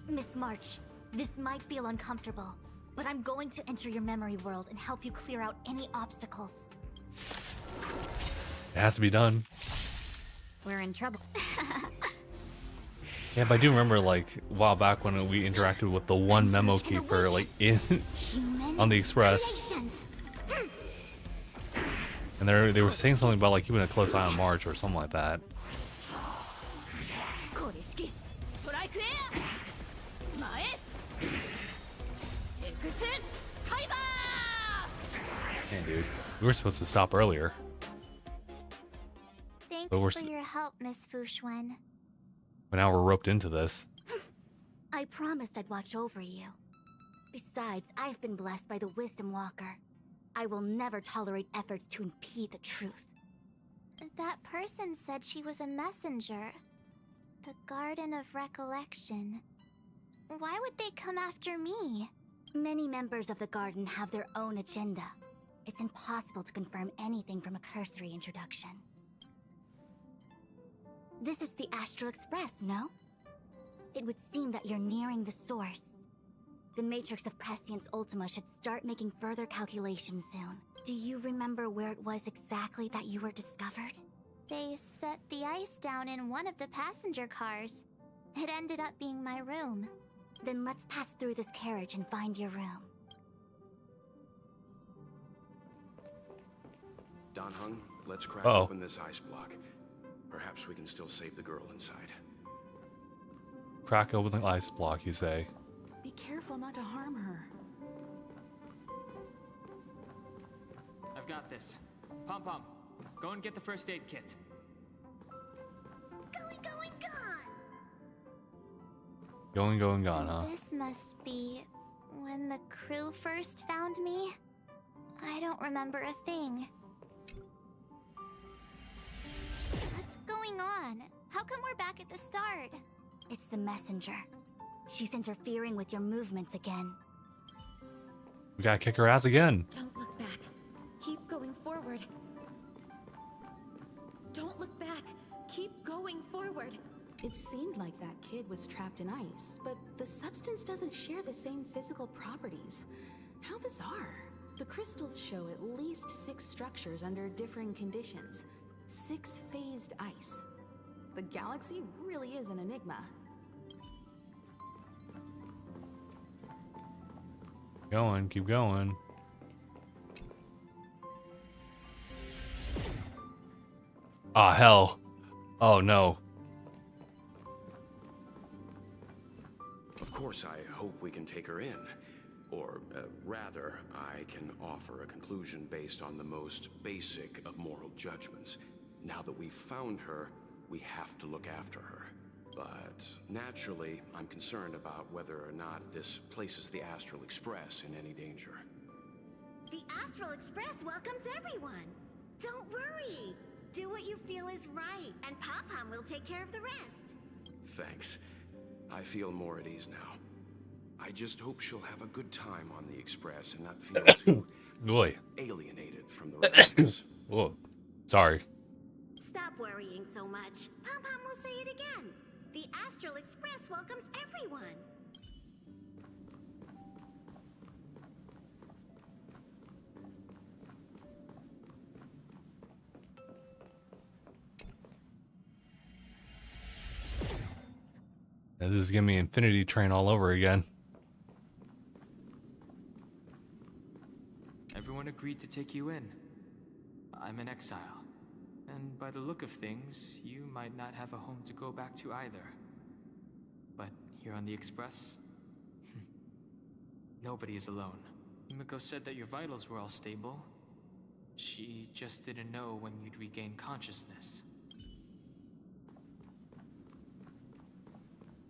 Miss March, this might feel uncomfortable, but I'm going to enter your memory world and help you clear out any obstacles. It has to be done. We're in trouble. Yeah, but I do remember, like, a while back when we interacted with the one memo keeper, like, on the Express. And they were saying something about, like, keeping a close eye on March or something like that. Man, dude, we were supposed to stop earlier. Thanks But for your help, Miss Fushuen. But now we're roped into this. I promised I'd watch over you. Besides, I've been blessed by the Wisdom Walker. I will never tolerate efforts to impede the truth. That person said she was a messenger. The Garden of Recollection. Why would they come after me? Many members of the Garden have their own agenda. It's impossible to confirm anything from a cursory introduction. This is the Astral Express, no? It would seem that you're nearing the source. The Matrix of Prescience Ultima should start making further calculations soon. Do you remember where it was exactly that you were discovered? They set the ice down in one of the passenger cars. It ended up being my room. Then let's pass through this carriage and find your room. Dan Heng, let's crack Uh-oh. open this ice block. Perhaps we can still save the girl inside. Crack open the ice block, you say. Be careful not to harm her. I've got this. Pom Pom, go and get the first aid kit. Going, gone, huh? This must be when the crew first found me. I don't remember a thing. What's going on? How come we're back at the start? It's the messenger. She's interfering with your movements again. We gotta kick her ass again. Don't look back. Keep going forward. Don't look back. Keep going forward. It seemed like that kid was trapped in ice, but the substance doesn't share the same physical properties. How bizarre. The crystals show at least 6 structures under differing conditions. 6 phased ice. The galaxy really is an enigma. Keep going. Ah, hell. Oh, no. Of course, I hope we can take her in. Or, rather, I can offer a conclusion based on the most basic of moral judgments. Now that we've found her, we have to look after her. But naturally, I'm concerned about whether or not this places the Astral Express in any danger. The Astral Express welcomes everyone. Don't worry. Do what you feel is right, and Pop-Pom will take care of the rest. Thanks. I feel more at ease now. I just hope she'll have a good time on the Express and not feel too Boy. alienated from the rest of us. Whoa. Sorry. Stop worrying so much. Pom-Pom will say it again. The Astral Express welcomes everyone. And this is gonna be Infinity Train all over again. Everyone agreed to take you in. I'm in exile. And by the look of things, you might not have a home to go back to either. But here on the Express, nobody is alone. Himiko said that your vitals were all stable. She just didn't know when you'd regain consciousness.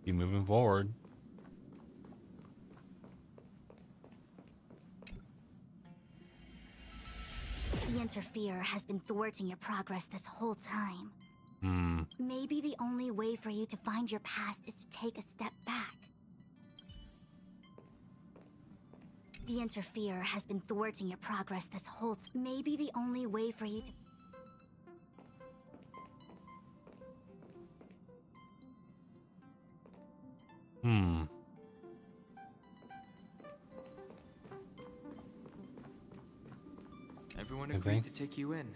Keep moving forward. The Interferer has been thwarting your progress this whole time. Hmm. Maybe the only way for you to find your past is to take a step back. The Interferer has been thwarting your progress this whole Maybe the only way for you to... Hmm. Everyone Anything? agreed to take you in.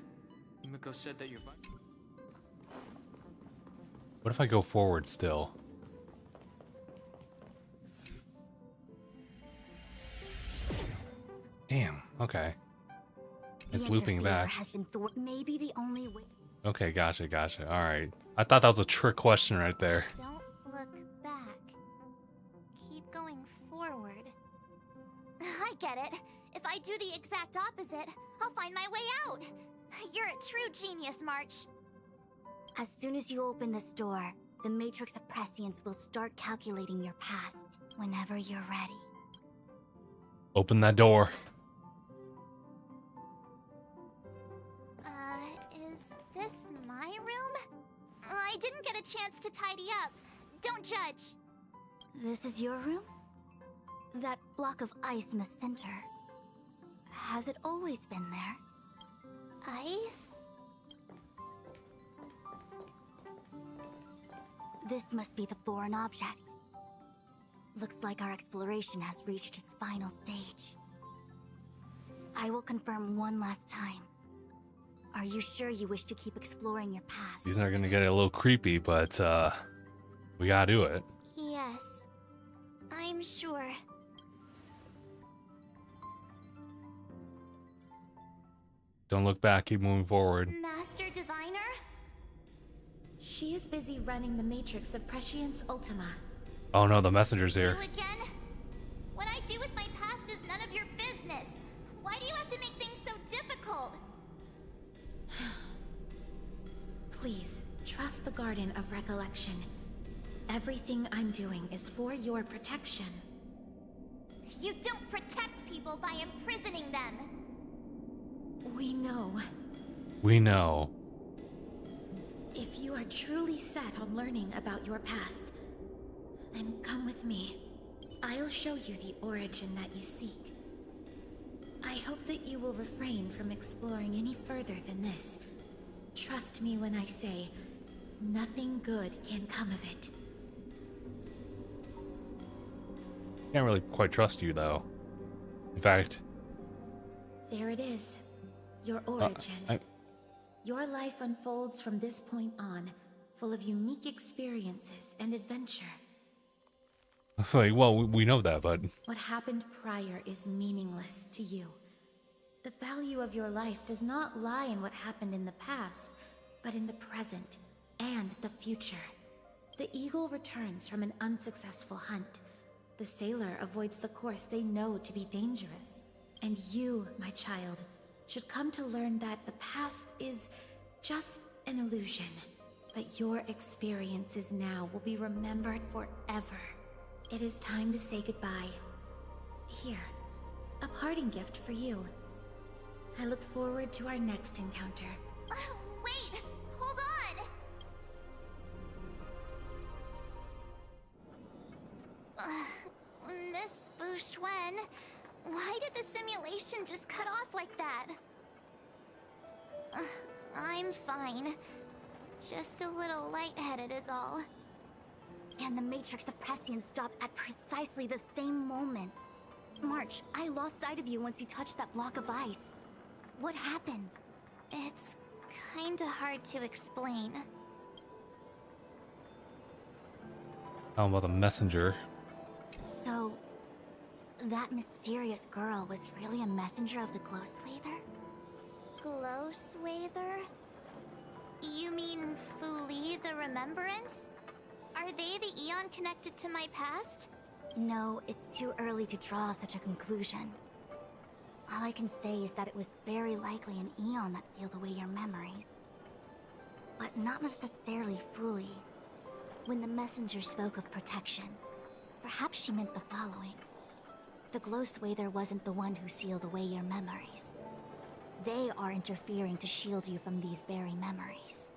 Himiko said that your What if I go forward still? Damn. Okay. It's looping back. Has been maybe the only way... Okay, gotcha. All right. I thought that was a trick question right there. Don't look back. Keep going forward. I get it. If I do the exact opposite, I'll find my way out. You're a true genius, March. As soon as you open this door, the Matrix of Prescience will start calculating your past whenever you're ready. Open that door. Is this my room? I I didn't get a chance to tidy up. Don't judge. This is your room? That block of ice in the center. Has it always been there? Ice? This must be the foreign object. Looks like our exploration has reached its final stage. I will confirm one last time. Are you sure you wish to keep exploring your past? These are gonna get a little creepy, but we gotta do it. Yes. I'm sure. Don't look back, keep moving forward. Master Diviner? She is busy running the matrix of Prescience Ultima. Oh no, the messenger's here. You again? What I do with my past is none of your business. Why do you have to make things so difficult? Please, trust the Garden of Recollection. Everything I'm doing is for your protection. You don't protect people by imprisoning them. We know. We know. If you are truly set on learning about your past, then come with me. I'll show you the origin that you seek. I hope that you will refrain from exploring any further than this. Trust me when I say, nothing good can come of it. Can't really quite trust you, though. In fact... There it is. Your origin. Your life unfolds from this point on, full of unique experiences and adventure. It's like, well, we know that, but... What happened prior is meaningless to you. The value of your life does not lie in what happened in the past, but in the present and the future. The eagle returns from an unsuccessful hunt. The sailor avoids the course they know to be dangerous. And you, my child, should come to learn that the past is just an illusion, but your experiences now will be remembered forever. It is time to say goodbye. Here, a parting gift for you. I look forward to our next encounter. Wait! Hold on! Miss Fu Xuan, why did the simulation just cut off like that? I'm fine. Just a little lightheaded is all. And the Matrix of Prescience stopped at precisely the same moment. March, I lost sight of you once you touched that block of ice. What happened? It's kinda hard to explain. How about the messenger? So, that mysterious girl was really a messenger of the Glow Swather? Glow Swather? You mean Fu Li the Remembrance? Are they the Eon connected to my past? No, it's too early to draw such a conclusion. All I can say is that it was very likely an Eon that sealed away your memories. But not necessarily fully. When the messenger spoke of protection, perhaps she meant the following. The Glow Swather wasn't the one who sealed away your memories. They are interfering to shield you from these very memories.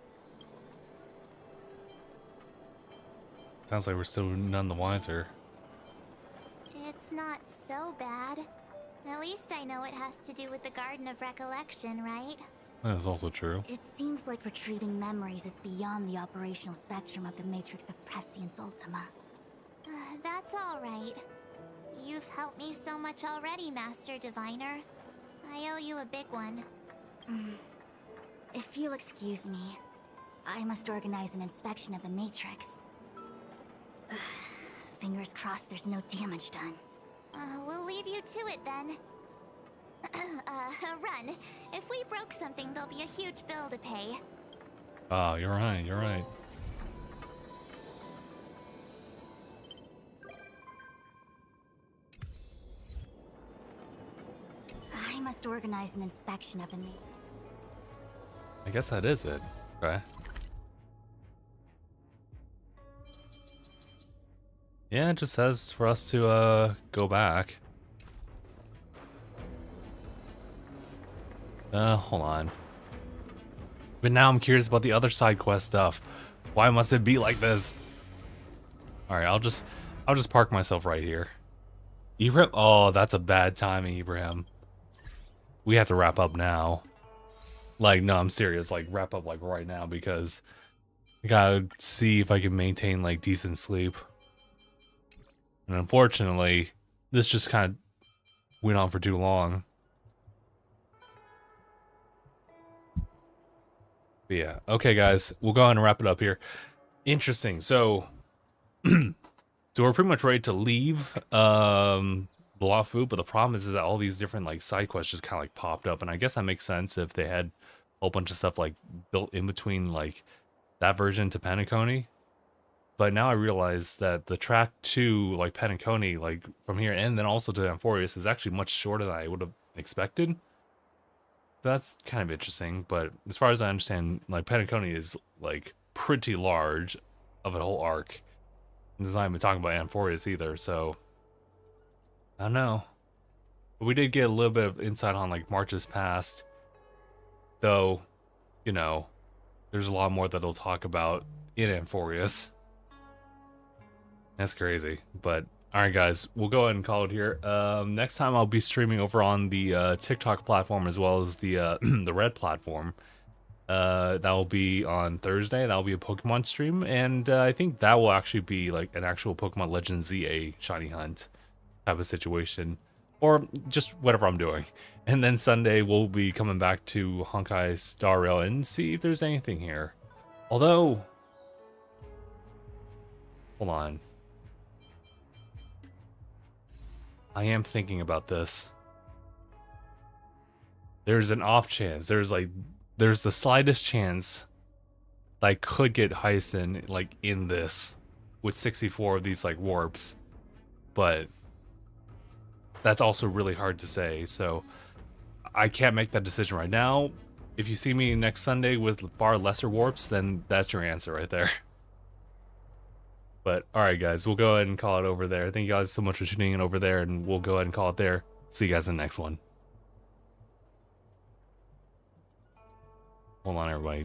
Sounds like we're still none the wiser. It's not so bad. At least I know it has to do with the Garden of Recollection, right? That is also true. It seems like retrieving memories is beyond the operational spectrum of the Matrix of Prescience Ultima. That's all right. You've helped me so much already, Master Diviner. I owe you a big one. If you'll excuse me, I must organize an inspection of the Matrix. Fingers crossed there's no damage done. We'll leave you to it then. Run. If we broke something, there'll be a huge bill to pay. Oh, you're right, you're right. I must organize an inspection of the Matrix. I guess that is it, right? Yeah, it just says for us to go back. Hold on. But now I'm curious about the other side quest stuff. Why must it be like this? All right, I'll just park myself right here. Ibrahim, oh, that's a bad timing, Ibrahim. We have to wrap up now. Like, no, I'm serious. Like, wrap up like right now because I gotta see if I can maintain like decent sleep. And unfortunately, this just kind of went on for too long. But yeah, okay, guys, we'll go ahead and wrap it up here. Interesting. So, so we're pretty much ready to leave Blafu, but the problem is that all these different like side quests just kind of like popped up, and I guess that makes sense if they had a whole bunch of stuff like built in between like that version to Penacony. But now I realize that the track to like Penacony, like from here and then also to Amphorius, is actually much shorter than I would have expected. So that's kind of interesting. But as far as I understand, like Penacony is like pretty large of a whole arc. And it's not even talking about Amphorius either, so I don't know. But we did get a little bit of insight on like March's past. Though, you know, there's a lot more that they'll talk about in Amphorius. That's crazy. But alright guys, we'll go ahead and call it here. Next time I'll be streaming over on the TikTok platform as well as the the Red platform. That will be on Thursday. That will be a Pokemon stream, and I think that will actually be like an actual Pokemon Legends ZA shiny hunt type of situation, or just whatever I'm doing. And then Sunday we'll be coming back to Honkai Star Rail and see if there's anything here. Although, hold on, I am thinking about this. There's an off chance. There's the slightest chance that I could get Hyacin like in this with 64 of these like warps, but that's also really hard to say, so I can't make that decision right now. If you see me next Sunday with far lesser warps, then that's your answer right there. But alright guys, we'll go ahead and call it over there. Thank you guys so much for tuning in over there, and we'll go ahead and call it there. See you guys in the next one. Hold on everybody.